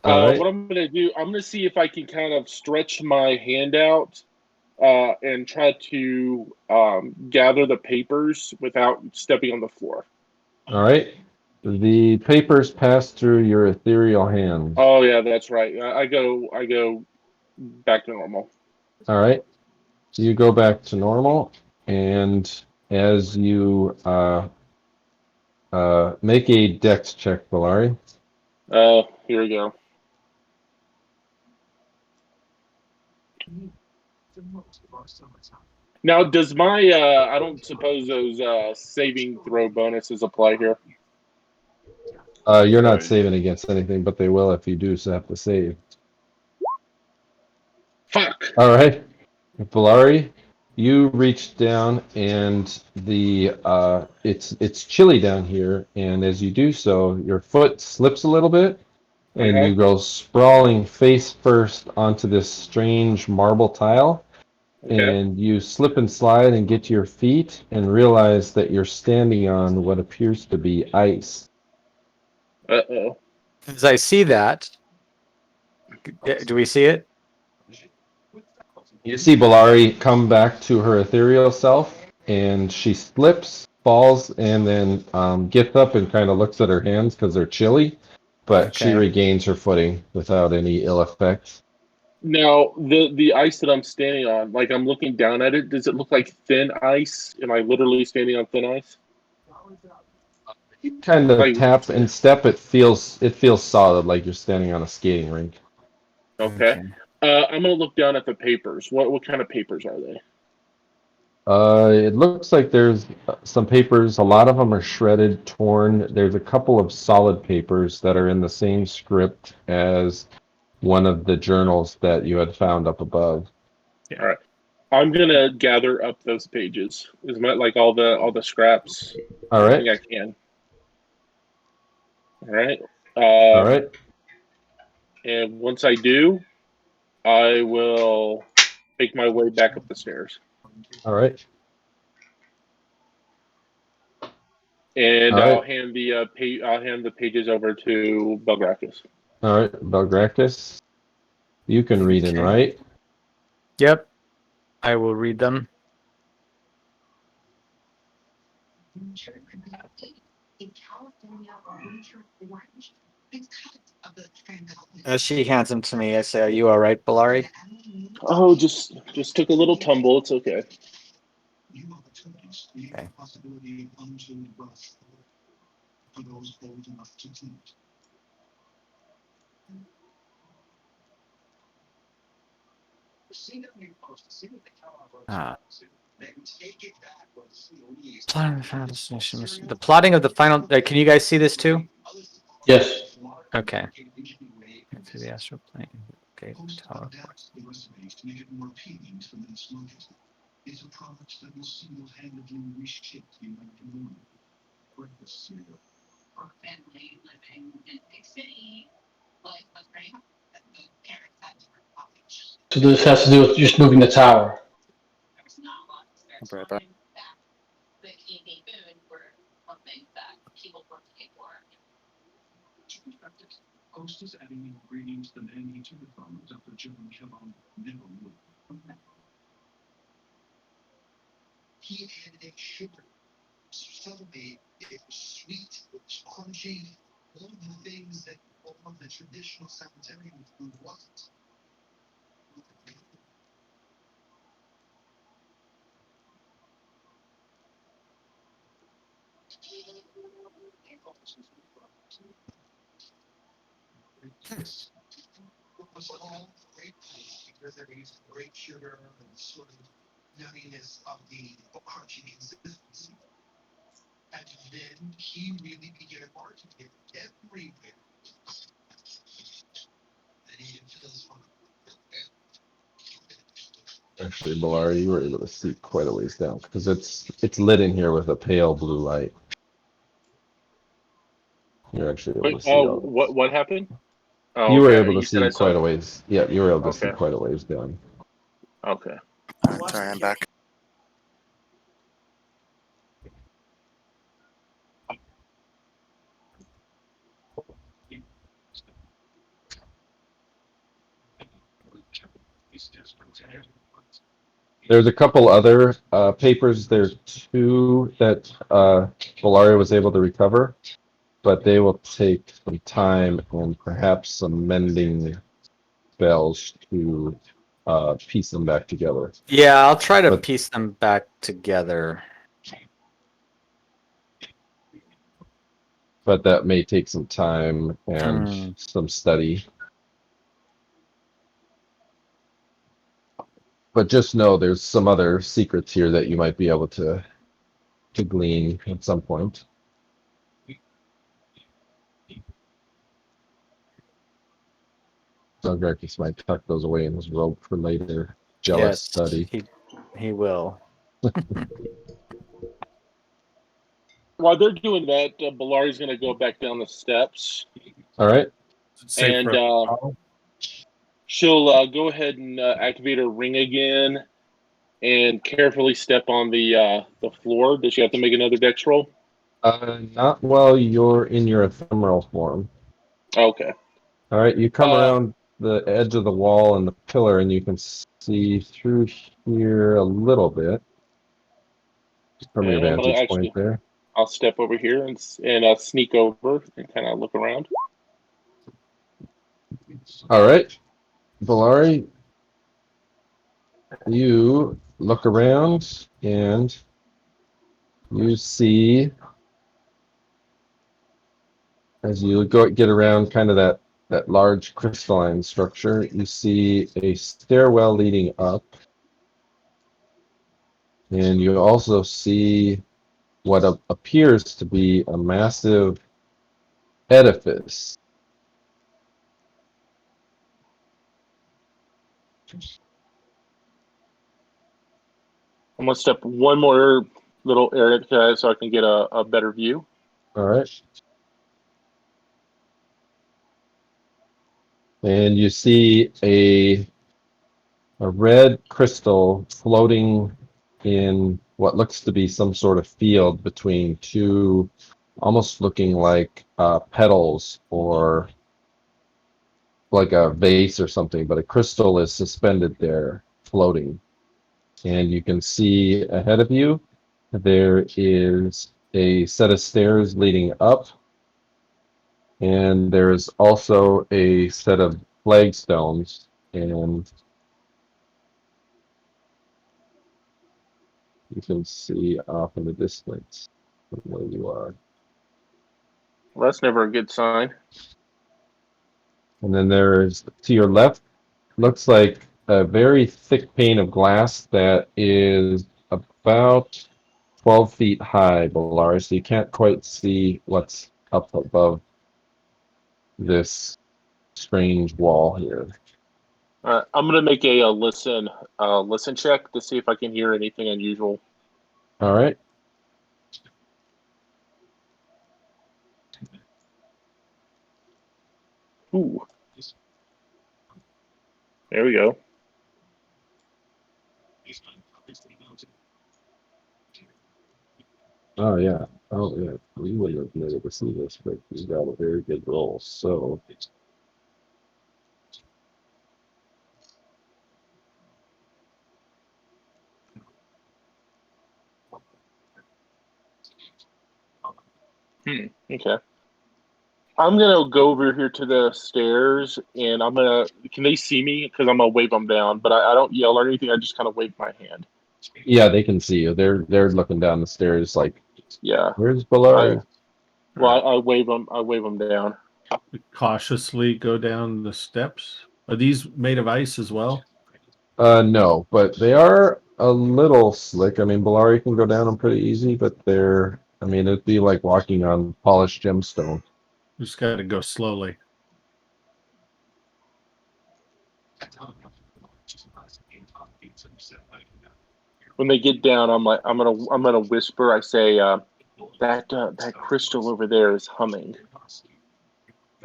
All right. What I'm gonna do, I'm gonna see if I can kind of stretch my hand out and try to gather the papers without stepping on the floor. All right. The papers pass through your ethereal hand. Oh yeah, that's right. I go back to normal. All right. You go back to normal, and as you make a dex check, Belari. Here we go. Now, does my I don't suppose those saving throw bonuses apply here? You're not Right. saving against anything, but they will if you do have to save. Fuck. All right, Belari, you reach down, and it's chilly down here, and as you do so, your foot slips a little bit, and you go sprawling face first onto this strange marble tile, Okay. and you slip and slide and get to your feet and realize that you're standing on what appears to be ice. Uh-oh. As I see that, do we see it? You see Belari come back to her ethereal self, and she slips, falls, and then gets up and kind of looks at her hands because they're chilly, but she Okay. regains her footing without any ill effects. Now, the ice that I'm standing on, like I'm looking down at it, does it look like thin ice? Am I literally standing on thin ice? You kind of Like, tap and step. It feels solid, like you're standing on a skating rink. okay. I'm gonna look down at the papers. What kind of papers are they? It looks like there's some papers. A lot of them are shredded, torn. There's a couple of solid papers that are in the same script as one of the journals that you had found up above. All right. I'm gonna gather up those pages. Is my like all the scraps? All Everything right. I can. All right. All right. And once I do, I will make my way back up the stairs. All right. And All I'll right. hand the pages over to Belgrakas. All right. Belgrakas, you can read and Okay. write. Yep. I will read them. As she hands them to me, I say, "Are you all right, Belari?" Oh, just took a little tumble. It's okay. Okay. The plotting of the final. Can you guys see this too? Yes. Okay. Through the astral plane. Okay. Tower. Family living in big city, life was great. The parents had different knowledge. So this has to do with just moving the tower. There was not a lot of spare Right, time. That the evening food were one thing that people were looking for. Hostess adding ingredients than any to the farmers after John Kellogg never would. He added a sugar. Celebrate it was sweet, it was crunchy, all of the things that all of the traditional Sanitarian food wasn't. It was all great because there is great sugar and sort of nuttiness of the crunchy consistency. And then he really began marketing it everywhere. And he feels one Actually, Belari, you were able to see quite a ways down because it's lit in here with a pale blue light. You're actually able Wait, to see all. what happened? Oh, You were okay. able to You said see I saw. quite a ways. Yeah, you were able to see Okay. quite a ways down. Okay. Sorry, I'm back. There's a couple other papers. There's two that Belari was able to recover, but they will take some time and perhaps some mending spells to piece them back together. Yeah, I'll try to But- piece them back together. But that may take some time and some study. But just know there's some other secrets here that you might be able to glean at some point. Belgrakas might tuck those away in his robe for later jealous study. He will. While they're doing that, Belari's going to go back down the steps. All right. Safe And for she'll go ahead and activate her ring again, and carefully step on the floor. Does she have to make another dex roll? Not while you're in your ephemeral form. Okay. All right, you come around the edge of the wall and the pillar, and you can see through here a little bit from your And I'm gonna vantage point there. I'll step over here and sneak over and kind of look around. All right, Belari, you look around and you see, as you get around kind of that large crystalline structure, you see a stairwell leading up. And you also see what appears to be a massive edifice. I'm gonna step one more little area so I can get a better view. All right. And you see a red crystal floating in what looks to be some sort of field between two, almost looking like petals or like a vase or something, but a crystal is suspended there, floating. And you can see ahead of you, there is a set of stairs leading up, and there's also a set of flagstones, and you can see off in the distance from where you are. Well, that's never a good sign. And then there's, to your left, looks like a very thick pane of glass that is about 12 feet high, Belari, so you can't quite see what's up above this strange wall here. I'm gonna make a listen check to see if I can hear anything unusual. All right. Ooh. There we go. Oh yeah. Oh yeah. We wouldn't have been able to see this, but we got a very good roll. So Okay. I'm gonna go over here to the stairs, and I'm gonna. Can they see me? Because I'm gonna wave them down, but I don't yell or anything. I just kind of wave my hand. yeah, they can see you. They're looking down the stairs like, Yeah. where's Belari? I wave them. I wave them down. cautiously go down the steps. Are these made of ice as well? No, but they are a little slick. I mean, Belari can go down them pretty easy, but I mean, it'd be like walking on polished gemstone. Just got to go slowly. When they get down, I'm gonna whisper. I say, that crystal over there is humming.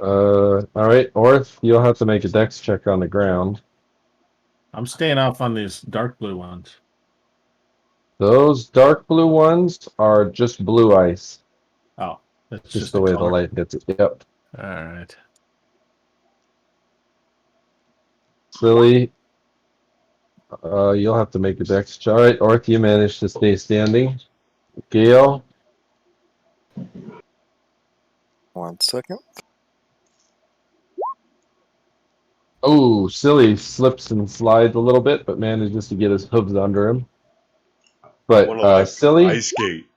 All right, Orth, you'll have to make a dex check on the ground. I'm staying off on these dark blue ones. Those dark blue ones are just blue ice. Oh, that's Just the way the color. light hits it. Yep. All right. Silli, you'll have to make a dex check. All right, Orth, you managed to stay standing. Gale. 1 second. Oh, Silli slips and slides a little bit, but manages to get his hooves under him. But Silli, ice skate.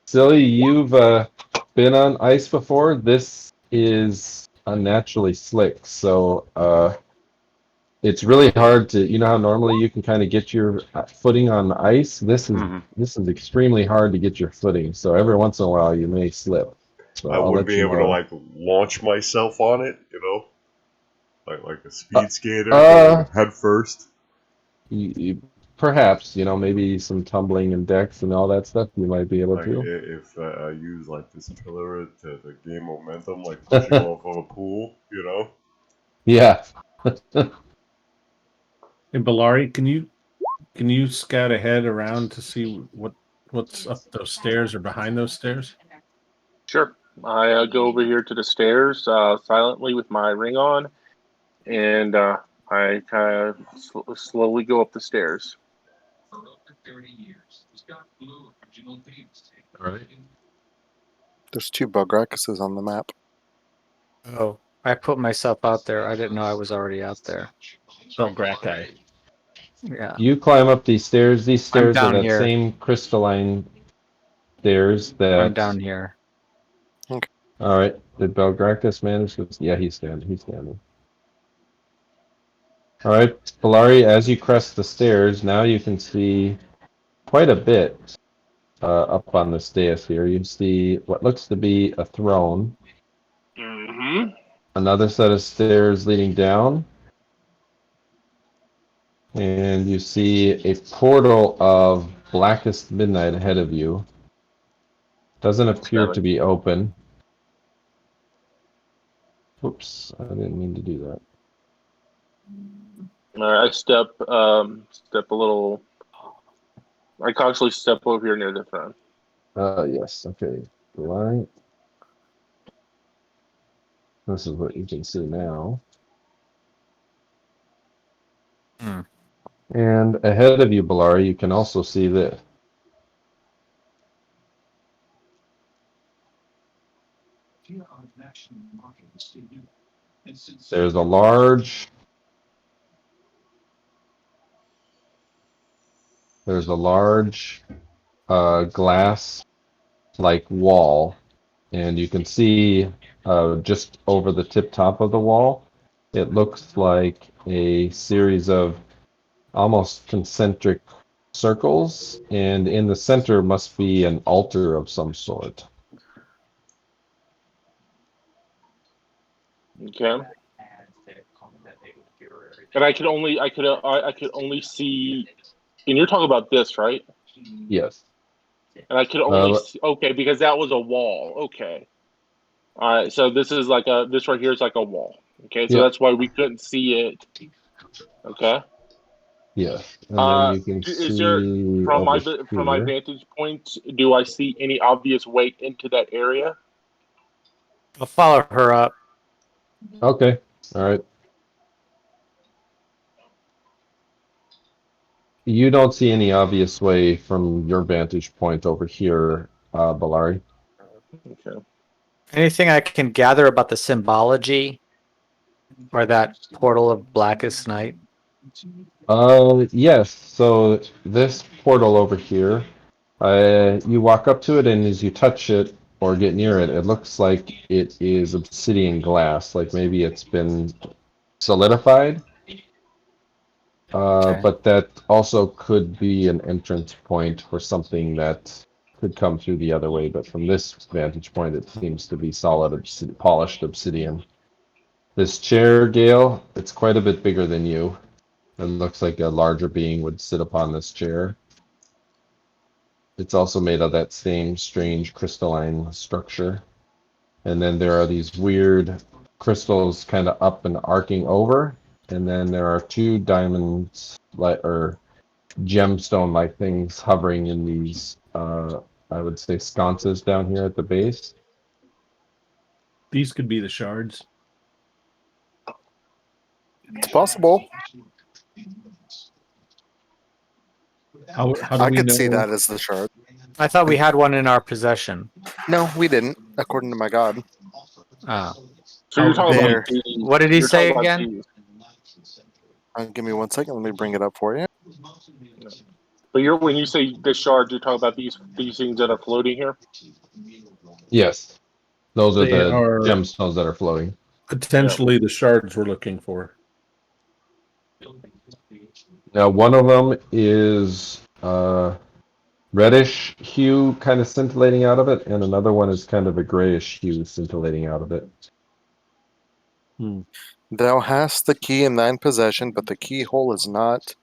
Silli, you've been on ice before. This is unnaturally slick, so it's really hard to. You know how normally you can kind of get your footing on ice. This is extremely hard to get your footing. So every once in a while you may slip. So I wouldn't be able to like launch myself on it, you know, like a speed skater, head first. You perhaps, maybe some tumbling and decks and all that stuff you might be able Like to. if I use like this pillar to gain momentum, like pushing off of a pool, Yeah. Hey, Belari, can you scout ahead around to see what's up those stairs or behind those stairs? Sure. I go over here to the stairs silently with my ring on, and I kind of slowly go up the stairs. For over 30 years, Scott Blue original themes. All right. There's 2 Belgrakases on the map. Oh, I put myself out there. I didn't know I was already out there. Belgrakai. Yeah. You climb up these stairs. These stairs are down that here. same crystalline stairs that. I'm down here. All right. Did Belgrakas manage to? Yeah, he's standing. He's standing. All right, Belari. As you crest the stairs, now you can see quite a bit up on this dais here. You see what looks to be a throne. Mm-hmm. Another set of stairs leading down. And you see a portal of blackest midnight ahead of you. Doesn't appear to be open. Oops, I didn't mean to do that. All right, I step a little. I cautiously step over here near the throne. Yes, okay. Right. This is what you can see now. Hmm. And ahead of you, Belari, you can also see this. There's a large glass like wall, and you can see just over the tip top of the wall, it looks like a series of almost concentric circles, and in the center must be an altar of some sort. Okay. And I could only see. And you're talking about this, right? Yes. And I could only see, okay, because that was a wall. Okay. All right. So this right here is like a wall. Okay. So Yep. that's why we couldn't see it. Okay. Yes. And then you can Is see there from my here. vantage point, do I see any obvious way into that area? I'll follow her up. Okay. All right. You don't see any obvious way from your vantage point over here, Belari. Okay. Anything I can gather about the symbology or that portal of blackest night? Yes. So this portal over here, you walk up to it, and as you touch it or get near it, it looks like it is obsidian glass, like maybe it's been solidified. Okay. But that also could be an entrance point for something that could come through the other way. But from this vantage point, it seems to be solid, polished obsidian. This chair, Gale, it's quite a bit bigger than you. It looks like a larger being would sit upon this chair. It's also made of that same strange crystalline structure. And then there are these weird crystals kind of up and arcing over. And then there are 2 diamonds, or gemstone-like things hovering in these, I would say, sconces down here at the base. These could be the shards. It's possible. How do I we could know? see that as the shard. I thought we had one in our possession. No, we didn't, according to my god. Ah. So you're talking There. about these. What did he You're say talking about again? these. Give me 1 second. Let me bring it up for you. But when you say the shards, you're talking about these things that are floating here. Yes. Those are They the are- gemstones that are floating. Potentially the shards we're looking for. Now, one of them is reddish hue kind of scintillating out of it, and another one is kind of a grayish hue scintillating out of it. Thou hast the key in thine possession, but the keyhole is not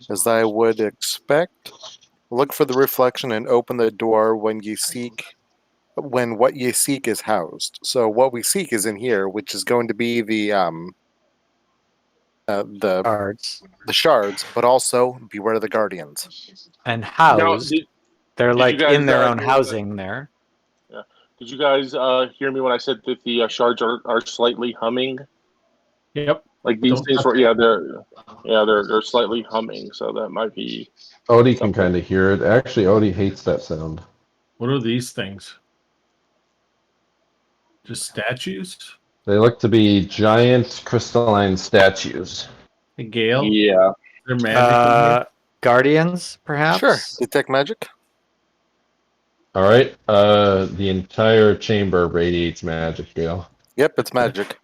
as I would expect. Look for the reflection and open the door when what ye seek is housed. So what we seek is in here, which is going to be the Cards. shards, but also beware the guardians. And Now, housed. They're did you like in guys their own hear me when housing there. did you guys hear me when I said that the shards are slightly humming? Yep. Like these Don't things touch were, they're slightly humming, so that might be Odie can something. kind of hear it. Actually, Odie hates that sound. What are these things? Just statues? They look to be giant crystalline statues. A Gale? Yeah. They're magic in here? Guardians, perhaps? Sure. Detect magic. All right. The entire chamber radiates magic, Gale. Yep, it's magic.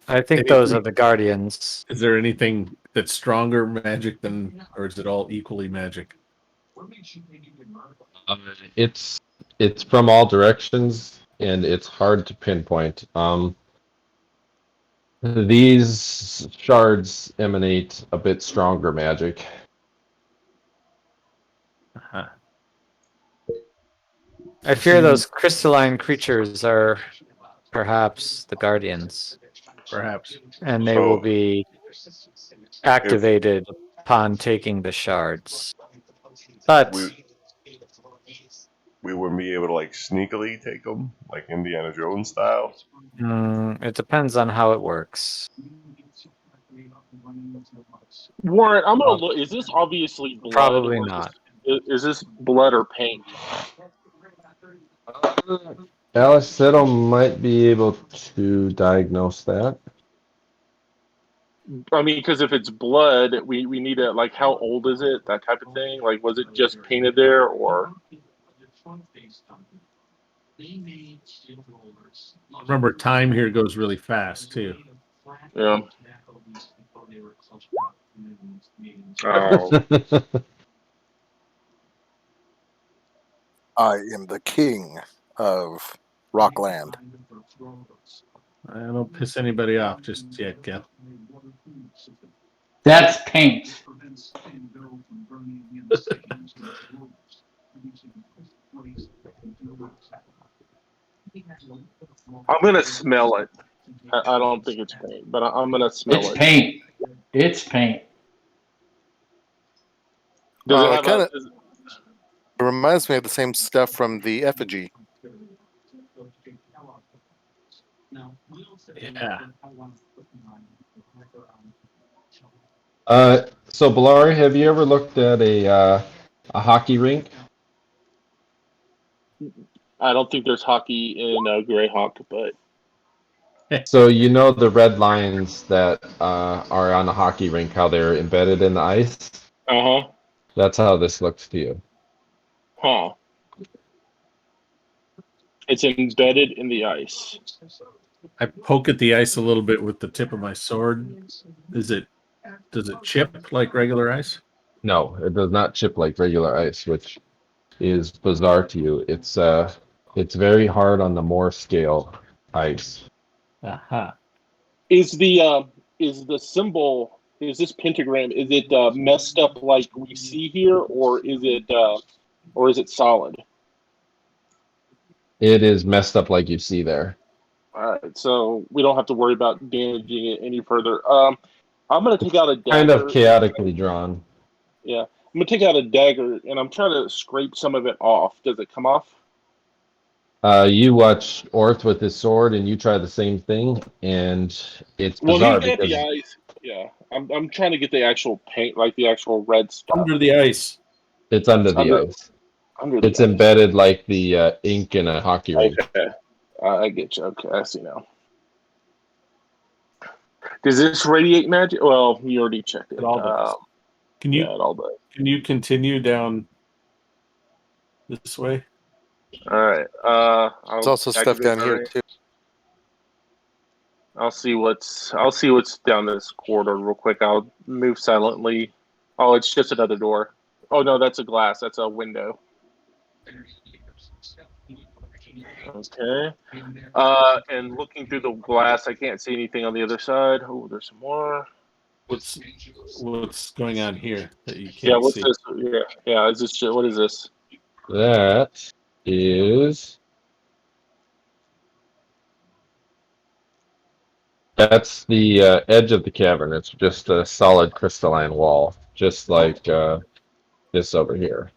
I think those are the Guardians. Is there anything that's stronger magic than, or is it all equally magic? It's from all directions, and it's hard to pinpoint. These shards emanate a bit stronger magic. Uh-huh. I fear those crystalline creatures are perhaps the Guardians, Perhaps. and they So- will be activated upon taking the shards. But We wouldn't be able to like sneakily take them, like Indiana Jones style. it depends on how it works. Warren, I'm gonna look. Is this obviously blood? Probably or not. Is this blood or paint? Alleseto might be able to diagnose that. I mean, because if it's blood, we need to like, how old is it? That type of thing. Like, was it just painted there, or Remember, time here goes really fast, too. yeah? Oh, I am the king of Rockland. I don't piss anybody off just yet, Gale. That's paint. I'm gonna smell it. I don't think it's paint, but I'm gonna smell It's it. paint. It's paint. Does it it have kinda- a? It reminds me of the same stuff from the effigy. Yeah. So Belari, have you ever looked at a hockey rink? I don't think there's hockey in Greyhawk, but So you know the red lines that are on a hockey rink, how they're embedded in the ice? uh-huh. That's how this looks to you. Huh. It's embedded in the ice. I poke at the ice a little bit with the tip of my sword. Does it chip like regular ice? No, it does not chip like regular ice, which is bizarre to you. It's very hard on the Moore scale ice. Aha. Is the symbol, is this pentagram, is it messed up like we see here, or is it solid? It is messed up like you see there. All right, so we don't have to worry about damaging it any further. I'm gonna take out a dagger. Kind of chaotically drawn. Yeah, I'm gonna take out a dagger and I'm trying to scrape some of it off. Does it come off? You watch Orth with his sword, and you try the same thing, and it's Well, bizarre he's got because the eyes. Yeah, I'm trying to get the actual paint, like the actual red stuff. Under the ice. it's under the Under- ice. Under the It's ice. embedded like the ink in a hockey rink. Okay, I get you. Okay, I see now. Does this radiate magic? Well, you already checked it. It all does. Can you Yeah, it all does. can you continue down this way? All right. There's also stuff down here too. I'll see what's down this corridor real quick. I'll move silently. Oh, it's just another door. Oh no, that's a glass. That's a window. Okay. And looking through the glass, I can't see anything on the other side. Oh, there's some more. What's going on here that you Yeah, can't what's see? this? Yeah. Is this shit? What is this? That is. That's the edge of the cavern. It's just a solid crystalline wall, just like this over here.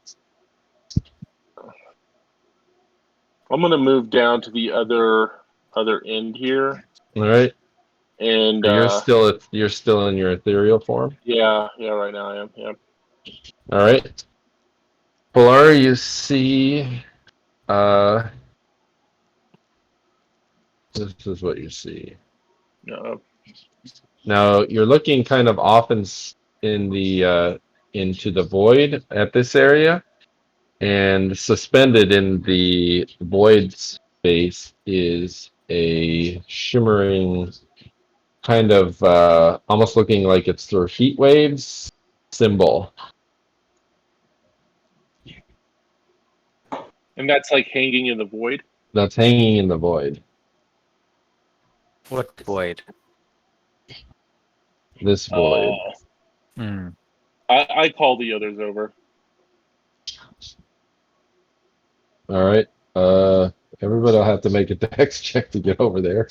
I'm gonna move down to the other end here, All right. and You're still in your ethereal form. yeah, right now I am. Yeah. All right. Belari, you see. This is what you see. No. Now you're looking kind of off in the into the void at this area, and suspended in the void space is a shimmering kind of almost looking like it's through heat waves symbol. And that's like hanging in the void. That's hanging in the void. What void? This void. Hmm. I call the others over. All right. Everybody will have to make a dex check to get over there.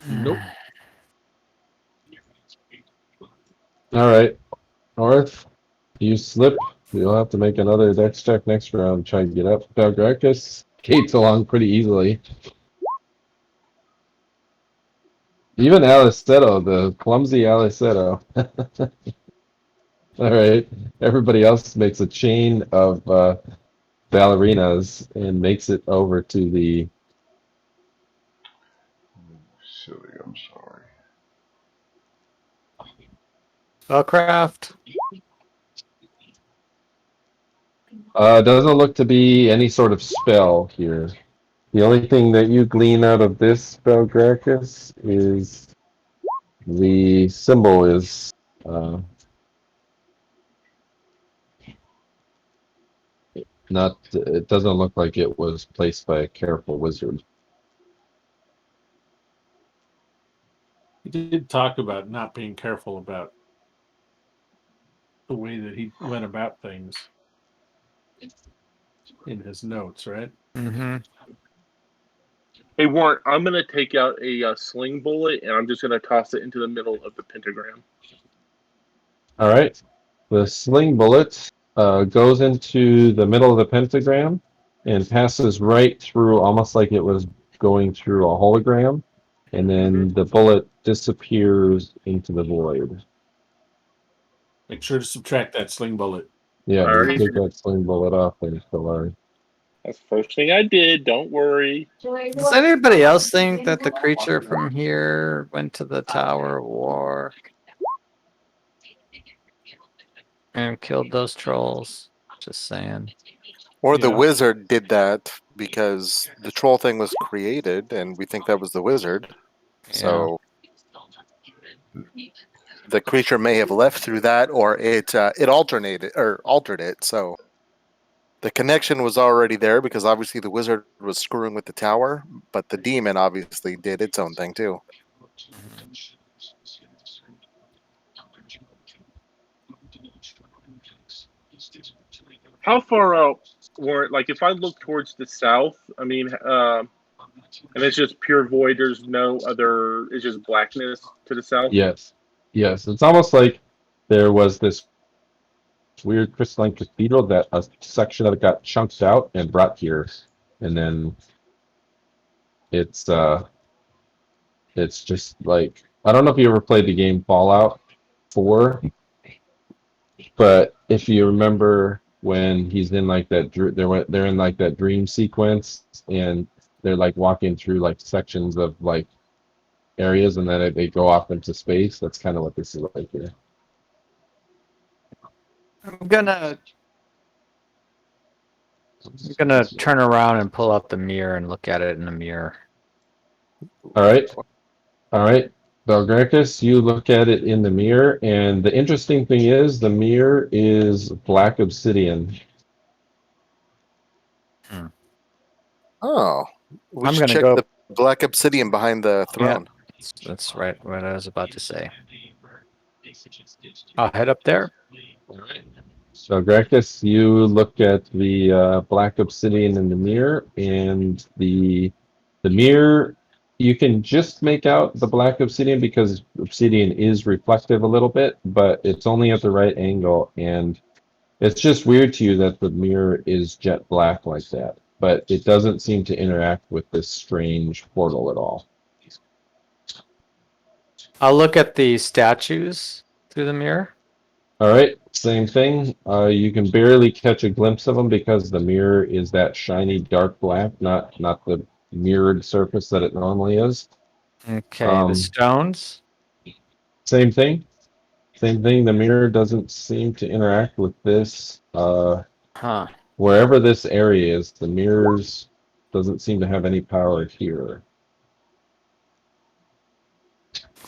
Nope. All right. Orth, you slip. You'll have to make another dex check next round. Try and get up. Belgrakas skates along pretty easily. Even Alleseto, the clumsy Alleseto. All right. Everybody else makes a chain of ballerinas and makes it over to the. Silly, I'm sorry. Spellcraft. Doesn't look to be any sort of spell here. The only thing that you glean out of this Belgrakas is the symbol is not. It doesn't look like it was placed by a careful wizard. He did talk about not being careful about the way that he went about things in his notes, right? Mm-hmm. Hey Warren, I'm gonna take out a sling bullet and I'm just gonna toss it into the middle of the pentagram. All right. The sling bullet goes into the middle of the pentagram and passes right through, almost like it was going through a hologram, and then the bullet disappears into the void. Make sure to subtract that sling bullet. Yeah, you Alright. take that sling bullet off and Belari. That's the first thing I did. Don't worry. Does anybody else think that the creature from here went to the Tower of War and killed those trolls? Just saying. Or the Yeah. wizard did that because the troll thing was created, and we think that was the wizard. So the creature may have left through that, or it alternated or altered it. So the connection was already there because obviously the wizard was screwing with the tower, but the demon obviously did its own thing too. How far out, Warren? Like if I look towards the south, I mean, and it's just pure void. There's no other. It's just blackness to the south. Yes. Yes. It's almost like there was this weird crystalline cathedral that a section of it got chunked out and brought here. And then it's just like, I don't know if you ever played the game Fallout 4, but if you remember when he's in like that, they're in like that dream sequence, and they're like walking through like sections of like areas, and then they go off into space. That's kind of what this is like here. I'm gonna turn around and pull up the mirror and look at it in the mirror. All right. Belgrakas, you look at it in the mirror, and the interesting thing is the mirror is black obsidian. Oh, we I'm should gonna check go. the black obsidian behind the Yeah, throne. that's right. What I was about to say. I'll head up there. So, Gracchus, you look at the black obsidian in the mirror, and the mirror, you can just make out the black obsidian because obsidian is reflective a little bit, but it's only at the right angle, and it's just weird to you that the mirror is jet black like that, but it doesn't seem to interact with this strange portal at all. I'll look at the statues through the mirror. All right, same thing. You can barely catch a glimpse of them because the mirror is that shiny dark black, not the mirrored surface that it normally is. Okay, the stones. Same thing. Same thing. The mirror doesn't seem to interact with this. Huh. Wherever this area is, the mirrors doesn't seem to have any power here.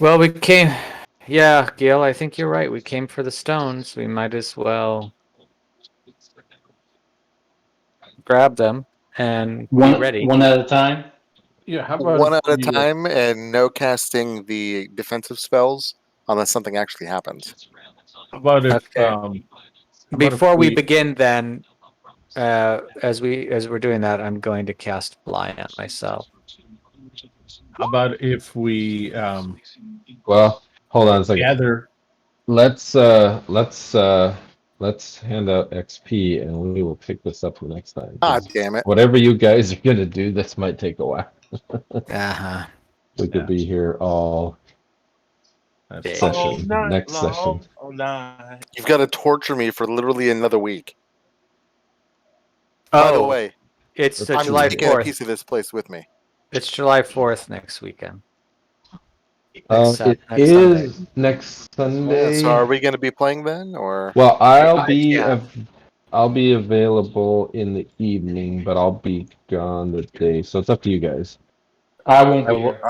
Well, we came. Yeah, Gale, I think you're right. We came for the stones. We might as well grab them and be ready. One at a time. Yeah, how about One if at a we, time, and no casting the defensive spells unless something actually happens. how about if Okay. how about if Before we begin, then, as we're doing that, I'm going to cast Fly on myself. how about if we Well, hold on a second. gather? Let's hand out XP and we will pick this up next time. Ah, damn it. Whatever you guys are gonna do, this might take a while. Uh-huh. We could be here all That's session, next session. All night. You've got to torture me for literally another week. By the Oh, way, it's I'm July taking a 4th. piece of this place with me. It's July 4th next weekend. It Next Sunday. is next Yeah, Sunday. so are we going to be playing then, or? Well, I'll be available in the evening, but I'll be gone the day, so it's up to you guys. I won't be here.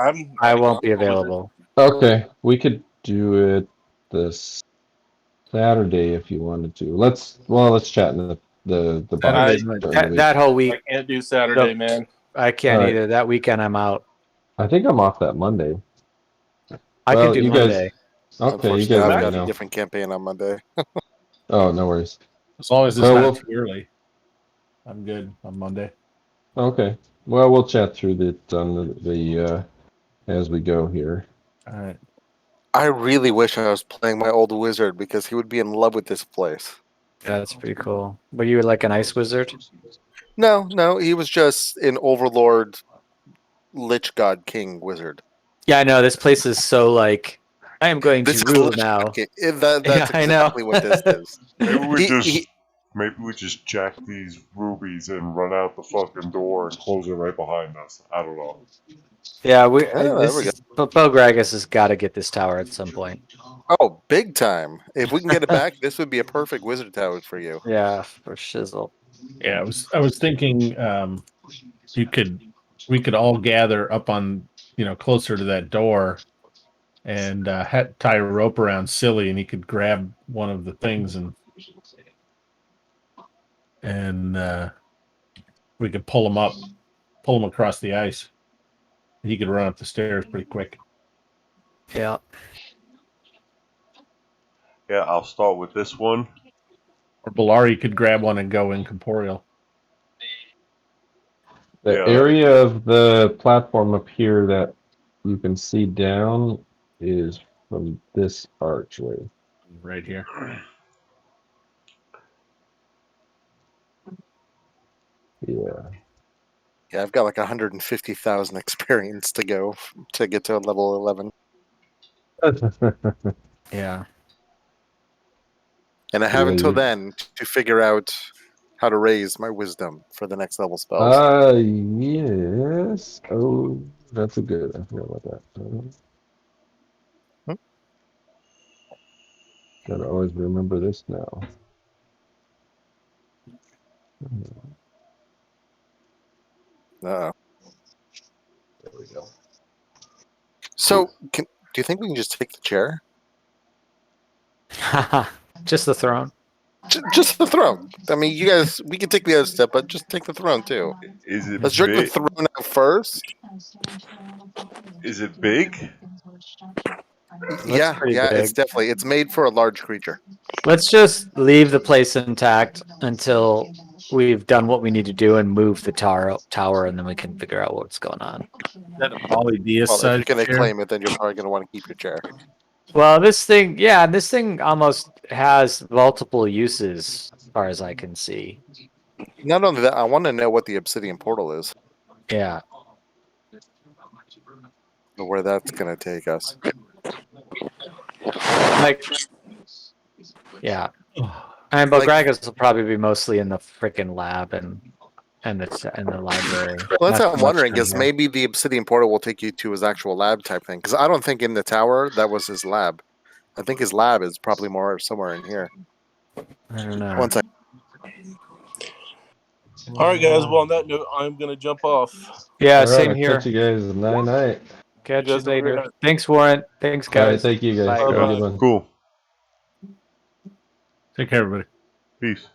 I won't be available. Okay, we could do it this Saturday if you wanted to. Let's chat in the Saturday bar night. during the week. That whole I week, can't do Saturday, man. I can't All right. either. That weekend, I'm out. I think I'm off that Monday. I Well, can do you guys- Monday. Okay, you Unfortunately, guys I've let me got a know. different campaign on Monday. Oh, no worries. As long as it's Well, not we'll- too early, I'm good on Monday. Okay. Well, we'll chat through the as we go here. All right. I really wish I was playing my old wizard because he would be in love with this place. Yeah, that's pretty cool. Were you like an ice wizard? No, he was just an overlord, lich god king wizard. Yeah, I know. This place is so like, I am going This to is rule lich now. god king. That's Yeah, I know. exactly what this is. Maybe we just jack these rubies and run out the fucking door and close it right behind us. I don't know. Yeah, there we but Belgrakas has got to get this tower at some point. Oh, big time! If we can get it back, this would be a perfect wizard tower for you. Yeah, for shizzle. Yeah, I was thinking we could all gather up on closer to that door and tie a rope around Silli, and he could grab one of the things and we could pull him across the ice. He could run up the stairs pretty quick. Yeah. Yeah, I'll start with this one. Or Belari could grab one and go incorporeal. The Yeah. area of the platform up here that you can see down is from this archway. Right here. Yeah. Yeah, I've got like 150,000 experience to go to get to level 11, Yeah. and I have Yeah, until you- then to figure out how to raise my wisdom for the next level spells. Yes. Oh, that's a good. I forgot about that. Gotta always remember this now. Uh-oh. There we go. So, Do you think we can just take the chair? Just the throne. Just the throne. I mean, you guys, we can take the other step, but just take the throne too. Is it Let's jerk the big? throne out first. Is it big? Yeah, pretty yeah, it's big. definitely it's made for a large creature. Let's just leave the place intact until we've done what we need to do and move the tower, and then we can figure out what's going on. That a polydeist Well, if size you're gonna chair? claim it, then you're probably gonna want to keep your chair. Well, this thing almost has multiple uses, as far as I can see. Not only that, I want to know what the obsidian portal is, Yeah. or where that's gonna take us. Like, yeah. And Like- Belgrakas will probably be mostly in the freaking lab and the library. Well, that's Not what I'm so much wondering. in Is here. maybe the obsidian portal will take you to his actual lab type thing? Because I don't think in the tower that was his lab. I think his lab is probably more somewhere in here. I don't know. One second. All right, guys. Well, on that note, I'm gonna jump off. Yeah, All right, same I'll here. catch you guys night. Catch You you guys have a great later. night. Thanks, Warren. Thanks, All right, guys. thank you guys. Bye. Have a Bye-bye. good one. Cool. Take care, everybody. Peace.